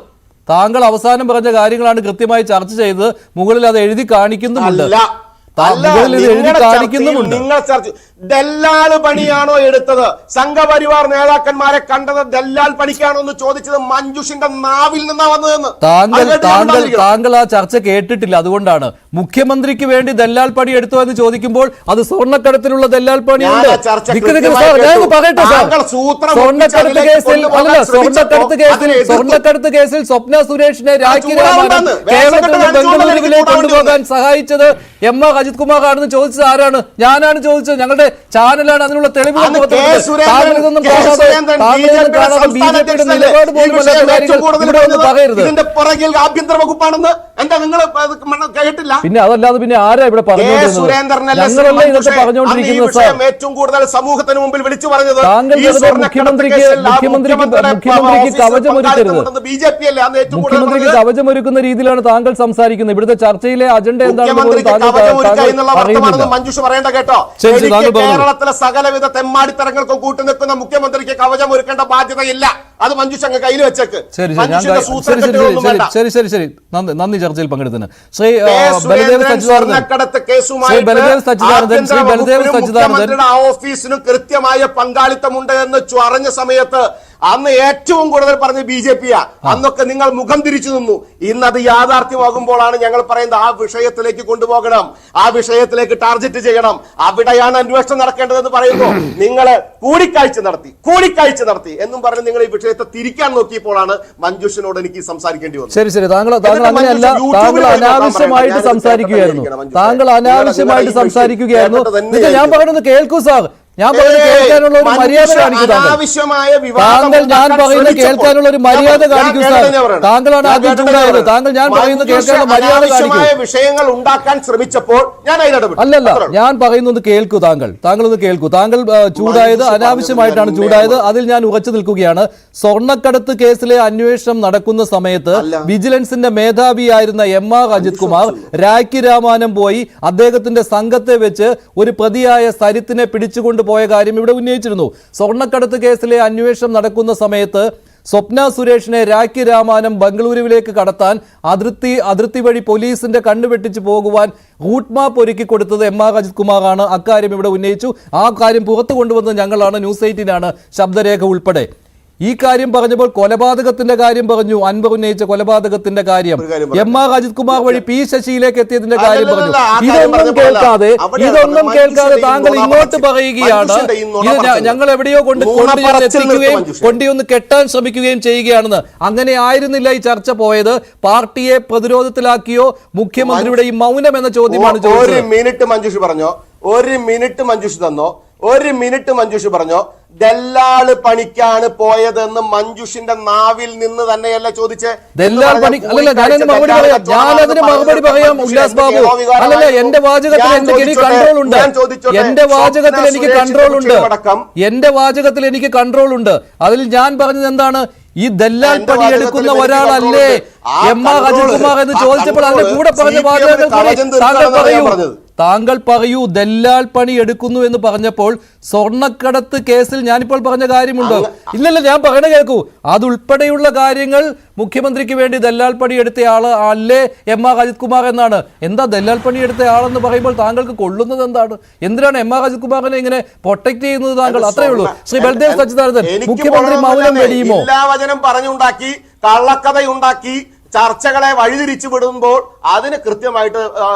താങ്കൾ അവസാനം പറഞ്ഞ കാര്യങ്ങളാണ് കൃത്യമായി ചർച്ച ചെയ്തത്. മുകളിൽ അത് എഴുതി കാണിക്കുന്നുമുണ്ട്. നിങ്ങൾ ചർച്ച ദല്ലാൽ പണിയാണോ എടുത്തത്? സംഘപരിവാർ നേതാക്കന്മാരെ കണ്ടത് ദല്ലാൽ പണിക്കാണോ എന്ന് ചോദിച്ചത് മഞ്ജുഷിന്റെ നാവിൽ നിന്നാ വന്നതെന്ന് താങ്കൾ ആ ചർച്ച കേട്ടിട്ടില്ല. അതുകൊണ്ടാണ് മുഖ്യമന്ത്രിക്ക് വേണ്ടി ദല്ലാൽ പണി എടുത്തോ എന്ന് ചോദിക്കുമ്പോൾ അത് സ്വർണ്ണക്കടത്തിലുള്ള ദല്ലാൽ പണിയുണ്ട്. സ്വർണ്ണക്കടത്ത് കേസിൽ സ്വപ്ന സുരേഷിനെ കേരളത്തിൽ നിന്ന് ബംഗളൂരുവിലേക്ക് കൊണ്ടുപോകാൻ സഹായിച്ചത് MR അജിത് കുമാർ ആണെന്ന് ചോദിച്ചത് ആരാണ്? ഞാനാണ് ചോദിച്ചത്. ഞങ്ങളുടെ ചാനലാണ് അതിനുള്ള തെളിവുകൾ. ഇതിന്റെ പുറകിൽ ആഭ്യന്തര വകുപ്പാണെന്ന് എന്താ നിങ്ങൾ കേട്ടില്ല? പിന്നെ അതല്ലാതെ പിന്നെ ആരാ ഇവിടെ പറഞ്ഞുകൊണ്ടിരിക്കുന്നത്? ഏറ്റവും കൂടുതൽ സമൂഹത്തിന് മുമ്പിൽ വിളിച്ചു പറഞ്ഞത് മുഖ്യമന്ത്രിക്ക് കവചമൊരുക്കരുത്. BJP അല്ലേ മുഖ്യമന്ത്രിക്ക് കവചമൊരുക്കുന്ന രീതിയിലാണ് താങ്കൾ സംസാരിക്കുന്നത്. ഇവിടുത്തെ ചർച്ചയിലെ അജണ്ട എന്താണെന്ന് മഞ്ജുഷ പറയേണ്ട കേട്ടോ. കേരളത്തിലെ സകലവിധ തെമ്മാടിത്തരങ്ങൾക്കും കൂട്ടുനിൽക്കുന്ന മുഖ്യമന്ത്രിക്ക് കവചം ഒരുക്കേണ്ട ബാധ്യതയില്ല. അത് മഞ്ജുഷ അങ്ങ് കയ്യിൽ വെച്ചേക്ക്. ശരി, നന്ദി ചർച്ചയിൽ പങ്കെടുത്തതിന്. ശ്രീ ബലദേവ് സച്ചിദാനന്ദൻ ഓഫീസിനും കൃത്യമായ പങ്കാളിത്തമുണ്ട് എന്ന് പറഞ്ഞ സമയത്ത് അന്ന് ഏറ്റവും കൂടുതൽ പറഞ്ഞ BJP അന്നൊക്കെ നിങ്ങൾ മുഖം തിരിച്ചു നിന്നു. ഇന്നത് യാഥാർത്ഥ്യമാകുമ്പോഴാണ് ഞങ്ങൾ പറയുന്നത് ആ വിഷയത്തിലേക്ക് കൊണ്ടുപോകണം, ആ വിഷയത്തിലേക്ക് ടാർഗറ്റ് ചെയ്യണം, അവിടെയാണ് അന്വേഷണം നടക്കേണ്ടതെന്ന് പറയുമ്പോൾ നിങ്ങൾ കൂടിക്കാഴ്ച നടത്തി എന്നും പറഞ്ഞ് നിങ്ങൾ ഈ വിഷയത്തെ തിരിക്കാൻ നോക്കിയപ്പോഴാണ് മഞ്ജുഷിനോട് എനിക്ക് സംസാരിക്കേണ്ടി വന്നത്. ശരി, താങ്കൾ അങ്ങനെയല്ല. താങ്കൾ അനാവശ്യമായിട്ട് സംസാരിക്കുകയായിരുന്നു. ഞാൻ പറയുന്നത് കേൾക്കൂ സാർ. ഞാൻ പറയുന്നത് കേൾക്കാനുള്ള ഒരു മര്യാദ കാണിക്കൂ താങ്കൾ ഞാൻ പറയുന്നത് കേൾക്കാനുള്ള ഒരു മര്യാദ കാണിക്കൂ സാർ. താങ്കളാണ് ആദ്യം ചൂടായത്. താങ്കൾ ഞാൻ പറയുന്നത് കേൾക്കാനുള്ള മര്യാദ കാണിക്കൂ. വിഷയങ്ങൾ ഉണ്ടാക്കാൻ ശ്രമിച്ചപ്പോൾ ഞാൻ അല്ലല്ല, ഞാൻ പറയുന്നത് കേൾക്കൂ. താങ്കളൊന്ന് കേൾക്കൂ. താങ്കൾ ചൂടായത് അനാവശ്യമായിട്ടാണ് ചൂടായത്. അതിൽ ഞാൻ ഉറച്ചു നിൽക്കുകയാണ്. സ്വർണ്ണക്കടത്ത് കേസിലെ അന്വേഷണം നടക്കുന്ന സമയത്ത് വിജിലൻസിന്റെ മേധാവിയായിരുന്ന MR അജിത് കുമാർ രാഖി രാമാനം പോയി അദ്ദേഹത്തിന്റെ സംഘത്തെ വെച്ച് ഒരു പ്രതിയായ സരിത്തിനെ പിടിച്ചുകൊണ്ട് പോയ കാര്യം ഇവിടെ ഉന്നയിച്ചിരുന്നു. സ്വർണ്ണക്കടത്ത് കേസിലെ അന്വേഷണം നടക്കുന്ന സമയത്ത് സ്വപ്ന സുരേഷിനെ രാഖി രാമാനം ബംഗളൂരുവിലേക്ക് കടത്താൻ അതിർത്തി വഴി പോലീസിന്റെ കണ്ണുവെട്ടിച്ച് പോകുവാൻ റൂട്ട് മാപ്പ് ഒരുക്കി കൊടുത്തത് MR അജിത് കുമാറാണ്. അക്കാര്യം ഇവിടെ ഉന്നയിച്ചു. ആ കാര്യം പുറത്തു കൊണ്ടുവന്നത് ഞങ്ങളാണ്, ന്യൂസ് 18 ശബ്ദരേഖ ഉൾപ്പെടെ. ഈ കാര്യം പറഞ്ഞപ്പോൾ കൊലപാതകത്തിന്റെ കാര്യം പറഞ്ഞു. അൻവർ ഉന്നയിച്ച കൊലപാതകത്തിന്റെ കാര്യം, MR അജിത് കുമാർ വഴി P ശശിയിലേക്ക് എത്തിയതിന്റെ കാര്യം പറഞ്ഞു. ഇതൊന്നും കേൾക്കാതെ താങ്കൾ ഇങ്ങോട്ട് പറയുകയാണ് ഇത് ഞങ്ങൾ എവിടെയോ കൊണ്ടുവന്ന് കെട്ടാൻ ശ്രമിക്കുകയും ചെയ്യുകയാണെന്ന്. അങ്ങനെ ആയിരുന്നില്ല ഈ ചർച്ച പോയത്. പാർട്ടിയെ പ്രതിരോധത്തിലാക്കിയോ മുഖ്യമന്ത്രിയുടെ ഈ മൗനം എന്ന ചോദ്യമാണ് ചോദിച്ചത്. ഒരു മിനിറ്റ് മഞ്ജുഷ് പറഞ്ഞോ ദല്ലാള് പണിക്കാണ് പോയതെന്ന് മഞ്ജുഷിന്റെ നാവിൽ നിന്ന് തന്നെയല്ല ചോദിച്ചേ. ഞാനതിന് മറുപടി പറയാം ഉല്ലാസ് ബാബു. അല്ലല്ല, എന്റെ വാചകത്തിൽ എനിക്ക് കൺട്രോൾ ഉണ്ട്. എന്റെ വാചകത്തിൽ എനിക്ക് കൺട്രോൾ ഉണ്ട്. അതിൽ ഞാൻ പറഞ്ഞത് എന്താണ്? ഈ ദല്ലാൽ പണി എടുക്കുന്ന ഒരാളല്ലേ MR അജിത് കുമാർ എന്ന് ചോദിച്ചപ്പോൾ അതിന്റെ കൂടെ പറഞ്ഞ വാചകങ്ങൾ താങ്കൾ പറയൂ. ദല്ലാൽ പണി എടുക്കുന്നു എന്ന് പറഞ്ഞപ്പോൾ സ്വർണ്ണക്കടത്ത് കേസിൽ ഞാനിപ്പോൾ പറഞ്ഞ കാര്യമുണ്ട്. ഇല്ലല്ല, ഞാൻ പറയണ കേൾക്കൂ. അതുൾപ്പെടെയുള്ള കാര്യങ്ങൾ മുഖ്യമന്ത്രിക്ക് വേണ്ടി ദല്ലാൽ പണി എടുത്ത ആള് അല്ലേ MR അജിത് കുമാർ എന്നാണ്. എന്താ ദല്ലാൽ പണി എടുത്ത ആളെന്ന് പറയുമ്പോൾ താങ്കൾക്ക് കൊള്ളുന്നത് എന്താണ്? എന്തിനാണ് MR അജിത് കുമാറിനെ ഇങ്ങനെ പ്രൊട്ടക്ട് ചെയ്യുന്നത് താങ്കൾ? അത്രേ ഉള്ളൂ. ശ്രീ ബൽദേവ് സച്ചിദാനന്ദൻ, മുഖ്യമന്ത്രി മൗനം വെടിയുമോ? എല്ലാ വചനം പറഞ്ഞുണ്ടാക്കി, കള്ളക്കഥയുണ്ടാക്കി ചർച്ചകളെ വഴിതിരിച്ചു വിടുമ്പോൾ അതിന് കൃത്യമായിട്ട്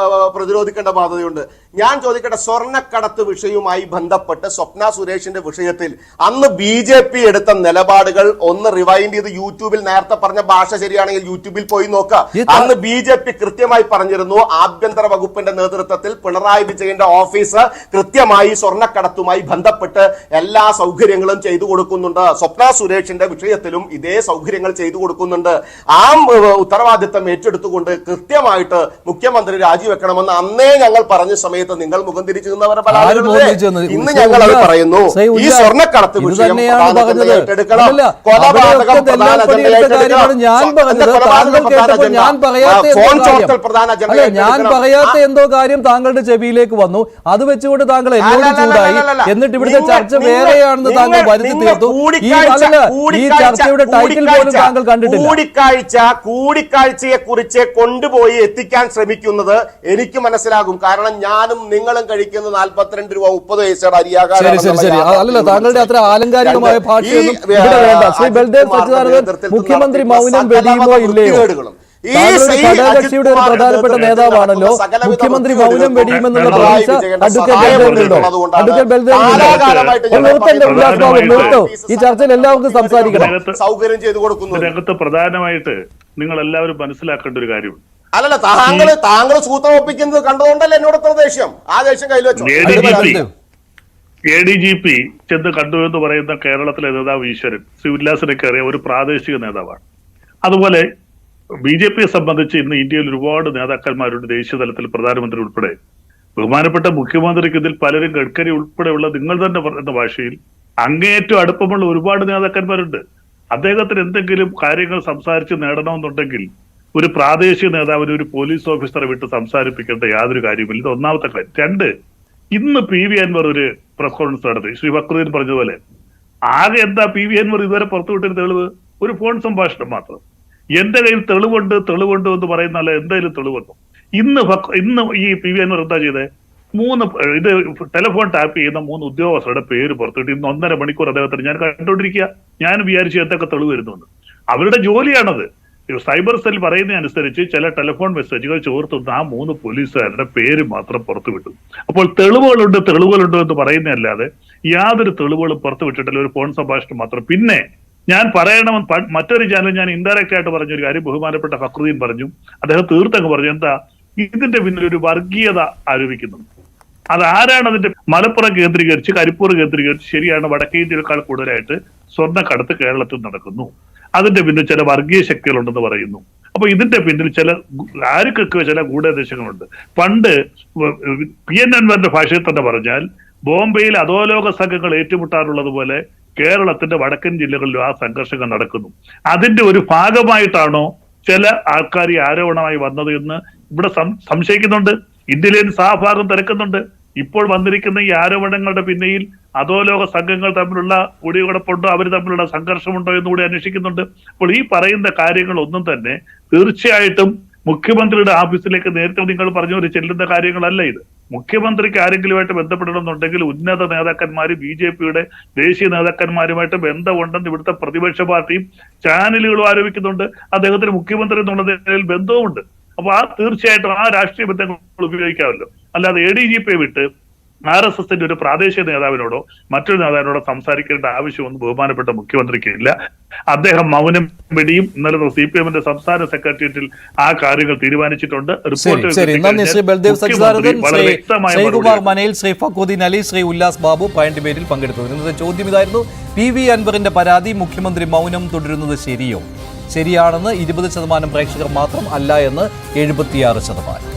പ്രതിരോധിക്കേണ്ട ബാധ്യതയുണ്ട്. ഞാൻ ചോദിക്കട്ടെ, സ്വർണ്ണക്കടത്ത് വിഷയവുമായി ബന്ധപ്പെട്ട് സ്വപ്ന സുരേഷിന്റെ വിഷയത്തിൽ അന്ന് BJP എടുത്ത നിലപാടുകൾ ഒന്ന് റിവൈൻഡ് ചെയ്ത് യൂട്യൂബിൽ, നേരത്തെ പറഞ്ഞ ഭാഷ ശരിയാണെങ്കിൽ യൂട്യൂബിൽ പോയി നോക്കുക. അന്ന് BJP കൃത്യമായി പറഞ്ഞിരുന്നു, ആഭ്യന്തര വകുപ്പിന്റെ നേതൃത്വത്തിൽ പിണറായി വിജയന്റെ ഓഫീസ് കൃത്യമായി സ്വർണ്ണക്കടത്തുമായി ബന്ധപ്പെട്ട് എല്ലാ സൗകര്യങ്ങളും ചെയ്തു കൊടുക്കുന്നുണ്ട്. സ്വപ്ന സുരേഷിന്റെ വിഷയത്തിലും ഇതേ സൗകര്യങ്ങൾ ചെയ്തു കൊടുക്കുന്നുണ്ട്. ആ ഉത്തരവാദിത്തം ഏറ്റെടുത്തുകൊണ്ട് കൃത്യമായിട്ട് മുഖ്യമന്ത്രി രാജിവെക്കണമെന്ന് അന്നേ ഞങ്ങൾ പറഞ്ഞ സമയത്ത് നിങ്ങൾ മുഖം തിരിച്ചു നിന്നവരെ പല ആളുകളുടെ ഇന്ന് ഞങ്ങൾ അത് പറയുന്നു. ഈ സ്വർണ്ണക്കടത്ത് വിഷയം ഏറ്റെടുക്കണം, കൊലപാതകം പ്രധാന ഞാൻ പറയാത്ത എന്തോ കാര്യം താങ്കളുടെ ചെവിയിലേക്ക് വന്നു. അത് വെച്ചുകൊണ്ട് താങ്കൾ എന്നോട് ചൂടായി. എന്നിട്ട് ഇവിടുത്തെ ചർച്ച വേറെയാണെന്ന് താങ്കൾ വരുത്തി തീർത്തു. ഈ ചർച്ചയുടെ ടൈറ്റിൽ പോലും താങ്കൾ കണ്ടിട്ടില്ല. കൂടിക്കാഴ്ചയെ കുറിച്ച് കൊണ്ടുപോയി എത്തിക്കാൻ ശ്രമിക്കുന്നത് എനിക്ക് മനസ്സിലാകും. കാരണം ഞാനും നിങ്ങളും കഴിക്കുന്ന 42 രൂപ 30 പൈസയുടെ അല്ലല്ല, താങ്കളുടെ അത്ര ആലങ്കാരികമായ ഭാഷയൊന്നും ഇവിടെ വേണ്ട. ശ്രീ ബൽദേവ് സച്ചിദാനന്ദൻ, മുഖ്യമന്ത്രി മൗനം വെടിയുമോ ഇല്ലയോ? ഘടകകക്ഷിയുടെ ഒരു പ്രധാനപ്പെട്ട നേതാവാണല്ലോ. മുഖ്യമന്ത്രി മൗനം വെടിയുമെന്നുള്ള പ്രതീക്ഷ അഡ്വക്കേറ്റ് ബൽദേവ് ഈ ചർച്ചയിൽ എല്ലാവർക്കും സംസാരിക്കണം. സൗകര്യം ചെയ്തു കൊടുക്കുന്നു. രംഗത്ത് പ്രധാനമായിട്ട് നിങ്ങൾ എല്ലാവരും മനസ്സിലാക്കേണ്ട ഒരു കാര്യമുണ്ട്. അല്ലല്ല, താങ്കൾ സൂത്രം ഒപ്പിക്കുന്നത് കണ്ടതുകൊണ്ടല്ലേ എന്നോട് എത്ര ദേഷ്യം? ആ ദേഷ്യം കയ്യിൽ വെച്ചു. ADGP ചെന്ന് കണ്ടു എന്ന് പറയുന്ന കേരളത്തിലെ നേതാവ് ഈശ്വരൻ, ശ്രീ ഉല്ലാസിനൊക്കെ അറിയാം, ഒരു പ്രാദേശിക നേതാവാണ്. അതുപോലെ BJPയെ സംബന്ധിച്ച് ഇന്ന് ഇന്ത്യയിൽ ഒരുപാട് നേതാക്കന്മാരുണ്ട്, ദേശീയ തലത്തിൽ പ്രധാനമന്ത്രി ഉൾപ്പെടെ. ബഹുമാനപ്പെട്ട മുഖ്യമന്ത്രിക്ക് ഇതിൽ പലരും ഗഡ്കരി ഉൾപ്പെടെയുള്ള നിങ്ങൾ തന്നെ പറയുന്ന ഭാഷയിൽ അങ്ങേയറ്റം അടുപ്പമുള്ള ഒരുപാട് നേതാക്കന്മാരുണ്ട്. അദ്ദേഹത്തിന് എന്തെങ്കിലും കാര്യങ്ങൾ സംസാരിച്ച് നേടണമെന്നുണ്ടെങ്കിൽ ഒരു പ്രാദേശിക നേതാവിന് ഒരു പോലീസ് ഓഫീസറെ വിട്ട് സംസാരിപ്പിക്കേണ്ട യാതൊരു കാര്യമില്ല. ഇത് ഒന്നാമത്തെ കാര്യം. 2, ഇന്ന് PV അൻവർ ഒരു പ്രസ് കോൺഫറൻസ് നടത്തി. ശ്രീ ഫക്രുദ്ദീൻ പറഞ്ഞതുപോലെ ആകെ എന്താ PV അൻവർ ഇതുവരെ പുറത്തുവിട്ടൊരു തെളിവ്? ഒരു ഫോൺ സംഭാഷണം മാത്രം. എന്റെ കയ്യിൽ തെളിവുണ്ട് എന്ന് പറയുന്നല്ല, എന്തായാലും തെളിവുണ്ടോ? ഇന്ന് ഈ PV അൻവർ എന്താ ചെയ്തേ? 3 ടെലിഫോൺ ടാപ്പ് ചെയ്യുന്ന 3 ഉദ്യോഗസ്ഥരുടെ പേര് പുറത്തുവിട്ട് ഇന്ന് 1.5 മണിക്കൂർ അദ്ദേഹത്തിന് ഞാൻ കണ്ടുകൊണ്ടിരിക്കുക. ഞാൻ വിചാരിച്ചു എന്തൊക്കെ തെളിവ് വരുന്നുണ്ട്. അവരുടെ ജോലിയാണത്. സൈബർ സെൽ പറയുന്നതനുസരിച്ച് ചില ടെലിഫോൺ മെസ്സേജുകൾ ചോർത്തുന്ന ആ 3 പോലീസുകാരുടെ പേര് മാത്രം പുറത്തുവിട്ടു. അപ്പോൾ തെളിവുകളുണ്ട് എന്ന് പറയുന്നതല്ലാതെ യാതൊരു തെളിവുകളും പുറത്തുവിട്ടിട്ടില്ല. ഒരു ഫോൺ സംഭാഷണം മാത്രം. പിന്നെ ഞാൻ പറയണമെന്ന് മറ്റൊരു ചാനൽ ഞാൻ ഇൻഡയറക്റ്റ് ആയിട്ട് പറഞ്ഞൊരു കാര്യം ബഹുമാനപ്പെട്ട ഫക്രുദ്ദീൻ പറഞ്ഞു. അദ്ദേഹം തീർത്തങ്ങ് പറഞ്ഞു, എന്താ ഇതിന്റെ പിന്നിൽ ഒരു വർഗീയത ആരോപിക്കുന്നുണ്ട്. അത് ആരാണ് അതിന്റെ മലപ്പുറം കേന്ദ്രീകരിച്ച് കരിപ്പൂർ കേന്ദ്രീകരിച്ച് ശരിയാണ് വടക്കേ ഇന്ത്യയേക്കാൾ കൂടുതലായിട്ട് സ്വർണ്ണക്കടത്ത് കേരളത്തിൽ നടക്കുന്നു. അതിന്റെ പിന്നിൽ ചില വർഗീയ ശക്തികളുണ്ടെന്ന് പറയുന്നു. അപ്പൊ ഇതിന്റെ പിന്നിൽ ആർക്കൊക്കെ ചില ഗൂഢോദ്ദേശങ്ങളുണ്ട്. പണ്ട് PN അൻവറിന്റെ ഭാഷയിൽ തന്നെ പറഞ്ഞാൽ ബോംബെയിൽ അധോലോക സംഘങ്ങൾ ഏറ്റുമുട്ടാറുള്ളത് പോലെ കേരളത്തിന്റെ വടക്കൻ ജില്ലകളിലും ആ സംഘർഷങ്ങൾ നടക്കുന്നു. അതിന്റെ ഒരു ഭാഗമായിട്ടാണോ ചില ആൾക്കാർ ഈ ആരോപണമായി വന്നത് എന്ന് ഇവിടെ സംശയിക്കുന്നുണ്ട്. ഇന്റലിജൻസ് ആ ഭാഗം തിരക്കുന്നുണ്ട്. ഇപ്പോൾ വന്നിരിക്കുന്ന ഈ ആരോപണങ്ങളുടെ പിന്നിൽ അധോലോക സംഘങ്ങൾ തമ്മിലുള്ള കൂടിക്കിടപ്പുണ്ടോ, അവർ തമ്മിലുള്ള സംഘർഷമുണ്ടോ എന്നുകൂടി അന്വേഷിക്കുന്നുണ്ട്. അപ്പോൾ ഈ പറയുന്ന കാര്യങ്ങളൊന്നും തന്നെ തീർച്ചയായിട്ടും മുഖ്യമന്ത്രിയുടെ ഓഫീസിലേക്ക് നേരത്തെ നിങ്ങൾ പറഞ്ഞ ചെല്ലുന്ന കാര്യങ്ങളല്ല ഇത്. മുഖ്യമന്ത്രിക്ക് ആരെങ്കിലുമായിട്ട് ബന്ധപ്പെടണമെന്നുണ്ടെങ്കിൽ ഉന്നത നേതാക്കന്മാര് BJPയുടെ ദേശീയ നേതാക്കന്മാരുമായിട്ട് ബന്ധമുണ്ടെന്ന് ഇവിടുത്തെ പ്രതിപക്ഷ പാർട്ടിയും ചാനലുകളും ആരോപിക്കുന്നുണ്ട്. അദ്ദേഹത്തിന് മുഖ്യമന്ത്രി എന്നുള്ള നിലയിൽ ബന്ധവുമുണ്ട്. അപ്പൊ തീർച്ചയായിട്ടും ആ രാഷ്ട്രീയ ബന്ധങ്ങൾ ഉപയോഗിക്കാമല്ലോ. അല്ലാതെ ADGP വിട്ട് RSSന്റെ ഒരു പ്രാദേശിക നേതാവിനോടോ മറ്റൊരു നേതാവിനോടോ സംസാരിക്കേണ്ട ആവശ്യമൊന്നും ബഹുമാനപ്പെട്ട മുഖ്യമന്ത്രിക്ക് ഇല്ല. അദ്ദേഹം മൗനം വെടിയും ഇന്നലെ CPMന്റെ സംസ്ഥാന സെക്രട്ടേറിയറ്റിൽ ആ കാര്യങ്ങൾ തീരുമാനിച്ചിട്ടുണ്ട്. ശരി, നന്ദി ശ്രീ ബൽദേവ് സച്ചിദാനന്ദൻ, ശ്രീകുമാർ മനയിൽ, ശ്രീ ഫഖറുദ്ദീൻ അലി, ശ്രീ ഉല്ലാസ് ബാബു പോയിന്റ് ഡിബേറ്റിൽ പങ്കെടുത്തു. ഇന്നത്തെ ചോദ്യം ഇതായിരുന്നു: PV അൻവറിന്റെ പരാതി മുഖ്യമന്ത്രി മൗനം തുടരുന്നത് ശരിയോ? ശരിയാണെന്ന് 20% പ്രേക്ഷകർ മാത്രം, അല്ല എന്ന് 76%.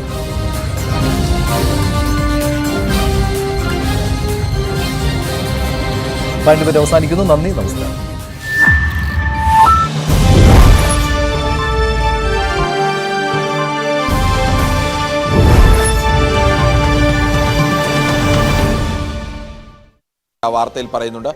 പോയിന്റ് ഡിബേറ്റ് അവസാനിക്കുന്നു. നന്ദി, നമസ്കാരം. വാർത്തയിൽ പറയുന്നുണ്ട്.